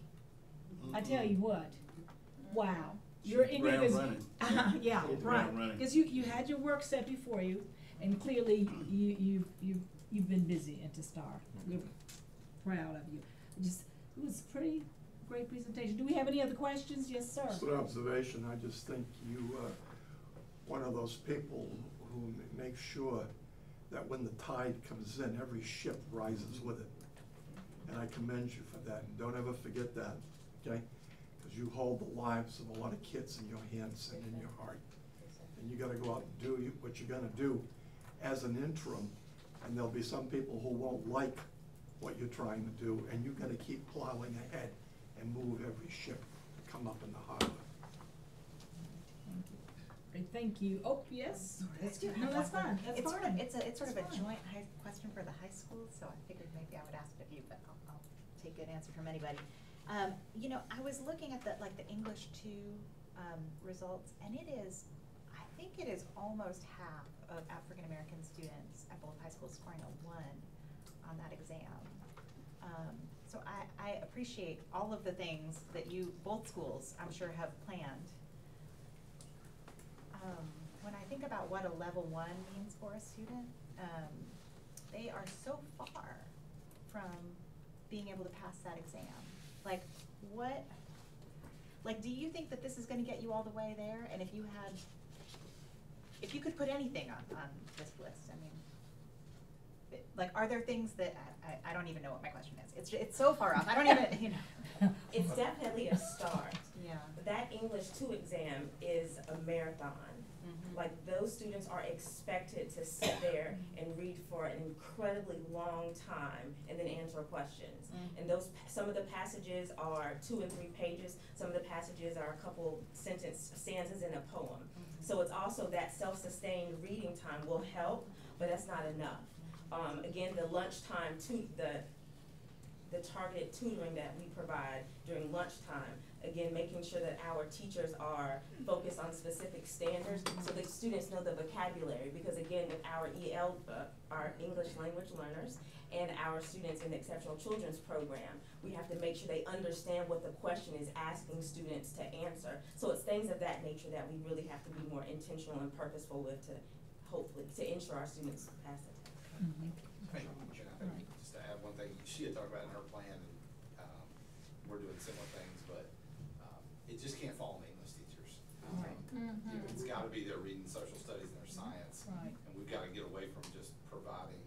I tell you what, wow. You're in Ground because, running. yeah, Hit the right, ground running. because you had your work set before you, and clearly you've been busy at the Star. We're proud of you. It was a pretty great presentation. Do we have any other questions? Yes, sir. Just an observation, I just think you are one of those people who make sure that when the tide comes in, every ship rises with it. And I commend you for that, and don't ever forget that, okay? Because you hold the lives of a lot of kids in your hands and in your heart. And you gotta go out and do what you're gonna do as an interim, and there'll be some people who won't like what you're trying to do, and you gotta keep plowing ahead and move every ship to come up in the harbor. Great, thank you. Oh, yes? Let's do it. No, that's fine. That's It's fine. it's sort of a That's fine. joint question for the high school, so I figured maybe I would ask it of you, but I'll take an answer from anybody. I was looking at the English 2 results, and I think it is almost half of African American students at both high schools scoring a 1 on that exam. So I appreciate all of the things that both schools, I'm sure, have planned. When I think about what a level 1 means for a student, they are so far from being able to pass that exam. Do you think that this is gonna get you all the way there? And if you could put anything on this list, I mean, are there things that, I don't even know what my question is. It's so far off, I don't even, It's definitely a start. Yeah. But that English 2 exam is a marathon. Like, those students are expected to sit there and read for an incredibly long time and then answer questions. And some of the passages are 2 and 3 pages. Some of the passages are a couple stanzas in a poem. So it's also that self-sustained reading time will help, but that's not enough. Again, the lunchtime, the targeted tutoring that we provide during lunchtime, again, making sure that our teachers are focused on specific standards so the students know the vocabulary, because again, with our our English language learners and our students in the Exceptional Children's Program, we have to make sure they understand what the question is asking students to answer. So it's things of that nature that we really have to be more intentional and purposeful with to ensure our students pass the test. Thank you. And I think just to add one thing, she had talked about in her plan, and we're doing similar things, but it just can't fall on the English teachers. It's got to be their reading, social studies, and their science. Right. And we've got to get away from just providing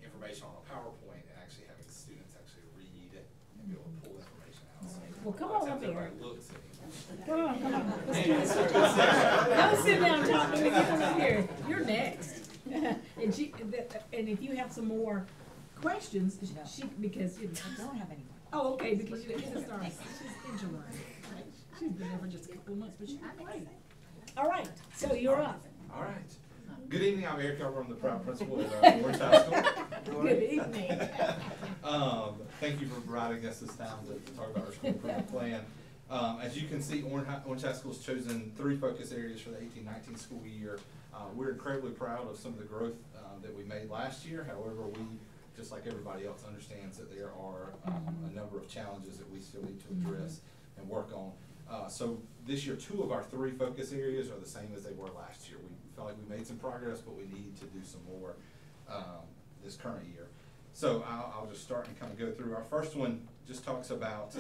information on a PowerPoint and actually having students actually read and be able to pull information out. So Well, come on up here. everybody looks at English. Come on. Don't sit down and talk to me. Come up here. You're next. And if you have some more questions, because I don't have any more. Oh, okay, because she's interim. She's been there for just a couple months, but she's great. All right, so you're up. All right. Good evening, I'm Eric Elber, I'm the proud principal at Orange High School. Good evening. Thank you for providing us this time to talk about our school improvement plan. As you can see, Orange High School's chosen 3 focus areas for the 18-19 school year. We're incredibly proud of some of the growth that we made last year. However, we, just like everybody else, understands that there are a number of challenges that we still need to address and work on. So this year, 2 of our 3 focus areas are the same as they were last year. We felt like we made some progress, but we need to do some more this current year. So I'll just start and kind of go through. Our first one just talks about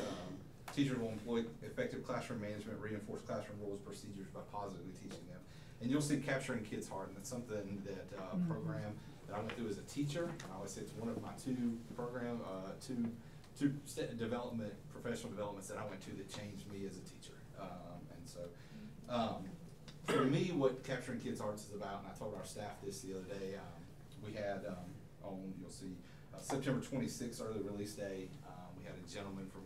teachers will employ effective classroom management, reinforce classroom rules, procedures by positively teaching them. And you'll see capturing kids' heart, and that's something that program that I went through as a teacher. I always say it's one of my 2 professional developments that I went to that changed me as a teacher. For me, what capturing kids' hearts is about, and I told our staff this the other day, we had you'll see September 26th, early release day, we had a gentleman from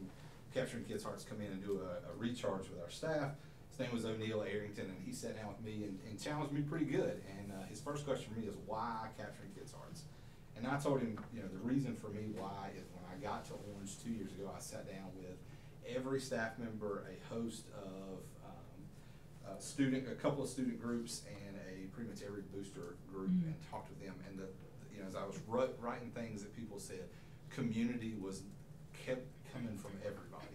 Capturing Kids' Hearts come in and do a recharge with our staff. His name was O'Neill Arrington, and he sat down with me and challenged me pretty good. And his first question to me is, why Capturing Kids' Hearts? And I told him, you know, the reason for me why is when I got to Orange 2 years ago, I sat down with every staff member, a host of a couple of student groups, and pretty much every booster group, and talked with them. And you know, as I was writing things that people said, community kept coming from everybody.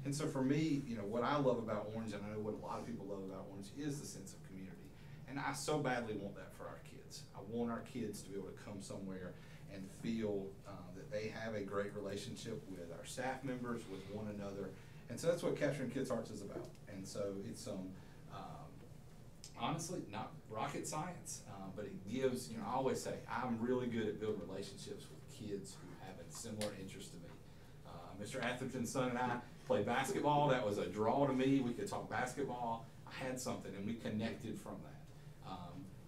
And so for me, you know, what I love about Orange, and I know what a lot of people love about Orange, is the sense of community. And I so badly want that for our kids. I want our kids to be able to come somewhere and feel that they have a great relationship with our staff members, with one another. And so that's what Capturing Kids' Hearts is about. And so it's honestly not rocket science, but it gives, you know, I always say I'm really good at building relationships with kids who have a similar interest to me. Mr. Atherton's son and I played basketball. That was a draw to me. We could talk basketball. I had something, and we connected from that.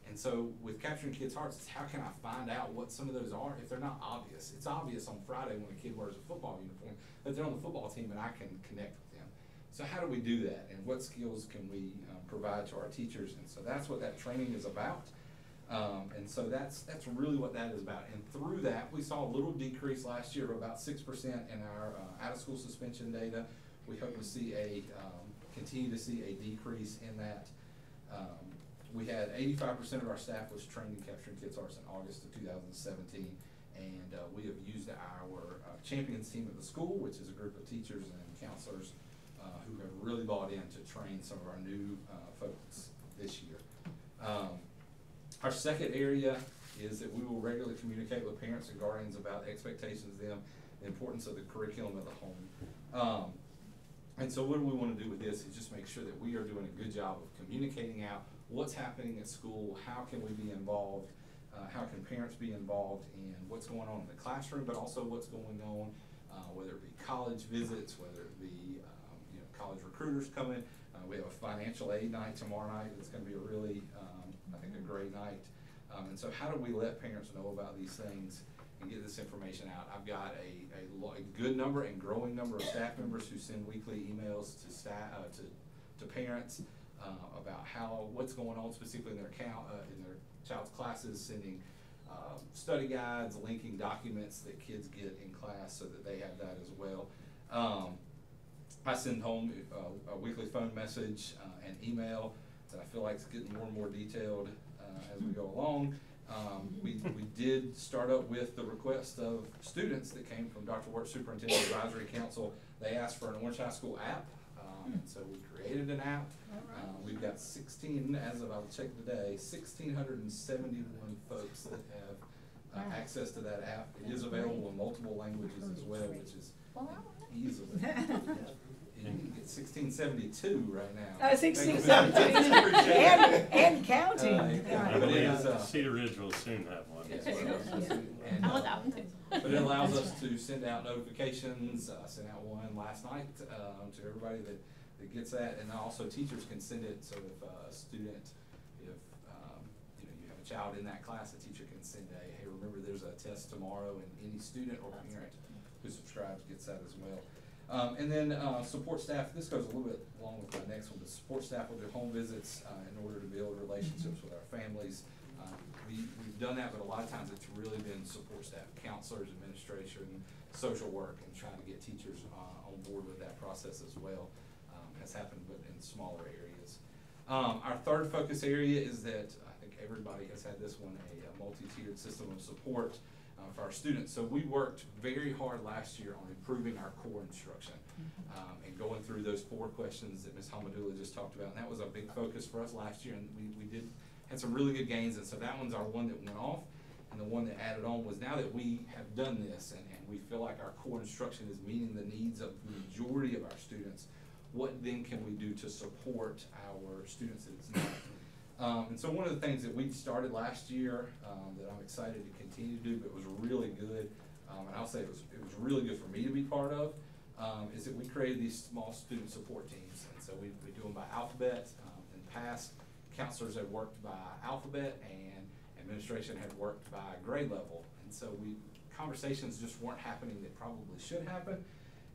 And so with Capturing Kids' Hearts, it's how can I find out what some of those are if they're not obvious. It's obvious on Friday when a kid wears a football uniform that they're on the football team, and I can connect with them. So how do we do that, and what skills can we provide to our teachers? And so that's what that training is about. And so that's really what that is about. And through that, we saw a little decrease last year of about 6% in our out-of-school suspension data. We hope to see continue to see a decrease in that. We had 85% of our staff was trained in Capturing Kids' Hearts in August of 2017, and we have used our champions team at the school, which is a group of teachers and counselors who have really bought in to train some of our new folks this year. Our second area is that we will regularly communicate with parents and guardians about expectations of them, the importance of the curriculum of the home. And so what do we want to do with this is just make sure that we are doing a good job of communicating out what's happening at school, how can we be involved, how can parents be involved in what's going on in the classroom, but also what's going on, whether it be college visits, whether it be you know, college recruiters coming. We have a financial aid night tomorrow night. It's going to be a really, I think, a great night. And so how do we let parents know about these things and get this information out? I've got a good number and growing number of staff members who send weekly emails to staff, to parents about what's going on specifically in their child's classes, sending study guides, linking documents that kids get in class so that they have that as well. I send home a weekly phone message and email that I feel like is getting more and more detailed as we go along. We did start up with the request of students that came from Dr. Wirt's Superintendent Advisory Council. They asked for an Orange High School app, and so we created an app. We've got 16, as of I'll check today, 1,671 folks that have access to that app. It is available in multiple languages as well, which is easily. You can get 1672 right now. 1672 and counting. But it is, Cedar Ridge will soon have one. Yes, but it allows us to send out notifications. I sent out one last night to everybody that gets that, and also teachers can send it. So if a student, if you have a child in that class, a teacher can send a, hey, remember there's a test tomorrow, and any student or parent who subscribes gets that as well. And then support staff, this goes a little bit along with my next one, but support staff will do home visits in order to build relationships with our families. We've done that, but a lot of times it's really been support staff, counselors, administration, social work, and trying to get teachers on board with that process as well. Has happened, but in smaller areas. Our third focus area is that I think everybody has had this one, a multi-tiered system of support for our students. So we worked very hard last year on improving our core instruction and going through those 4 questions that Ms. Hamadullah just talked about. And that was a big focus for us last year, and we had some really good gains. And so that one's our one that went off, and the one that added on was now that we have done this and we feel like our core instruction is meeting the needs of the majority of our students, what then can we do to support our students that it's not? And so one of the things that we started last year that I'm excited to continue to do, but was really good, and I'll say it was really good for me to be part of, is that we created these small student support teams. And so we do them by alphabet. In the past, counselors had worked by alphabet, and administration had worked by grade level. And so conversations just weren't happening that probably should happen.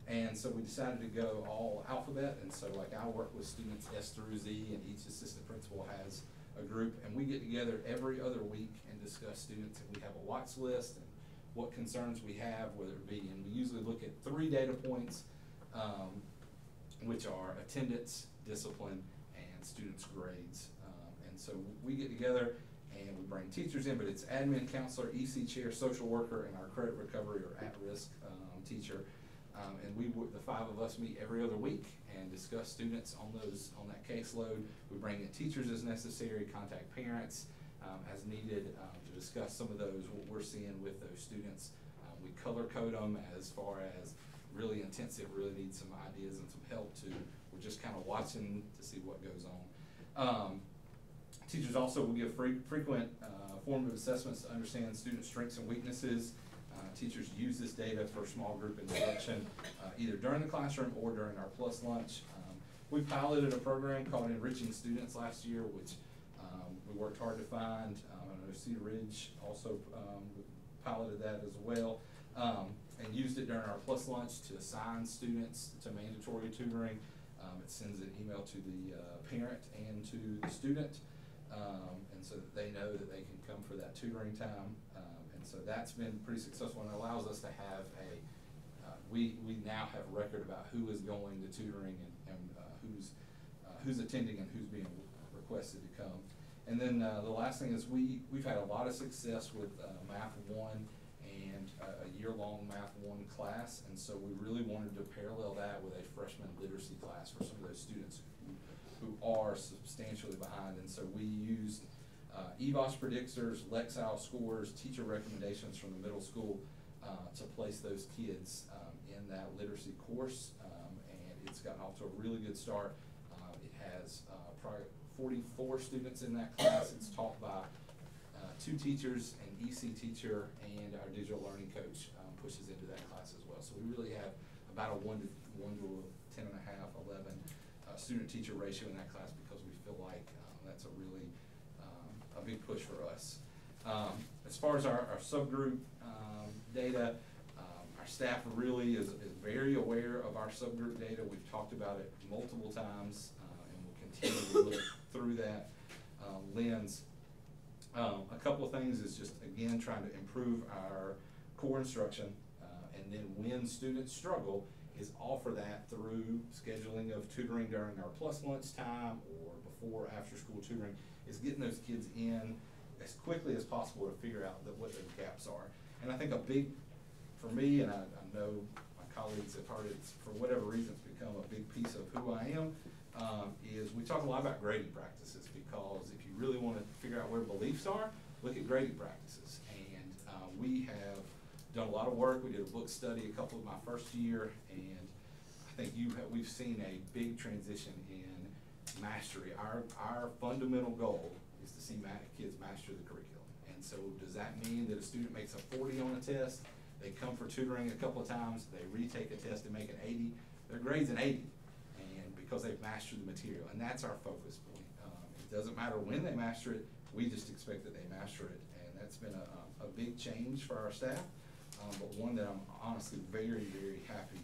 And so we decided to go all alphabet, and so like I work with students S through Z, and each assistant principal has a group, and we get together every other week and discuss students, and we have a watch list, and what concerns we have, whether it be, and we usually look at 3 data points, which are attendance, discipline, and students' grades. And so we get together and we bring teachers in, but it's admin, counselor, EC chair, social worker, and our credit recovery or at-risk teacher. And the 5 of us meet every other week and discuss students on that caseload. We bring in teachers as necessary, contact parents as needed to discuss some of those, what we're seeing with those students. We color code them as far as really intensive, really need some ideas and some help to. We're just kind of watching to see what goes on. Teachers also will give frequent formative assessments to understand student strengths and weaknesses. Teachers use this data for small group instruction, either during the classroom or during our plus lunch. We piloted a program called Enriching Students last year, which we worked hard to find. I know Cedar Ridge also piloted that as well, and used it during our plus lunch to assign students to mandatory tutoring. It sends an email to the parent and to the student, and so that they know that they can come for that tutoring time. And so that's been pretty successful, and it allows us to have we now have a record about who is going to tutoring and who's attending and who's being requested to come. And then the last thing is we've had a lot of success with Math 1 and a year-long Math 1 class, and so we really wanted to parallel that with a freshman literacy class for some of those students who are substantially behind. And so we used EVOS predictors, Lexile scores, teacher recommendations from the middle school to place those kids in that literacy course, and it's gotten off to a really good start. It has probably 44 students in that class. It's taught by 2 teachers, an EC teacher, and our digital learning coach pushes into that class as well. So we really have about a 1 to 10.5, 11 student-teacher ratio in that class because we feel like that's a really a big push for us. As far as our subgroup data, our staff really is very aware of our subgroup data. We've talked about it multiple times, and we'll continue to look through that lens. A couple of things is just, again, trying to improve our core instruction, and then when students struggle, is offer that through scheduling of tutoring during our plus lunch time or before after school tutoring, is getting those kids in as quickly as possible to figure out what those gaps are. And I think a big, for me, and I know my colleagues have heard it, for whatever reason it's become a big piece of who I am, is we talk a lot about grading practices, because if you really want to figure out where beliefs are, look at grading practices. And we have done a lot of work. We did a book study a couple of my first year, and I think we've seen a big transition in mastery. Our fundamental goal is to see kids master the curriculum. And so does that mean that a student makes a 40 on a test, they come for tutoring a couple of times, they retake a test and make an 80, their grade's an 80, and because they've mastered the material, and that's our focus point. It doesn't matter when they master it, we just expect that they master it, and that's been a big change for our staff, but one that I'm honestly very, very happy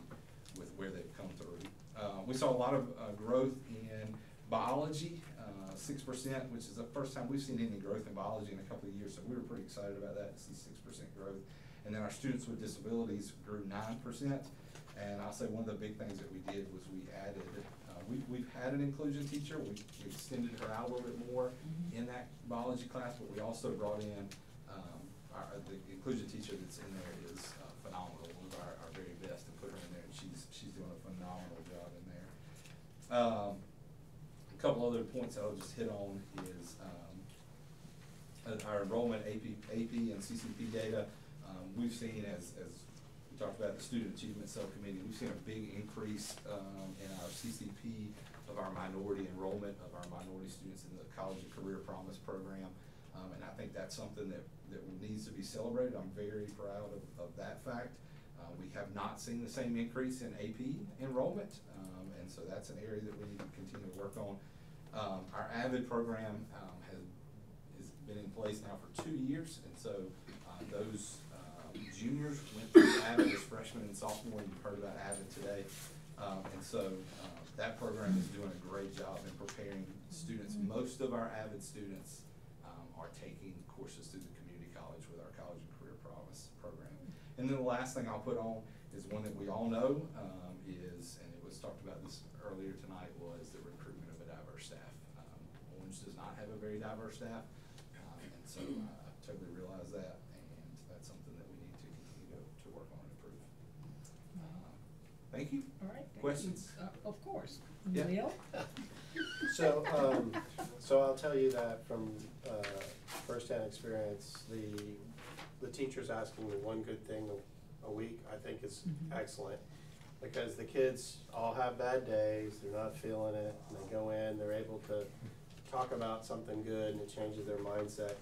with where they've come through. We saw a lot of growth in biology, 6%, which is the first time we've seen any growth in biology in a couple of years, so we were pretty excited about that, to see 6% growth. And then our students with disabilities grew 9%, and I'll say one of the big things that we did was we added, we've had an inclusion teacher, we extended her out a little bit more in that biology class, but we also brought in, the inclusion teacher that's in there is phenomenal, one of our very best, and put her in there, and she's doing a phenomenal job in there. A couple other points that I'll just hit on is our enrollment AP and CCP data. We've seen, as we talked about the Student Achievement Subcommittee, we've seen a big increase in our CCP of our minority enrollment, of our minority students in the College and Career Promise program. And I think that's something that needs to be celebrated. I'm very proud of that fact. We have not seen the same increase in AP enrollment, and so that's an area that we need to continue to work on. Our AVID program has been in place now for 2 years, and so those juniors went through AVID as freshmen and sophomore, and you've heard about AVID today. And so that program is doing a great job in preparing students. Most of our AVID students are taking courses through the community college with our College and Career Promise program. And then the last thing I'll put on is one that we all know, and it was talked about this earlier tonight, was the recruitment of a diverse staff. Orange does not have a very diverse staff, and so I totally realize that, and that's something that we need to continue to work on and improve. Thank you. All right. Questions? Of course. Yeah. Will? So, so I'll tell you that from firsthand experience, the teachers asking me one good thing a week, I think is excellent. Because the kids all have bad days, they're not feeling it, and they go in, they're able to talk about something good, and it changes their mindset.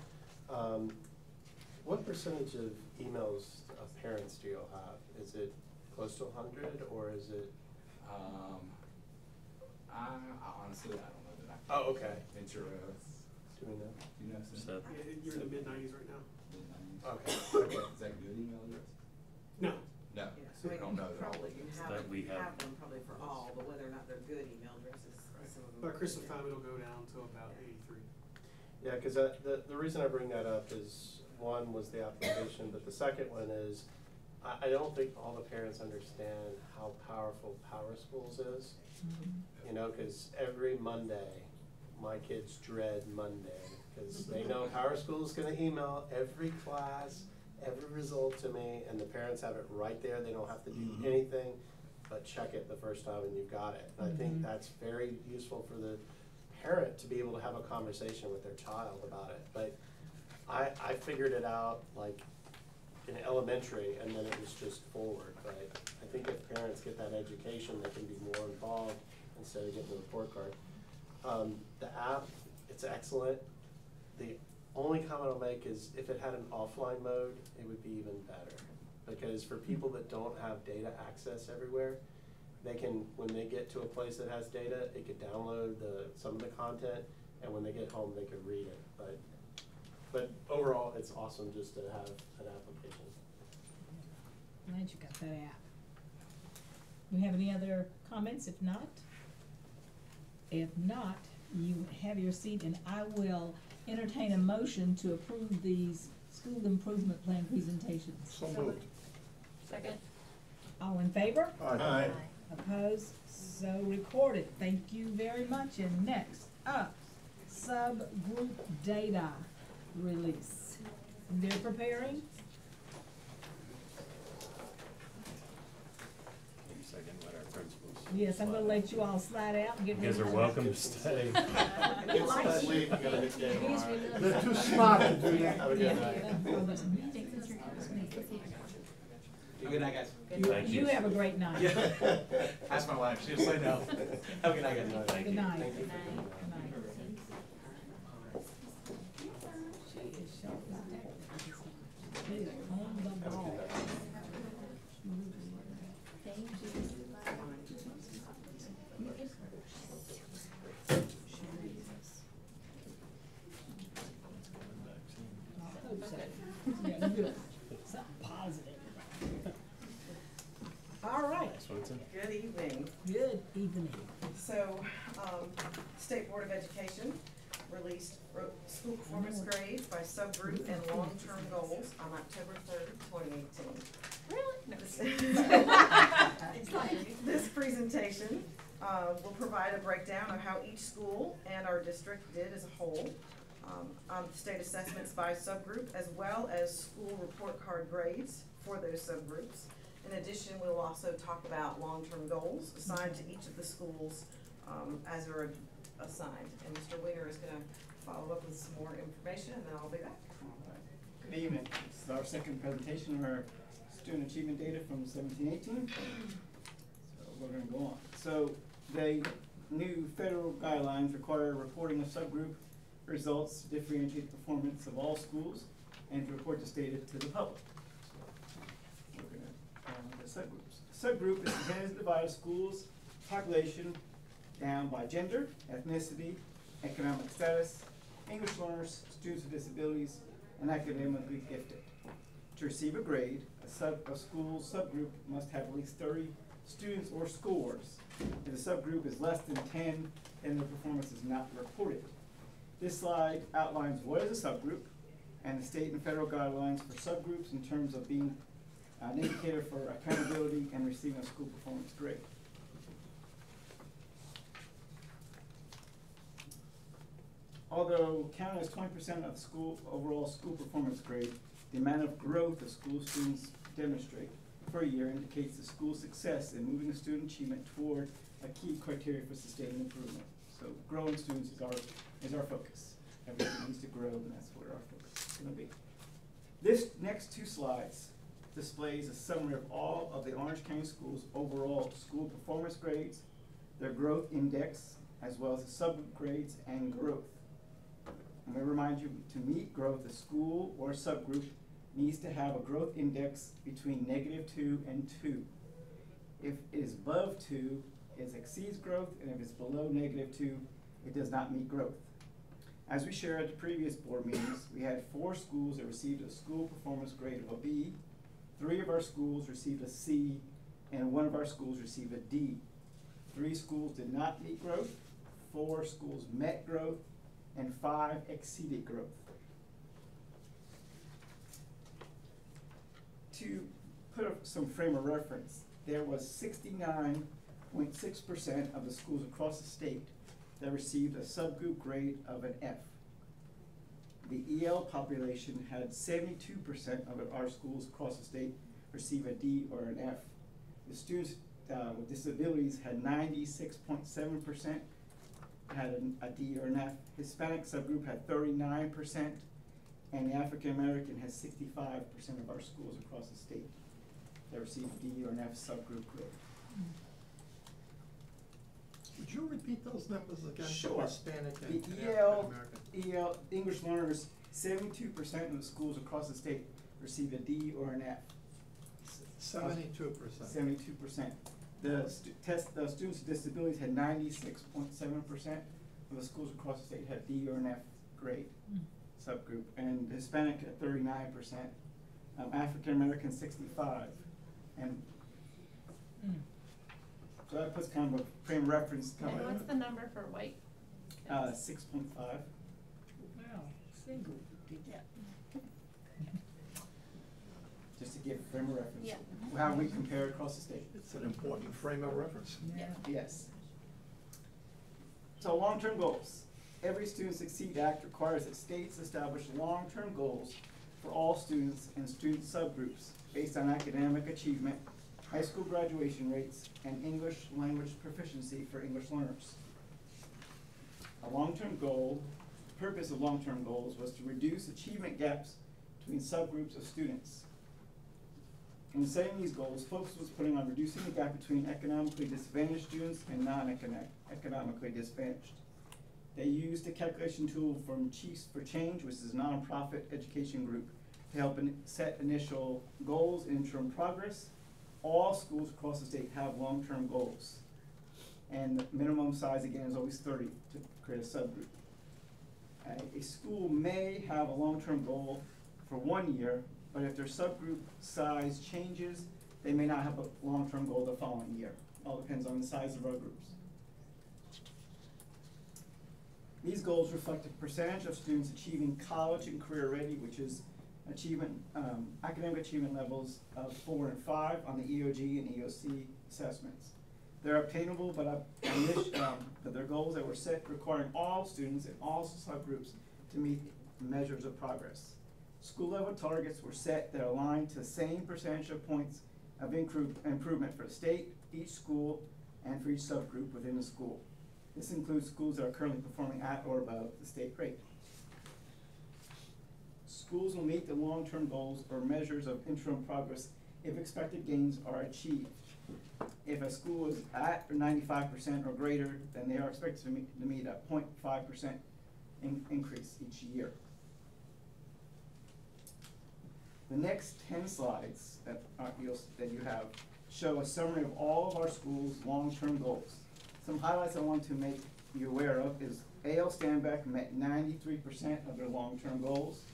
What percentage of emails of parents do you all have? Is it close to 100, or is it? I honestly, I don't know that I can. Oh, okay. Venture, Do we know? do you know? Seth? You're in the mid-90s right now. Mid-90s. Okay. Okay. Is that a good email address? No. No. Yeah, So we don't know that all of probably them. you That we have. have them probably for all, but whether or not they're good email addresses. Some of them By are Christmas good. time, it'll go down to about 83. Yeah, because the reason I bring that up is, one was the application, but the second one is, I don't think all the parents understand how powerful Power Schools is. You know, because every Monday, my kids dread Monday, because they know Power School's gonna email every class, every result to me, and the parents have it right there. They don't have to do anything but check it the first time and you've got it. And I think that's very useful for the parent to be able to have a conversation with their child about it. But I figured it out like in elementary, and then it was just forward. But I think if parents get that education, they can be more involved instead of getting the report card. The app, it's excellent. The only comment I'll make is if it had an offline mode, it would be even better. Because for people that don't have data access everywhere, they can, when they get to a place that has data, it could download some of the content, and when they get home, they could read it. But overall, it's awesome just to have an application. Glad you got that app. Do you have any other comments? If not, you have your seat, and I will entertain a motion to approve these school improvement plan presentations. So moved. Second. All in favor? Aye. Opposed? So recorded. Thank you very much. And next up, subgroup data release. They're preparing. Second, let our principals. Yes, I'm gonna let you all slide out and get You ready. guys are welcome to stay. They're too smart to do that. Have a good night. Good night, guys. Thank you. You have a great night. Yeah. Ask my wife, she'll say no. Have a good night, guys. Thank Good you. night. Thank you. Good night. She is sharp as a tack. She is on the ball. I hope so. Yeah, good. Something positive. All right. Good evening. Good evening. So, State Board of Education released school performance grades by subgroup and long-term goals on October 3rd, 2018. Really? This presentation will provide a breakdown of how each school and our district did as a whole, on state assessments by subgroup, as well as school report card grades for those subgroups. In addition, we'll also talk about long-term goals assigned to each of the schools as they're assigned. And Mr. Weiner is going to follow up with some more information, and then I'll be back. Good evening. This is our second presentation of our student achievement data from 17-18. So we're going to go on. So the new federal guidelines require reporting of subgroup results to differentiate the performance of all schools and to report this data to the public. So we're going to the subgroups. Subgroup is intended to divide a school's population down by gender, ethnicity, economic status, English learners, students with disabilities, and academically gifted. To receive a grade, a school subgroup must have at least 30 students or scores. If the subgroup is less than 10, then the performance is not reported. This slide outlines what is a subgroup and the state and federal guidelines for subgroups in terms of being an indicator for accountability and receiving a school performance grade. Although counted as 20% of school overall school performance grade, the amount of growth the school students demonstrate per year indicates the school's success in moving student achievement toward a key criteria for sustained improvement. So growing students is our focus. Everything needs to grow, and that's where our focus is going to be. This next two slides displays a summary of all of the Orange County Schools' overall school performance grades, their growth index, as well as the subgroup grades and growth. I'm going to remind you, to meet growth, a school or subgroup needs to have a growth index between -2 and 2. If it is above 2, it exceeds growth, and if it's below -2, it does not meet growth. As we shared at the previous board meetings, we had 4 schools that received a school performance grade of a B, 3 of our schools received a C, and 1 of our schools received a D. 3 schools did not meet growth, 4 schools met growth, and 5 exceeded growth. To put some frame of reference, there was 69.6% of the schools across the state that received a subgroup grade of an F. The EL population had 72% of our schools across the state receive a D or an F. The students with disabilities had 96.7% had a D or an F. Hispanic subgroup had 39%, and the African American has 65% of our schools across the state that received a D or an F subgroup grade. Would you repeat those numbers again? Sure. Hispanic and The African American. EL English learners, 72% of the schools across the state received a D or an F. 72%. 72%. The students with disabilities had 96.7% of the schools across the state had D or an F grade subgroup, and Hispanic at 39%, African American 65%, and so that puts kind of a frame of reference. And what's the number for white? 6.5. Wow, single digit. Yeah. Just to give a frame of reference. Yeah. How we compare across the state. It's an important frame of reference. Yeah. Yes. So long-term goals. Every Student Succeed Act requires that states establish long-term goals for all students and student subgroups based on academic achievement, high school graduation rates, and English language proficiency for English learners. A long-term goal, the purpose of long-term goals was to reduce achievement gaps between subgroups of students. In setting these goals, focus was putting on reducing the gap between economically disadvantaged students and non-economically disadvantaged. They used a calculation tool from Chiefs for Change, which is a nonprofit education group, to help set initial goals and interim progress. All schools across the state have long-term goals. And the minimum size, again, is always 30 to create a subgroup. A school may have a long-term goal for 1 year, but if their subgroup size changes, they may not have a long-term goal the following year. All depends on the size of our groups. These goals reflect the percentage of students achieving college and career ready, which is academic achievement levels of 4 and 5 on the EOG and EOC assessments. They're obtainable, but they're goals that were set requiring all students and all subgroups to meet measures of progress. School level targets were set that aligned to the same percentage of points of improvement for the state, each school, and for each subgroup within the school. This includes schools that are currently performing at or above the state rate. Schools will meet the long-term goals or measures of interim progress if expected gains are achieved. If a school is at 95% or greater, then they are expected to meet a 0.5% increase each year. The next 10 slides that you have show a summary of all of our schools' long-term goals. Some highlights I want to make you aware of is A.L. Stanback met 93% of their long-term goals.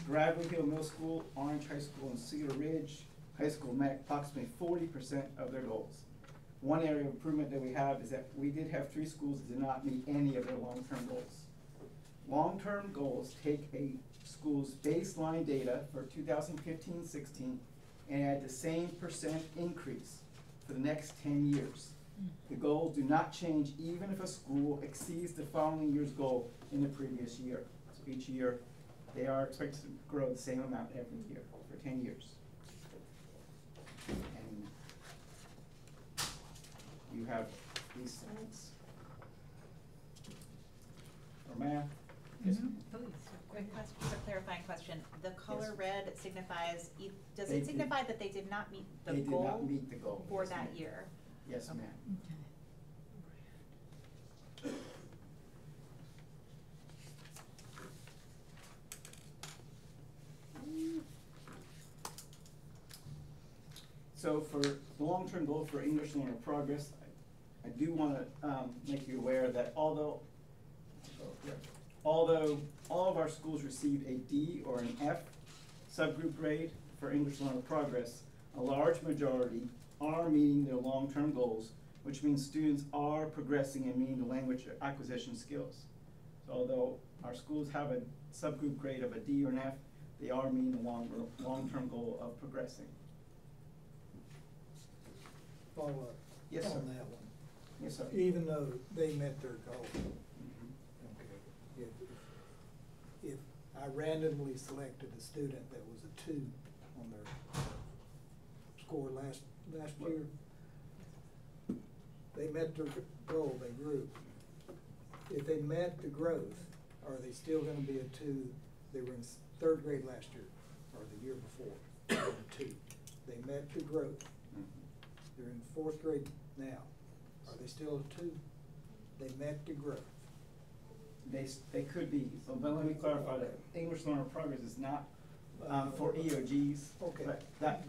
Gravely Hill Middle School, Orange High School, and Cedar Ridge High School met approximately 40% of their goals. One area of improvement that we have is that we did have 3 schools that did not meet any of their long-term goals. long-term goals take a school's baseline data for 2015-16 and add the same percent increase for the next 10 years. The goals do not change even if a school exceeds the following year's goal in the previous year. So each year, they are expected to grow the same amount every year for 10 years. And you have these slides for math. Yes. Quick question, just a clarifying question. The color Yes. red signifies, does They it did- signify that they did not meet the They did goal not meet the goal. for Yes, that ma'am. year? Yes, ma'am. So for the long-term goal for English learner progress, I do want to make you aware that although all of our schools receive a D or an F subgroup grade for English learner progress, a large majority are meeting their long-term goals, which means students are progressing and meeting the language acquisition skills. So although our schools have a subgroup grade of a D or an F, they are meeting the long-term goal of progressing. Follow up. Yes, sir. On that one. Yes, sir. Even though they met their goal. Mhm. Okay. If I randomly selected a student that was a 2 on their score last year, they met their goal, they grew. If they met the growth, are they still gonna be a 2? They were in 3rd grade last year, or the year before, they were a 2. They met the growth. They're in 4th grade now. Are they still a 2? They met the growth. They could be, but let me clarify that English learner progress is not for EOGs. Okay. But that,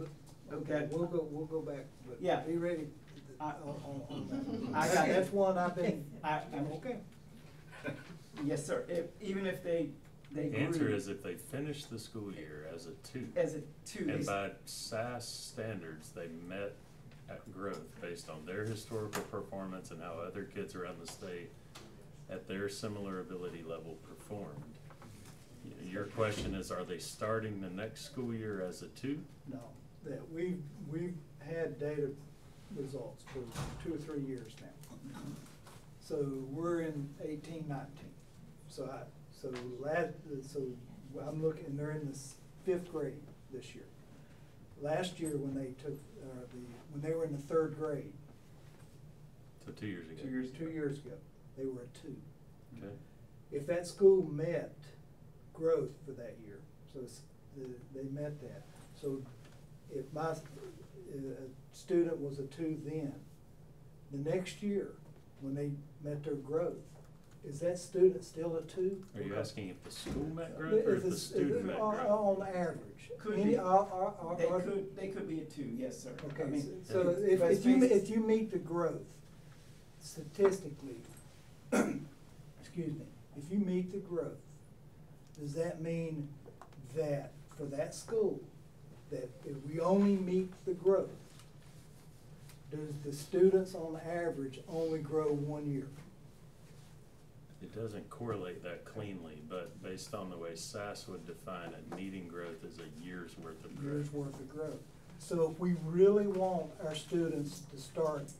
Okay, we'll go back, but Yeah. be ready I- on that. I got it. That's one I've been, I'm okay. Yes, sir. Even if they The grew. answer is if they finish the school year as a 2. As a 2. And by SAS standards, they met at growth based on their historical performance and how other kids around the state at their similar ability level performed. Your question is, are they starting the next school year as a 2? No, that we've had data results for 2 or 3 years now. So we're in 18-19. So I'm looking, they're in the 5th grade this year. Last year when they took, when they were in the 3rd grade. So 2 years ago. 2 years ago, they were a 2. Okay. If that school met growth for that year, so they met that. So if my student was a 2 then, the next year, when they met their growth, is that student still a 2? Are you asking if the school met growth or if the student met growth? On average. Could Any- be. They could be a 2, yes, sir. I Okay, mean, so if you meet the growth statistically, excuse me, if you meet the growth, does that mean that for that school, that if we only meet the growth, does the students on average only grow 1 year? It doesn't correlate that cleanly, but based on the way SAS would define it, meeting growth is a year's worth of growth. Years worth of growth. So if we really want our students to start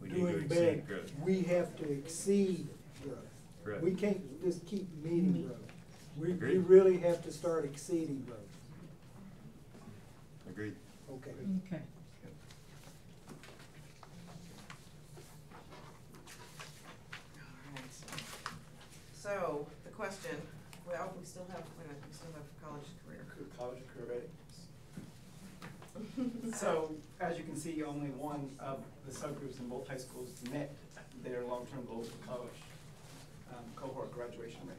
We need to doing exceed better, growth. we have to exceed growth. Correct. We can't just keep meeting growth. We Agreed. really have to start exceeding growth. Agreed. Okay. Okay. So, the question, well, we still have college career. College career readiness. So, as you can see, only one of the subgroups in both high schools met their long-term goals for college cohort graduation rate.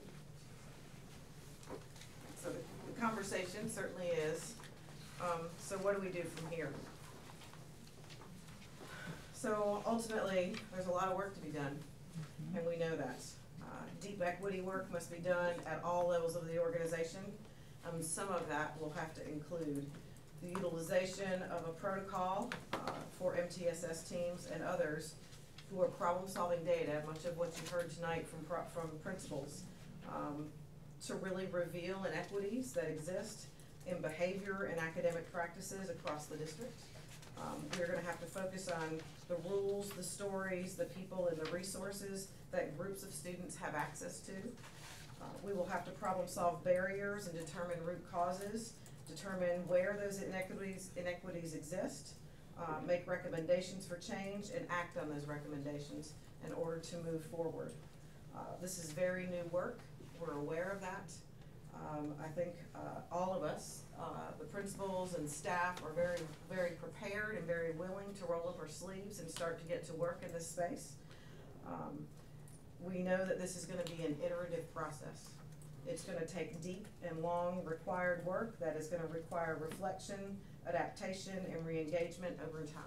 So the conversation certainly is, so what do we do from here? So ultimately, there's a lot of work to be done, and we know that. Deep equity work must be done at all levels of the organization. Some of that will have to include the utilization of a protocol for MTSS teams and others who are problem-solving data. Much of what you've heard tonight from principals to really reveal inequities that exist in behavior and academic practices across the district. We're gonna have to focus on the rules, the stories, the people, and the resources that groups of students have access to. We will have to problem solve barriers and determine root causes, determine where those inequities exist, make recommendations for change, and act on those recommendations in order to move forward. This is very new work. We're aware of that. I think all of us, the principals and staff, are very, very prepared and very willing to roll up our sleeves and start to get to work in this space. We know that this is going to be an iterative process. It's going to take deep and long required work that is going to require reflection, adaptation, and re-engagement over time.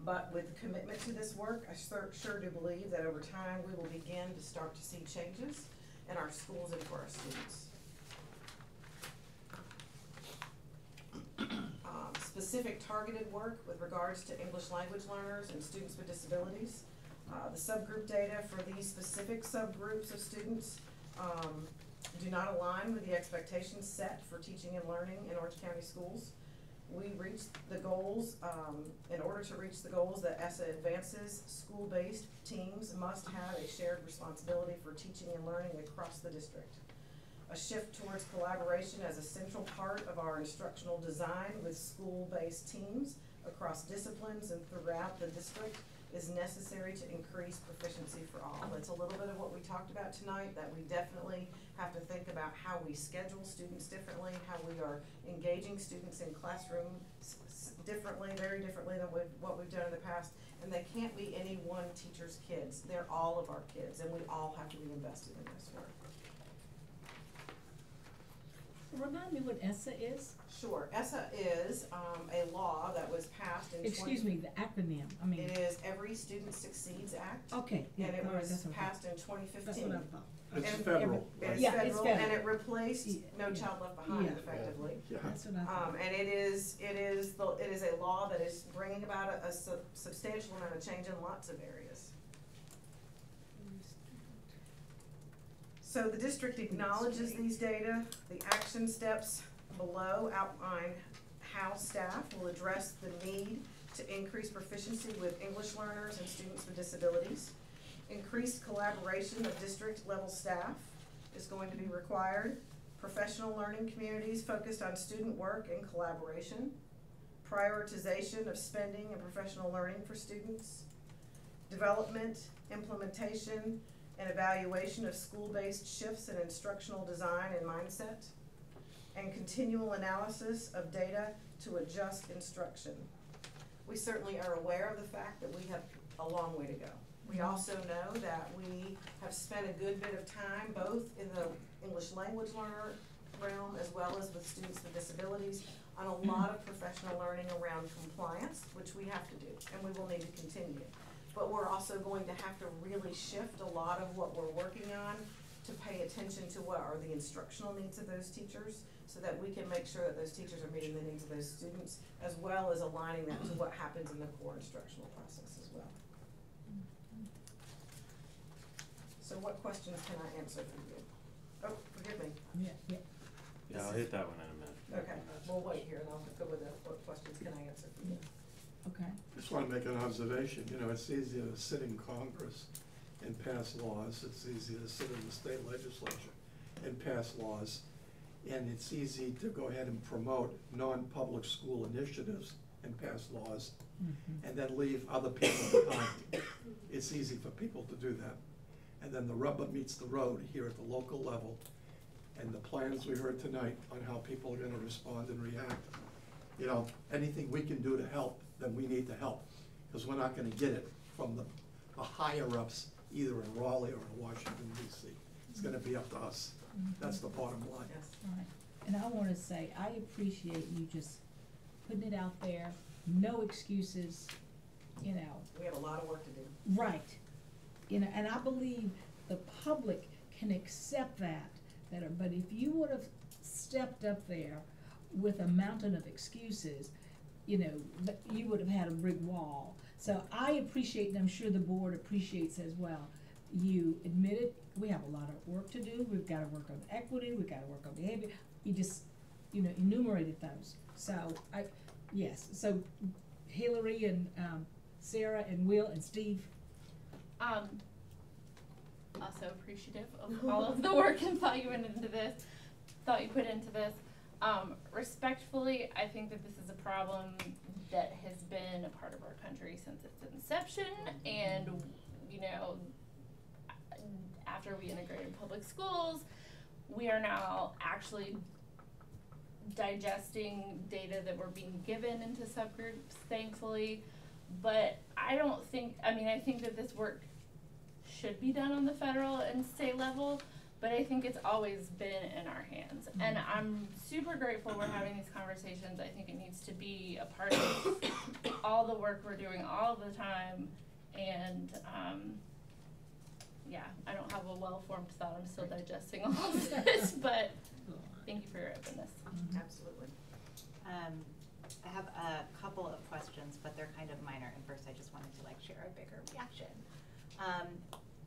But with commitment to this work, I sure do believe that over time we will begin to start to see changes in our schools and for our students. Specific targeted work with regards to English language learners and students with disabilities. The subgroup data for these specific subgroups of students do not align with the expectations set for teaching and learning in Orange County schools. We reached the goals, in order to reach the goals that ESSA advances, school-based teams must have a shared responsibility for teaching and learning across the district. A shift towards collaboration as a central part of our instructional design with school-based teams across disciplines and throughout the district is necessary to increase proficiency for all. That's a little bit of what we talked about tonight, that we definitely have to think about how we schedule students differently, how we are engaging students in classrooms differently, very differently than what we've done in the past. And they can't be any one teacher's kids. They're all of our kids, and we all have to be invested in this work. Remind me what ESSA is? Sure. ESSA is a law that was passed in Excuse me, the acronym. I mean, it is Every Student Succeeds Act. Okay. Yeah, and it all right, was that's what passed in 2015. That's what I thought. It's And federal. It's Yeah, federal, it's federal. and it replaced No Yeah. Child Left Behind Yeah. effectively. Yeah. That's what I thought. And it is a law that is bringing about a substantial amount of change in lots of areas. So the district acknowledges these data. The action steps below outline how staff will address the need to increase proficiency with English learners and students with disabilities. Increased collaboration of district level staff is going to be required. Professional learning communities focused on student work and collaboration. Prioritization of spending and professional learning for students. Development, implementation, and evaluation of school-based shifts in instructional design and mindset. And continual analysis of data to adjust instruction. We certainly are aware of the fact that we have a long way to go. We also know that we have spent a good bit of time both in the English language learner realm as well as with students with disabilities on a lot of professional learning around compliance, which we have to do, and we will need to continue. But we're also going to have to really shift a lot of what we're working on to pay attention to what are the instructional needs of those teachers, so that we can make sure that those teachers are meeting the needs of those students, as well as aligning that to what happens in the core instructional process as well. So what questions can I answer for you? Oh, forgive me. Yeah, I'll hit that one in a minute. Okay, we'll wait here and I'll go with that. What questions can I answer for you? Okay. Just want to make an observation. You know, it's easy to sit in Congress and pass laws. It's easy to sit in the state legislature and pass laws. And it's easy to go ahead and promote non-public school initiatives and pass laws, and then leave other people behind. It's easy for people to do that. And then the rubber meets the road here at the local level, and the plans we heard tonight on how people are gonna respond and react. You know, anything we can do to help, then we need to help, because we're not gonna get it from the higher-ups, either in Raleigh or in Washington, D.C. It's gonna be up to us. That's the bottom line. Yes. All right. And I wanna say, I appreciate you just putting it out there, no excuses, you know. We have a lot of work to do. Right. You know, and I believe the public can accept that better, but if you would have stepped up there with a mountain of excuses, you know, you would have had a brick wall. So I appreciate, and I'm sure the board appreciates as well, you admitted we have a lot of work to do, we've gotta work on equity, we've gotta work on behavior, you just, enumerated those. So, yes, so Hillary and, Sarah and Will and Steve. Also appreciative of all of the work and thought you put into this. Respectfully, I think that this is a problem that has been a part of our country since its inception, and, after we integrated public schools, we are now actually digesting data that we're being given into subgroups, thankfully, but I think that this work should be done on the federal and state level, but I think it's always been in our hands. And I'm super grateful we're having these conversations. I think it needs to be a part of all the work we're doing all the time. And I don't have a well-formed thought. I'm still digesting all of this, but thank you for your openness. Absolutely. I have a couple of questions, but they're kind of minor. And first, I just wanted to share a bigger reaction.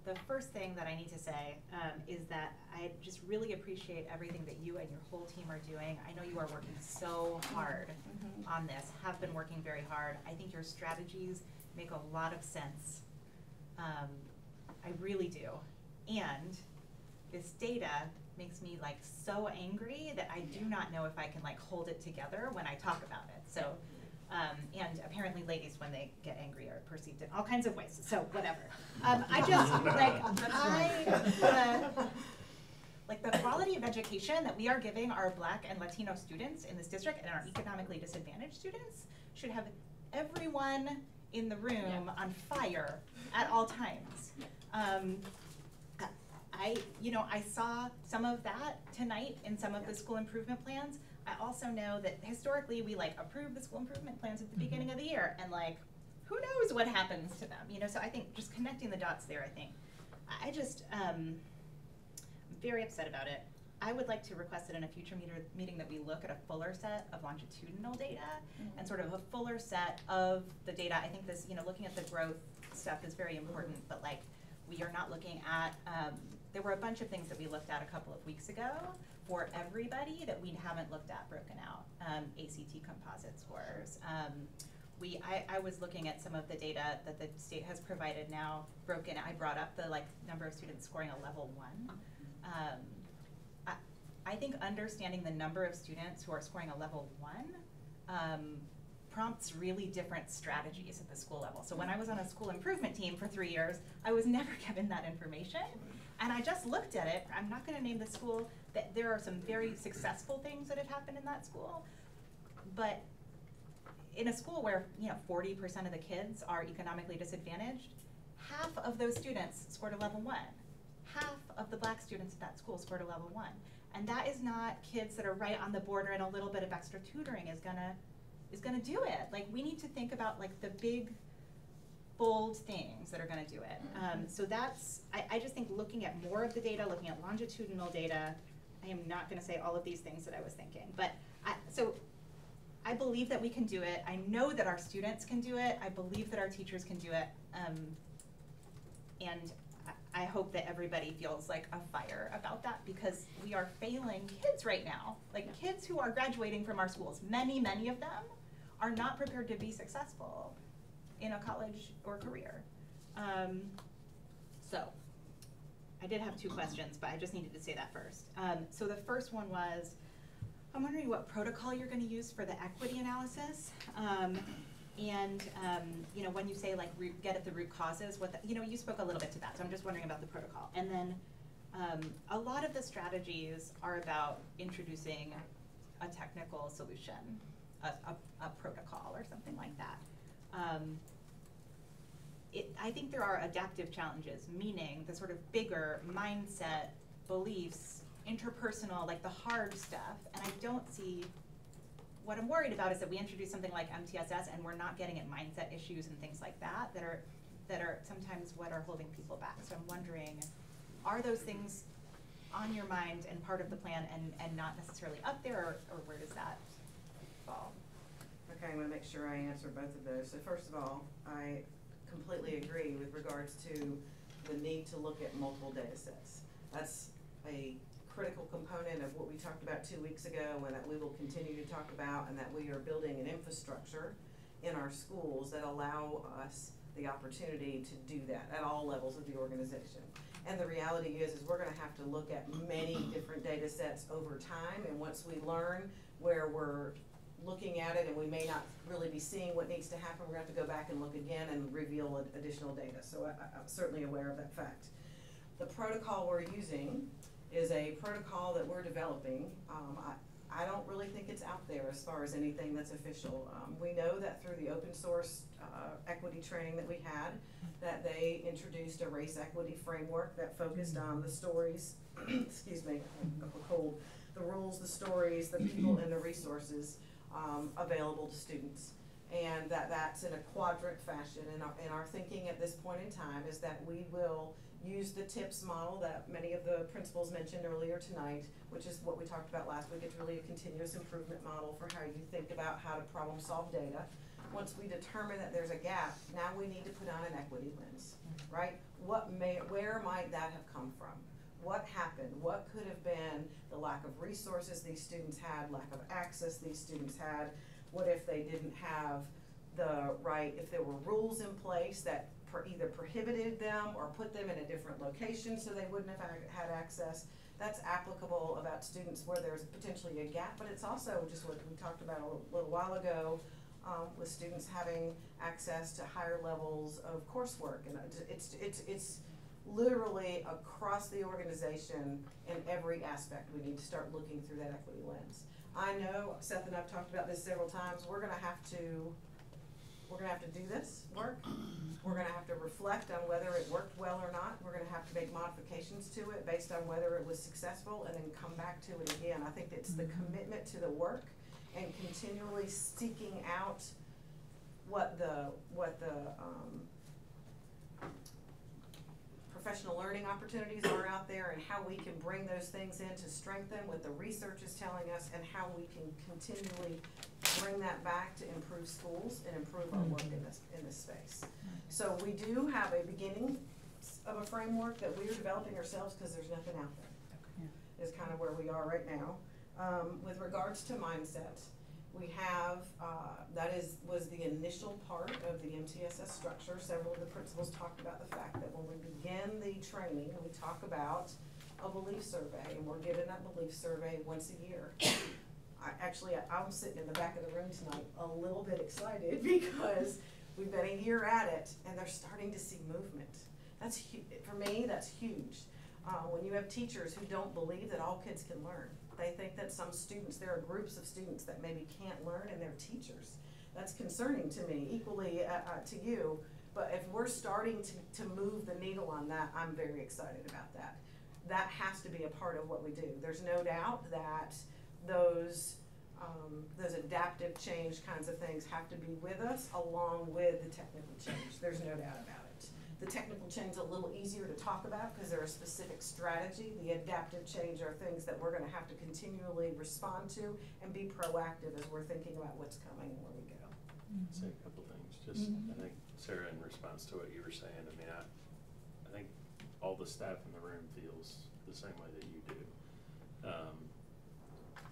The first thing that I need to say is that I just really appreciate everything that you and your whole team are doing. I know you are working so hard on this, have been working very hard. I think your strategies make a lot of sense. I really do. And this data makes me so angry that I do not know if I can hold it together when I talk about it. So, and apparently ladies, when they get angry, are perceived in all kinds of ways. So whatever. I just the quality of education that we are giving our Black and Latino students in this district and our economically disadvantaged students should have everyone in the room on fire at all times. I saw some of that tonight in some of the school improvement plans. I also know that historically we approve the school improvement plans at the beginning of the year, and who knows what happens to them, so I think just connecting the dots there, I just, I'm very upset about it. I would like to request that in a future meeting that we look at a fuller set of longitudinal data and sort of a fuller set of the data. I think this, looking at the growth stuff is very important, but we are not looking at, there were a bunch of things that we looked at a couple of weeks ago for everybody that we haven't looked at broken out. ACT composite scores. I was looking at some of the data that the state has provided now, broken. I brought up the number of students scoring a level 1. I think understanding the number of students who are scoring a level 1 prompts really different strategies at the school level. So when I was on a school improvement team for 3 years, I was never given that information. And I just looked at it. I'm not going to name the school. That there are some very successful things that have happened in that school. But in a school where 40% of the kids are economically disadvantaged, half of those students scored a level 1. Half of the Black students at that school scored a level 1. And that is not kids that are right on the border, and a little bit of extra tutoring is gonna do it. We need to think about the big, bold things that are gonna do it. So that's, I just think looking at more of the data, looking at longitudinal data, I am not gonna say all of these things that I was thinking, but so I believe that we can do it. I know that our students can do it. I believe that our teachers can do it. And I hope that everybody feels a fire about that, because we are failing kids right now. Kids who are graduating from our schools, many of them are not prepared to be successful in a college or career. So I did have 2 questions, but I just needed to say that first. So the first one was, I'm wondering what protocol you're going to use for the equity analysis. When you say get at the root causes, you spoke a little bit to that, so I'm just wondering about the protocol. And then a lot of the strategies are about introducing a technical solution, a protocol or something like that. I think there are adaptive challenges, meaning the sort of bigger mindset, beliefs, interpersonal, the hard stuff, and I don't see, what I'm worried about is that we introduce something like MTSS and we're not getting at mindset issues and things like that that are sometimes what are holding people back. So I'm wondering, are those things on your mind and part of the plan and not necessarily up there, or where does that fall? Okay, I'm gonna make sure I answer both of those. So first of all, I completely agree with regards to the need to look at multiple data sets. That's a critical component of what we talked about 2 weeks ago, and that we will continue to talk about, and that we are building an infrastructure in our schools that allow us the opportunity to do that at all levels of the organization. And the reality is we're gonna have to look at many different data sets over time, and once we learn where we're looking at it and we may not really be seeing what needs to happen, we're gonna have to go back and look again and reveal additional data. So I'm certainly aware of that fact. The protocol we're using is a protocol that we're developing. I don't really think it's out there as far as anything that's official. We know that through the open source equity training that we had, that they introduced a race equity framework that focused on the stories, excuse me, I'm cold, the rules, the stories, the people, and the resources available to students. And that's in a quadrant fashion. And our thinking at this point in time is that we will use the TIPS model that many of the principals mentioned earlier tonight, which is what we talked about last week. It's really a continuous improvement model for how you think about how to problem solve data. Once we determine that there's a gap, now we need to put on an equity lens, right? Where might that have come from? What happened? What could have been the lack of resources these students had, lack of access these students had? What if they didn't have the right, if there were rules in place that either prohibited them or put them in a different location so they wouldn't have had access? That's applicable about students where there's potentially a gap, but it's also just what we talked about a little while ago with students having access to higher levels of coursework. And it's literally across the organization in every aspect. We need to start looking through that equity lens. I know Seth and I've talked about this several times. We're gonna have to do this work. We're gonna have to reflect on whether it worked well or not. We're gonna have to make modifications to it based on whether it was successful, and then come back to it again. I think it's the commitment to the work and continually seeking out what the professional learning opportunities are out there, and how we can bring those things in to strengthen what the research is telling us, and how we can continually bring that back to improve schools and improve our work in this space. So we do have a beginning of a framework that we are developing ourselves, because there's nothing out there. Is kind of where we are right now. With regards to mindset, we have, was the initial part of the MTSS structure. Several of the principals talked about the fact that when we begin the training, we talk about a belief survey, and we're given that belief survey once a year. I'm sitting in the back of the room tonight a little bit excited because we've been a year at it, and they're starting to see movement. That's for me, that's huge. When you have teachers who don't believe that all kids can learn, they think that some students, there are groups of students that maybe can't learn, and they're teachers. That's concerning to me, equally to you. But if we're starting to move the needle on that, I'm very excited about that. That has to be a part of what we do. There's no doubt that those adaptive change kinds of things have to be with us, along with the technical change. There's no doubt about it. The technical change is a little easier to talk about because they're a specific strategy. The adaptive change are things that we're gonna have to continually respond to and be proactive as we're thinking about what's coming and where we go. Say a couple things. Just, I think, Sarah, in response to what you were saying, I mean, I think all the staff in the room feels the same way that you do.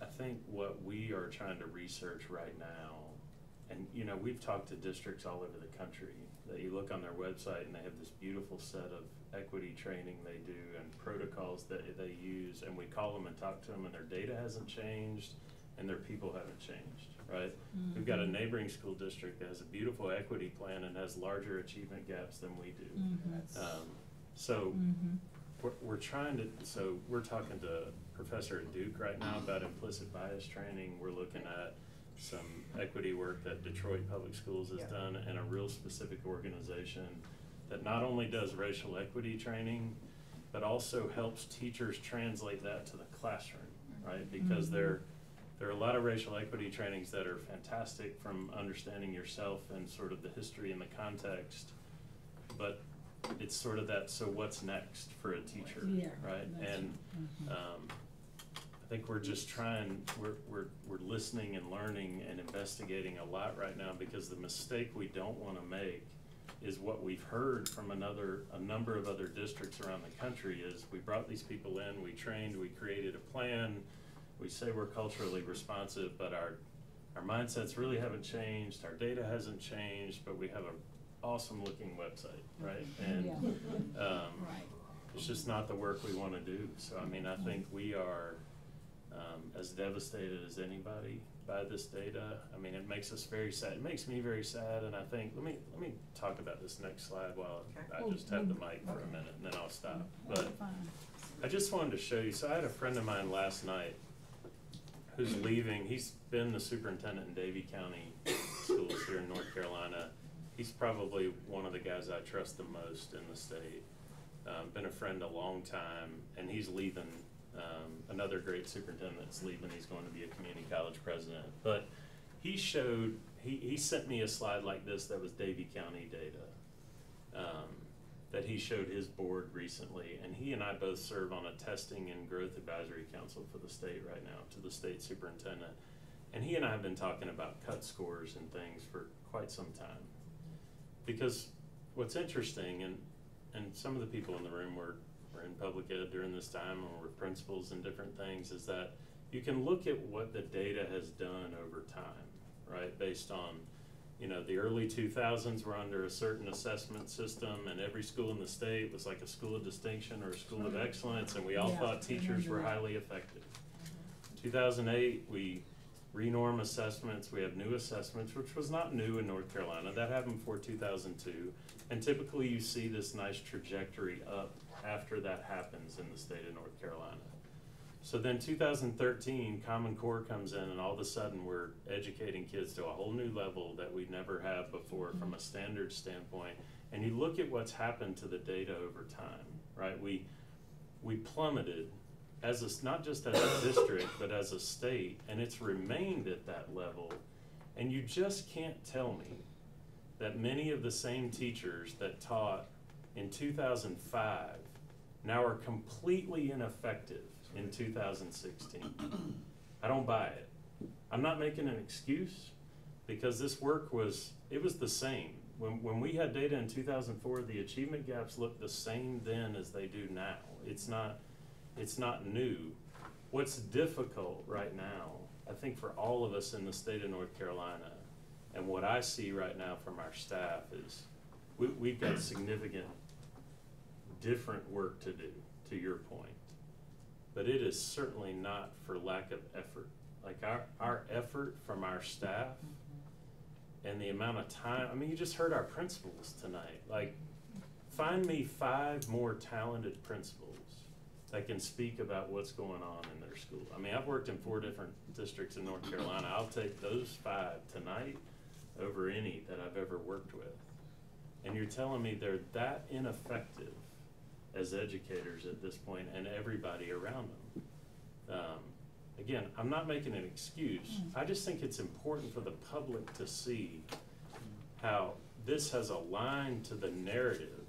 I think what we are trying to research right now, and we've talked to districts all over the country that you look on their website and they have this beautiful set of equity training they do and protocols that they use, and we call them and talk to them, and their data hasn't changed and their people haven't changed, right? We've got a neighboring school district that has a beautiful equity plan and has larger achievement gaps than we do. We're trying to, so we're talking to a professor at Duke right now about implicit bias training. We're looking at some equity work that Detroit Public Schools has done, and a real specific organization that not only does racial equity training, but also helps teachers translate that to the classroom, right? Because there are a lot of racial equity trainings that are fantastic from understanding yourself and sort of the history and the context, but it's sort of that, so what's next for a teacher, right? And I think we're just we're listening and learning and investigating a lot right now, because the mistake we don't want to make is what we've heard from a number of other districts around the country is we brought these people in, we trained, we created a plan, we say we're culturally responsive, but our mindsets really haven't changed, our data hasn't changed, but we have an awesome looking website, right? And it's just not the work we want to do. So I mean, I think we are as devastated as anybody by this data. I mean, it makes us very sad. It makes me very sad, and I think, let me talk about this next slide while I just have the mic for a minute, and then I'll stop. But I just wanted to show you, so I had a friend of mine last night who's leaving. He's been the superintendent in Davie County schools here in North Carolina. He's probably one of the guys I trust the most in the state. Been a friend a long time, and he's leaving. Another great superintendent's leaving. He's going to be a community college president. But he sent me a slide like this that was Davie County data that he showed his board recently. And he and I both serve on a testing and growth advisory council for the state right now, to the state superintendent. And he and I have been talking about cut scores and things for quite some time. Because what's interesting, and some of the people in the room were in public ed during this time, or were principals and different things, is that you can look at what the data has done over time, right? Based on, you know, the early 2000s were under a certain assessment system, and every school in the state was like a school of distinction or a school of excellence, and we all thought teachers were highly effective. 2008, we renorm assessments, we have new assessments, which was not new in North Carolina. That happened before 2002. And typically you see this nice trajectory up after that happens in the state of North Carolina. So then 2013, Common Core comes in, and all of a sudden we're educating kids to a whole new level that we'd never have before from a standard standpoint. And you look at what's happened to the data over time, right? We plummeted not just as a district, but as a state, and it's remained at that level. And you just can't tell me that many of the same teachers that taught in 2005 now are completely ineffective in 2016. I don't buy it. I'm not making an excuse, because this work was the same. When we had data in 2004, the achievement gaps looked the same then as they do now. It's not new. What's difficult right now, I think for all of us in the state of North Carolina, and what I see right now from our staff is we've got significant different work to do, to your point. But it is certainly not for lack of effort. Like our effort from our staff and the amount of time, I mean, you just heard our principals tonight. Like, find me 5 more talented principals that can speak about what's going on in their school. I mean, I've worked in 4 different districts in North Carolina. I'll take those 5 tonight over any that I've ever worked with. And you're telling me they're that ineffective as educators at this point, and everybody around them. Again, I'm not making an excuse. I just think it's important for the public to see how this has aligned to the narrative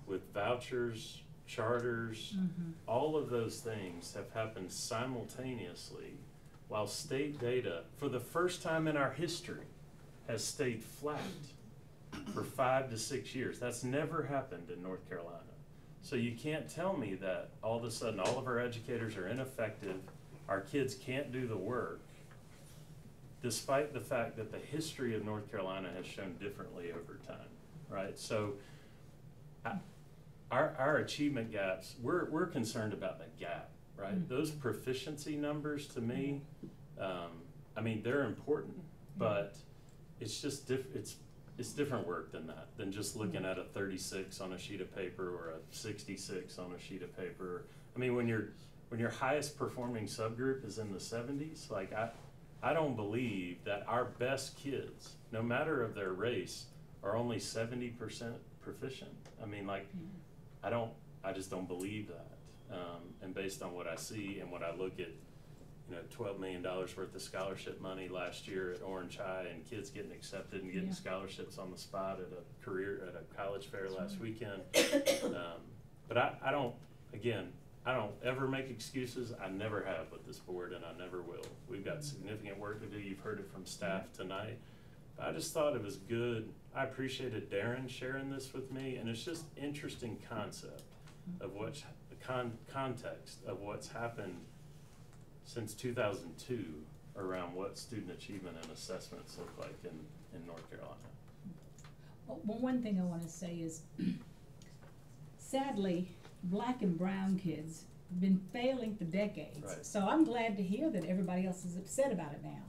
with vouchers, charters, all of those things have happened simultaneously, while state data, for the first time in our history, has stayed flat for 5 to 6 years. That's never happened in North Carolina. So you can't tell me that all of a sudden all of our educators are ineffective, our kids can't do the work, despite the fact that the history of North Carolina has shown differently over time, right? So our achievement gaps, we're concerned about the gap, right? Those proficiency numbers, to me, I mean, they're important, but it's just it's different work than that, than just looking at a 36 on a sheet of paper or a 66 on a sheet of paper. I mean, when your highest performing subgroup is in the 70s, like I don't believe that our best kids, no matter of their race, are only 70% proficient. I mean, like, I just don't believe that. And based on what I see and what I look at, you know, $12 million worth of scholarship money last year at Orange High, and kids getting accepted and getting scholarships on the spot at a college fair last weekend. But I don't ever make excuses. I never have with this board, and I never will. We've got significant work to do. You've heard it from staff tonight. I just thought it was good. I appreciated Darren sharing this with me, and it's just interesting concept of what's the context of what's happened since 2002 around what student achievement and assessments look like in North Carolina. Well, one thing I want to say is, sadly, black and brown kids have been failing for decades. Right. So I'm glad to hear that everybody else is upset about it now.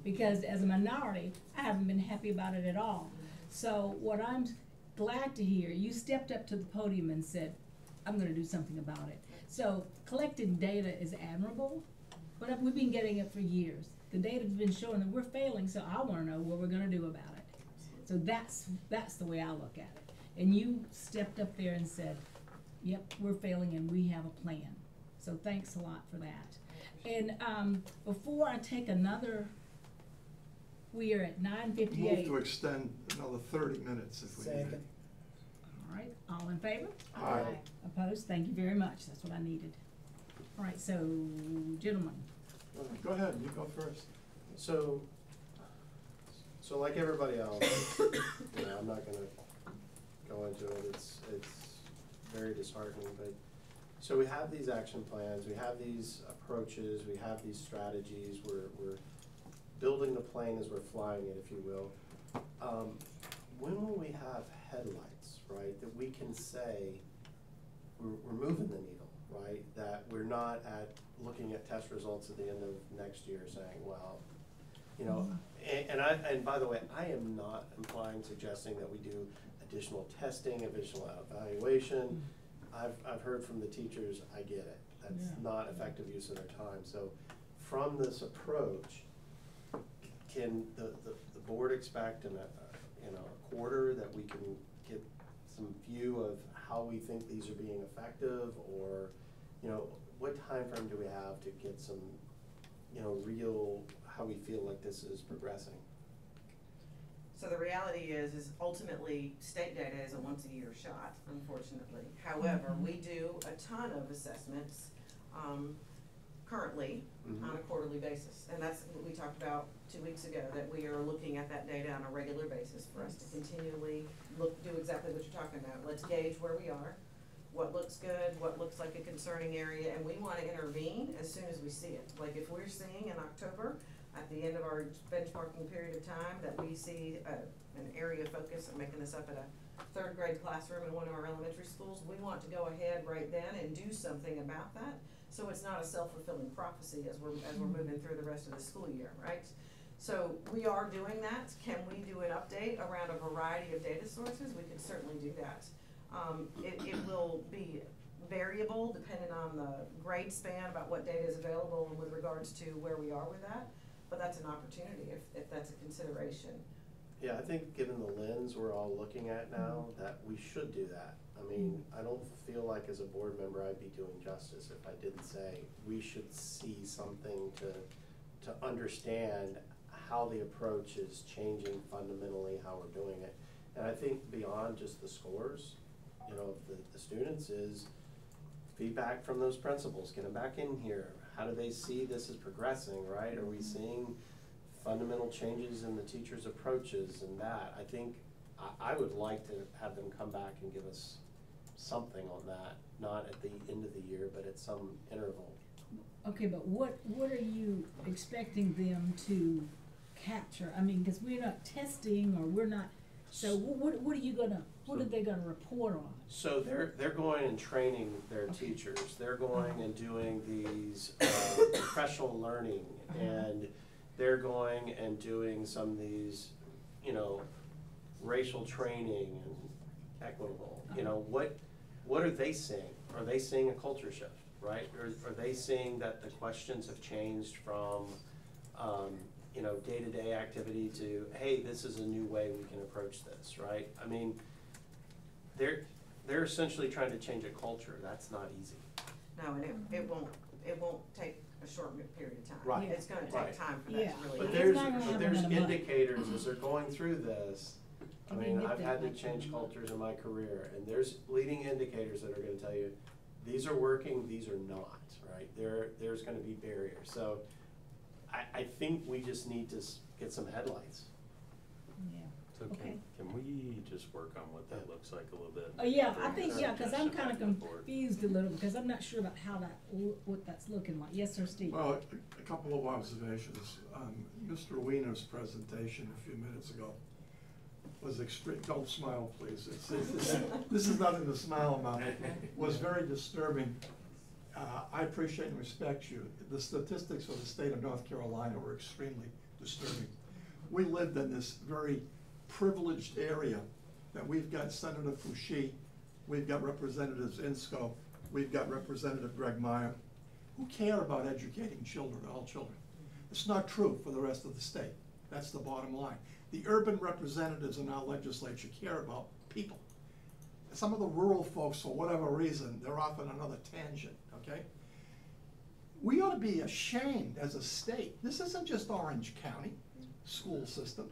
Because as a minority, I haven't been happy about it at all. So what I'm glad to hear, you stepped up to the podium and said, I'm gonna do something about it. So collecting data is admirable, but we've been getting it for years. The data's been showing that we're failing, so I wanna know what we're gonna do about it. So that's the way I look at it. And you stepped up there and said, yep, we're failing and we have a plan. So thanks a lot for that. And before I take another, we are at 9:58. Move to extend another 30 minutes if we need. Second. All right, all in favor? Aye. Opposed? Thank you very much. That's what I needed. All right, so gentlemen. Go ahead, you go first. So like everybody else, you know, I'm not gonna go into it, it's very disheartening, but, so we have these action plans, we have these approaches, we have these strategies, we're building the plane as we're flying it, if you will. When will we have headlights, right, that we can say we're moving the needle, right? That we're not looking at test results at the end of next year saying, well, you know, and by the way, I am not suggesting that we do additional testing, additional evaluation. I've heard from the teachers, I get it. That's not effective use of their time. So from this approach, can the board expect in a quarter that we can get some view of how we think these are being effective, or, you know, what time frame do we have to get some, you know, real, how we feel like this is progressing? So the reality is ultimately state data is a once-a-year shot, unfortunately. However, we do a ton of assessments currently on a quarterly basis. And that's what we talked about 2 weeks ago, that we are looking at that data on a regular basis for us to continually do exactly what you're talking about. Let's gauge where we are, what looks good, what looks like a concerning area, and we want to intervene as soon as we see it. Like if we're seeing in October, at the end of our benchmarking period of time, that we see an area of focus, I'm making this up, at a 3rd grade classroom in one of our elementary schools, we want to go ahead right then and do something about that. So it's not a self-fulfilling prophecy as we're moving through the rest of the school year, right? So we are doing that. Can we do an update around a variety of data sources? We could certainly do that. It will be variable depending on the grade span about what data is available and with regards to where we are with that. But that's an opportunity if that's a consideration. Yeah, I think given the lens we're all looking at now, that we should do that. I mean, I don't feel like as a board member I'd be doing justice if I didn't say we should see something to understand how the approach is changing fundamentally, how we're doing it. And I think beyond just the scores, you know, the students is feedback from those principals, get them back in here. How do they see this as progressing, right? Are we seeing fundamental changes in the teachers' approaches and that? I think I would like to have them come back and give us something on that, not at the end of the year, but at some interval. Okay, but what are you expecting them to capture? I mean, because we're not testing or we're not, so what are they gonna report on? So they're going and training their teachers. They're going and doing these professional learning, and they're going and doing some of these, you know, racial training and equitable. You know, what are they seeing? Are they seeing a culture shift, right? Or are they seeing that the questions have changed from, you know, day-to-day activity to, hey, this is a new way we can approach this, right? I mean, they're essentially trying to change a culture. That's not easy. No, and it won't take a short period of time. Right. It's gonna take time for that to really. But there's indicators as they're going through this. I mean, I've had to change cultures in my career, and there's leading indicators that are gonna tell you, these are working, these are not, right? There's gonna be barriers. So I think we just need to get some headlights. So Okay. can we just work on what that looks like a little bit? Yeah, I Bring think, that yeah, cause I'm suggestion kinda back to the board? confused a little, because I'm not sure about how that, what that's looking like. Yes, sir, Steve? Well, a couple of observations. Mr. Wiener's presentation a few minutes ago was extreme, don't smile, please. This is nothing to smile about. It was very disturbing. I appreciate and respect you. The statistics for the state of North Carolina were extremely disturbing. We lived in this very privileged area that we've got Senator Foushee, we've got Representatives Insco, we've got Representative Greg Meyer, who care about educating children, all children. It's not true for the rest of the state. That's the bottom line. The urban representatives in our legislature care about people. Some of the rural folks, for whatever reason, they're off on another tangent, okay? We ought to be ashamed as a state. This isn't just Orange County school system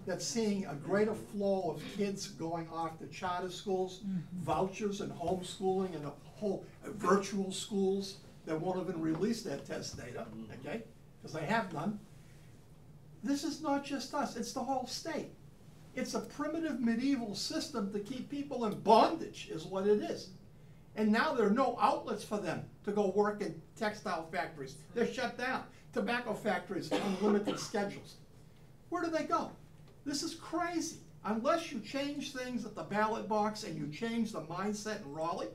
that's seeing a greater flow of kids going off to charter schools, vouchers and homeschooling and a whole virtual schools that won't even release their test data, okay? Because they have none. This is not just us, it's the whole state. It's a primitive medieval system to keep people in bondage is what it is. And now there are no outlets for them to go work in textile factories. They're shut down. Tobacco factories on limited schedules. Where do they go? This is crazy. Unless you change things at the ballot box and you change the mindset in Raleigh.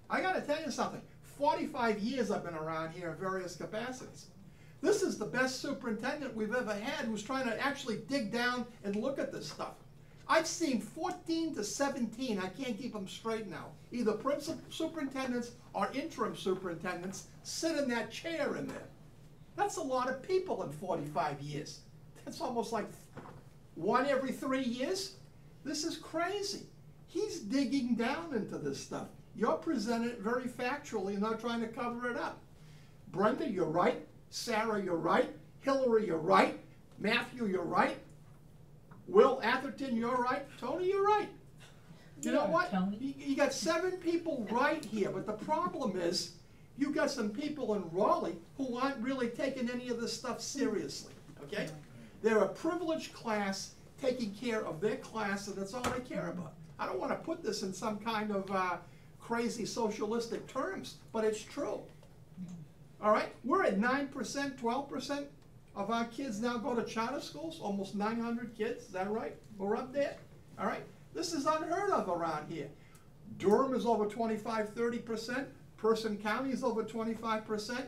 I gotta tell you something. 45 years I've been around here in various capacities. This is the best superintendent we've ever had who's trying to actually dig down and look at this stuff. I've seen 14 to 17, I can't keep them straight now, either principal superintendents or interim superintendents sit in that chair in there. That's a lot of people in 45 years. That's almost like one every 3 years. This is crazy. He's digging down into this stuff. You're presenting it very factually and not trying to cover it up. Brenda, you're right. Sarah, you're right. Hillary, you're right. Matthew, you're right. Will Atherton, you're right. Tony, you're right. You know what? You got 7 people right here, but the problem is you got some people in Raleigh who aren't really taking any of this stuff seriously, okay? They're a privileged class taking care of their class, and that's all they care about. I don't want to put this in some kind of crazy socialistic terms, but it's true. All right, we're at 9%, 12% of our kids now go to charter schools, almost 900 kids, is that right? We're up there, all right? This is unheard of around here. Durham is over 25, 30%, Person County is over 25%,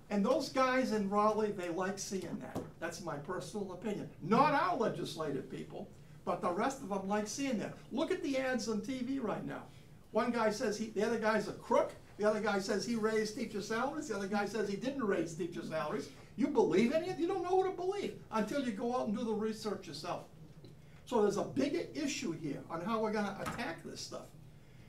and those guys in Raleigh, they like seeing that. That's my personal opinion. Not our legislative people, but the rest of them like seeing that. Look at the ads on TV right now. One guy says the other guy's a crook. The other guy says he raised teacher salaries. The other guy says he didn't raise teacher salaries. You believe any of it? You don't know who to believe until you go out and do the research yourself. So there's a bigger issue here on how we're going to attack this stuff.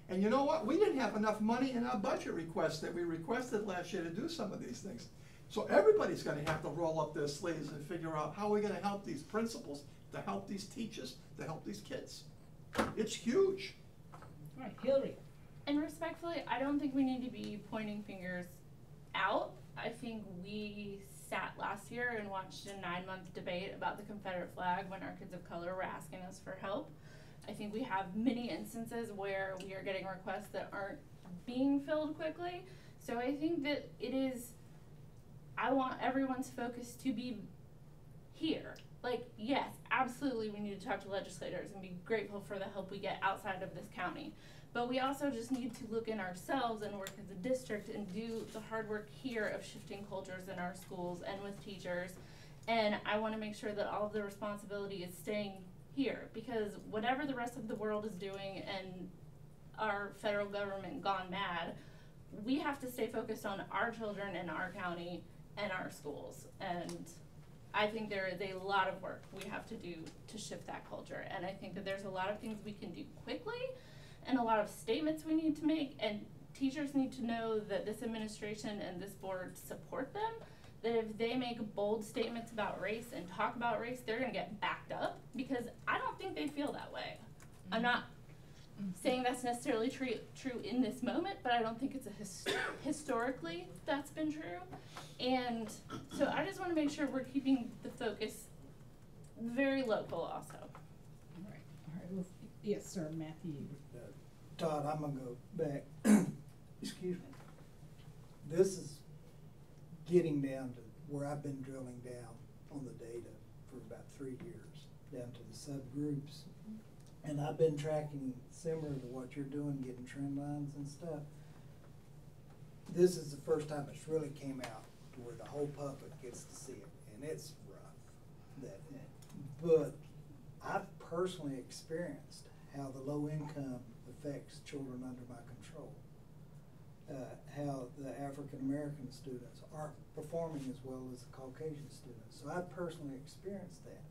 And you know what? We didn't have enough money in our budget request that we requested last year to do some of these things. So everybody's going to have to roll up their sleeves and figure out how we're going to help these principals, to help these teachers, to help these kids. It's huge. All right, Hillary. And respectfully, I don't think we need to be pointing fingers out. I think we sat last year and watched a 9-month debate about the Confederate flag when our kids of color were asking us for help. I think we have many instances where we are getting requests that aren't being filled quickly. So I think that I want everyone's focus to be here. Like, yes, absolutely we need to talk to legislators and be grateful for the help we get outside of this county. But we also just need to look in ourselves and work as a district and do the hard work here of shifting cultures in our schools and with teachers. And I want to make sure that all of the responsibility is staying here, because whatever the rest of the world is doing and our federal government gone mad, we have to stay focused on our children and our county and our schools. And I think there is a lot of work we have to do to shift that culture. And I think that there's a lot of things we can do quickly and a lot of statements we need to make, and teachers need to know that this administration and this board support them, that if they make bold statements about race and talk about race, they're gonna get backed up, because I don't think they feel that way. I'm not saying that's necessarily true in this moment, but I don't think it's historically that's been true. And so I just wanna make sure we're keeping the focus very local also. Yes, sir, Matthew. Todd, I'm gonna go back, excuse me. This is getting down to where I've been drilling down on the data for about 3 years, down to the subgroups. And I've been tracking similar to what you're doing, getting trend lines and stuff. This is the first time it's really came out to where the whole public gets to see it, and it's rough. But I've personally experienced how the low income affects children under my control. How the African American students aren't performing as well as the Caucasian students. So I personally experienced that.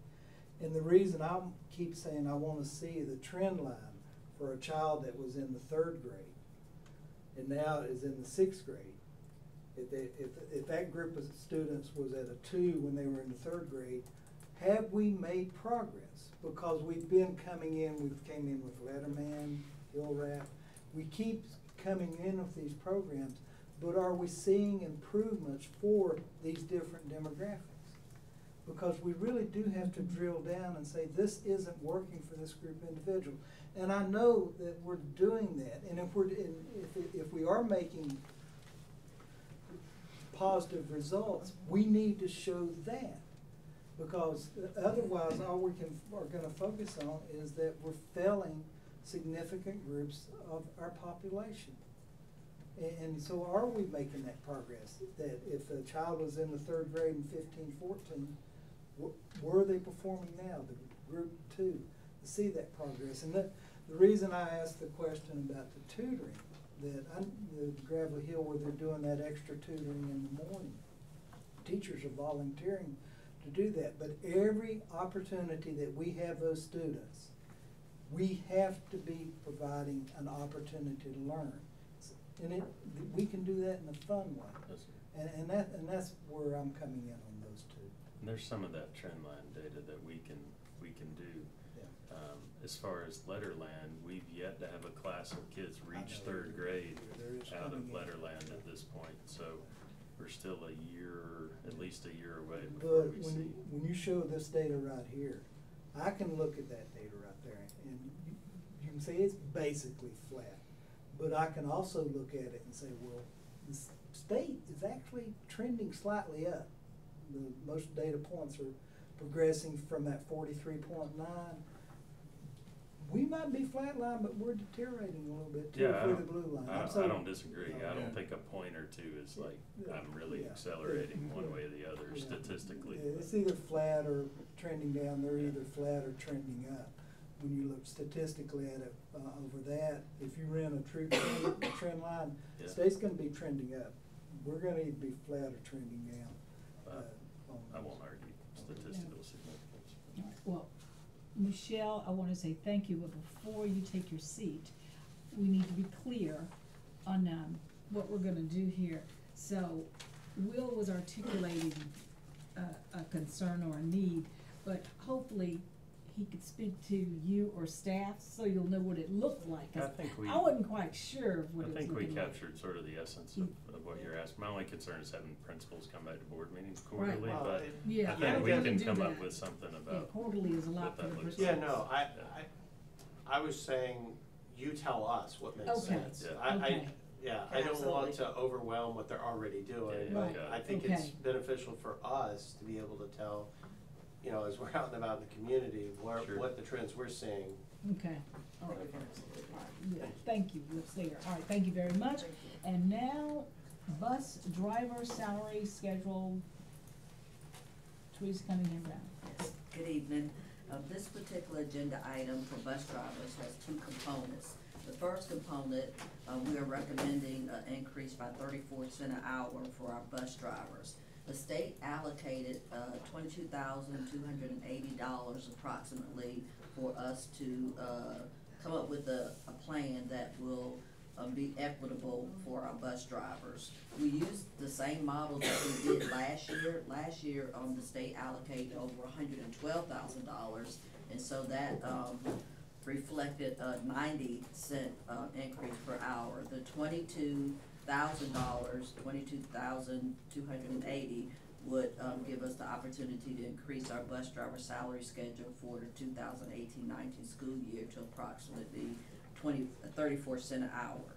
And the reason I keep saying I want to see the trend line for a child that was in the 3rd grade and now is in the 6th grade, if that group of students was at a 2 when they were in the 3rd grade, have we made progress? Because we've been coming in, we've came in with Letterman, Hill-Rap, we keep coming in with these programs, but are we seeing improvements for these different demographics? Because we really do have to drill down and say, this isn't working for this group of individuals. And I know that we're doing that, and if we are making positive results, we need to show that. Because otherwise, all we are gonna focus on is that we're failing significant groups of our population. And so are we making that progress? That if a child was in the 3rd grade in 15-14, were they performing now, the group 2, to see that progress? And the reason I asked the question about the tutoring, that the Gravelly Hill where they're doing that extra tutoring in the morning, teachers are volunteering to do that, but every opportunity that we have those students, we have to be providing an opportunity to learn. And we can do that in a fun way. Yes, And that's where I'm coming in on those 2. And there's some of that trend line data that we can do. Yeah. As far as Letterland, we've yet to have a class of kids reach 3rd grade out of Letterland at this point. So we're still at least a year away before we see. When you show this data right here, I can look at that data right there, and you can see it's basically flat. But I can also look at it and say, well, the state is actually trending slightly up. Most data points are progressing from that 43.9. We might be flatline, but we're deteriorating a little bit too for the blue line. I don't disagree. I don't think a point or 2 is like, I'm really accelerating one way or the other statistically. It's either flat or trending down. They're either flat or trending up. When you look statistically at it over that, if you ran a true trend line, the state's going to be trending up. We're going to either be flat or trending down. I won't argue statistical significance. All right. Well, Michelle, I want to say thank you, but before you take your seat, we need to be clear on what we're going to do here. So Will was articulating a concern or a need, but hopefully he could speak to you or staff so you'll know what it looked like. I wasn't quite sure of what it was looking like. I think we captured sort of the essence of what you're asking. My only concern is having principals come back to board meetings quarterly, Well, but yeah, I think we can come up that. with something about Yeah, quarterly is a lot what for that the looks principals. like. Yeah, no, I was saying, you tell us what makes Okay. sense. Yeah. I don't want Absolutely. to overwhelm what they're already doing, Yeah, but yeah. I think it's Okay. beneficial for us to be able to tell, you know, as we're out and about in the community, Sure. what the trends we're seeing. Okay, all right. Yeah, thank you, Liz there. All right, thank you very much. And now, bus driver salary schedule. Teresa Cunningham Brown. Good evening. This particular agenda item for bus drivers has 2 components. The first component, we are recommending an increase by 34 cents an hour for our bus drivers. The state allocated $22,280 approximately for us to come up with a plan that will be equitable for our bus drivers. We used the same model that we did last year. Last year, the state allocated over $112,000, and so that reflected a 90-cent increase per hour. The $22,280 would give us the opportunity to increase our bus driver salary schedule for the 2018-19 school year to approximately 34 cents an hour.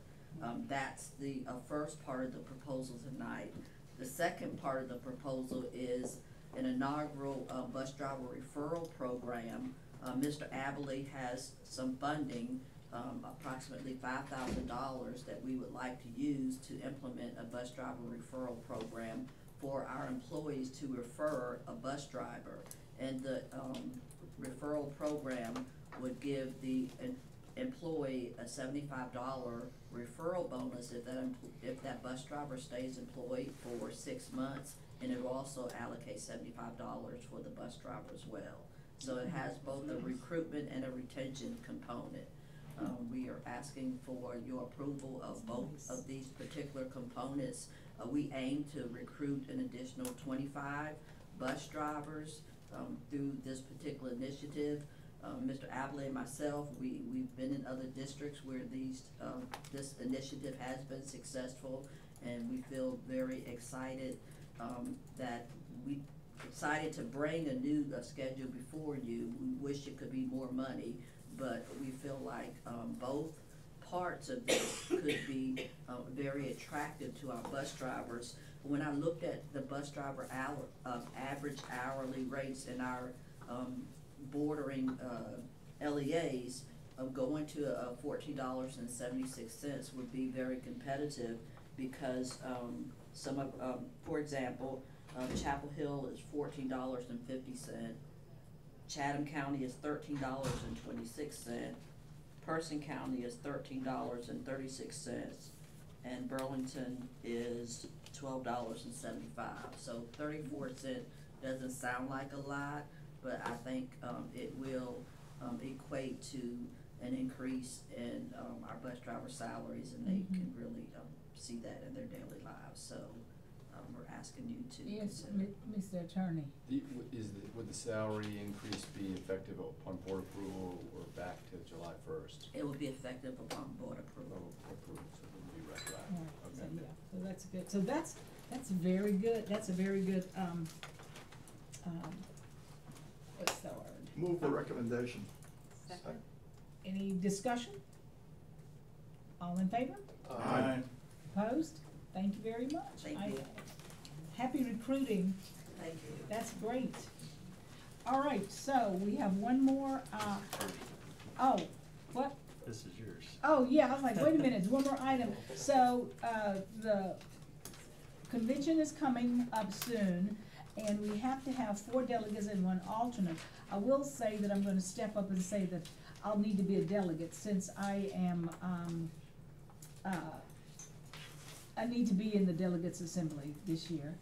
That's the first part of the proposal tonight. The second part of the proposal is an inaugural bus driver referral program. Mr. Abley has some funding, approximately $5,000 that we would like to use to implement a bus driver referral program for our employees to refer a bus driver. And the referral program would give the employee a $75 referral bonus if that bus driver stays employed for 6 months, and it will also allocate $75 for the bus driver as well. So it has both a recruitment and a retention component. We are asking for your approval of both of these particular components. We aim to recruit an additional 25 bus drivers through this particular initiative. Mr. Abley and myself, we've been in other districts where this initiative has been successful, and we feel very excited that we decided to bring a new schedule before you. We wish it could be more money, but we feel like both parts of this could be very attractive to our bus drivers. When I looked at the bus driver average hourly rates in our bordering LEAs, going to $14.76 would be very competitive, because some of, for example, Chapel Hill is $14.50. Chatham County is $13.26. Person County is $13.36, and Burlington is $12.75. So 34 cents doesn't sound like a lot, but I think it will equate to an increase in our bus driver salaries, and they can really see that in their daily lives. So we're asking you to consider. Mr. Attorney. Would the salary increase be effective upon board approval or back to July 1st? It will be effective upon board approval. So it would be retroactive. Right. So, Okay. yeah, so that's good. So that's very good. That's a very good, what's the word? Move the recommendation. Second. Any discussion? All in favor? Aye. Opposed? Thank you very much. Thank you. Happy recruiting. Thank you. That's great. All right, so we have one more, oh, what? This is yours. Oh, yeah, I was like, wait a minute, one more item. So, the convention is coming up soon, and we have to have 4 delegates and 1 alternate. I will say that I'm gonna step up and say that I'll need to be a delegate, since I am, I need to be in the delegates assembly this year.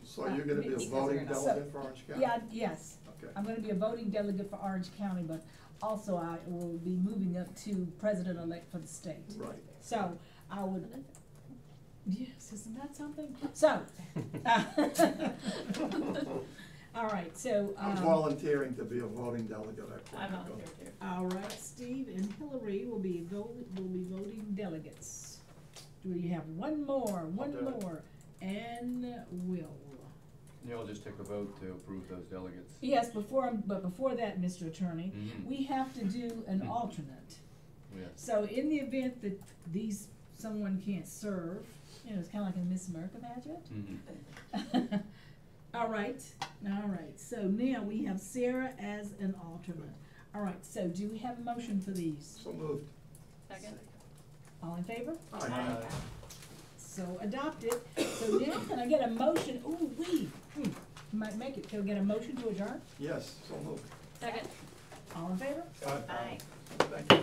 So you're gonna be a voting delegate for Orange County? Yeah, yes. Okay. I'm gonna be a voting delegate for Orange County, but also I will be moving up to president-elect for the state. Right. So I would, yes, isn't that something? So, all right, so. I'm volunteering to be a voting delegate. I plan to go. All right, Steve and Hillary will be voting delegates. Do we have one more, and Will? Yeah, I'll just take a vote to approve those delegates. Yes, but before that, Mr. Attorney, we have to do an alternate. Yes. So in the event that someone can't serve, it's kinda like a Miss America pageant. All right, so now we have Sarah as an alternate. All right, so do we have a motion for these? So moved. Second. All in favor? Aye. So adopted. So now can I get a motion? Ooh, might make it. Can we get a motion to adjourn? Yes, so moved. Second. All in favor? Aye. Thank you.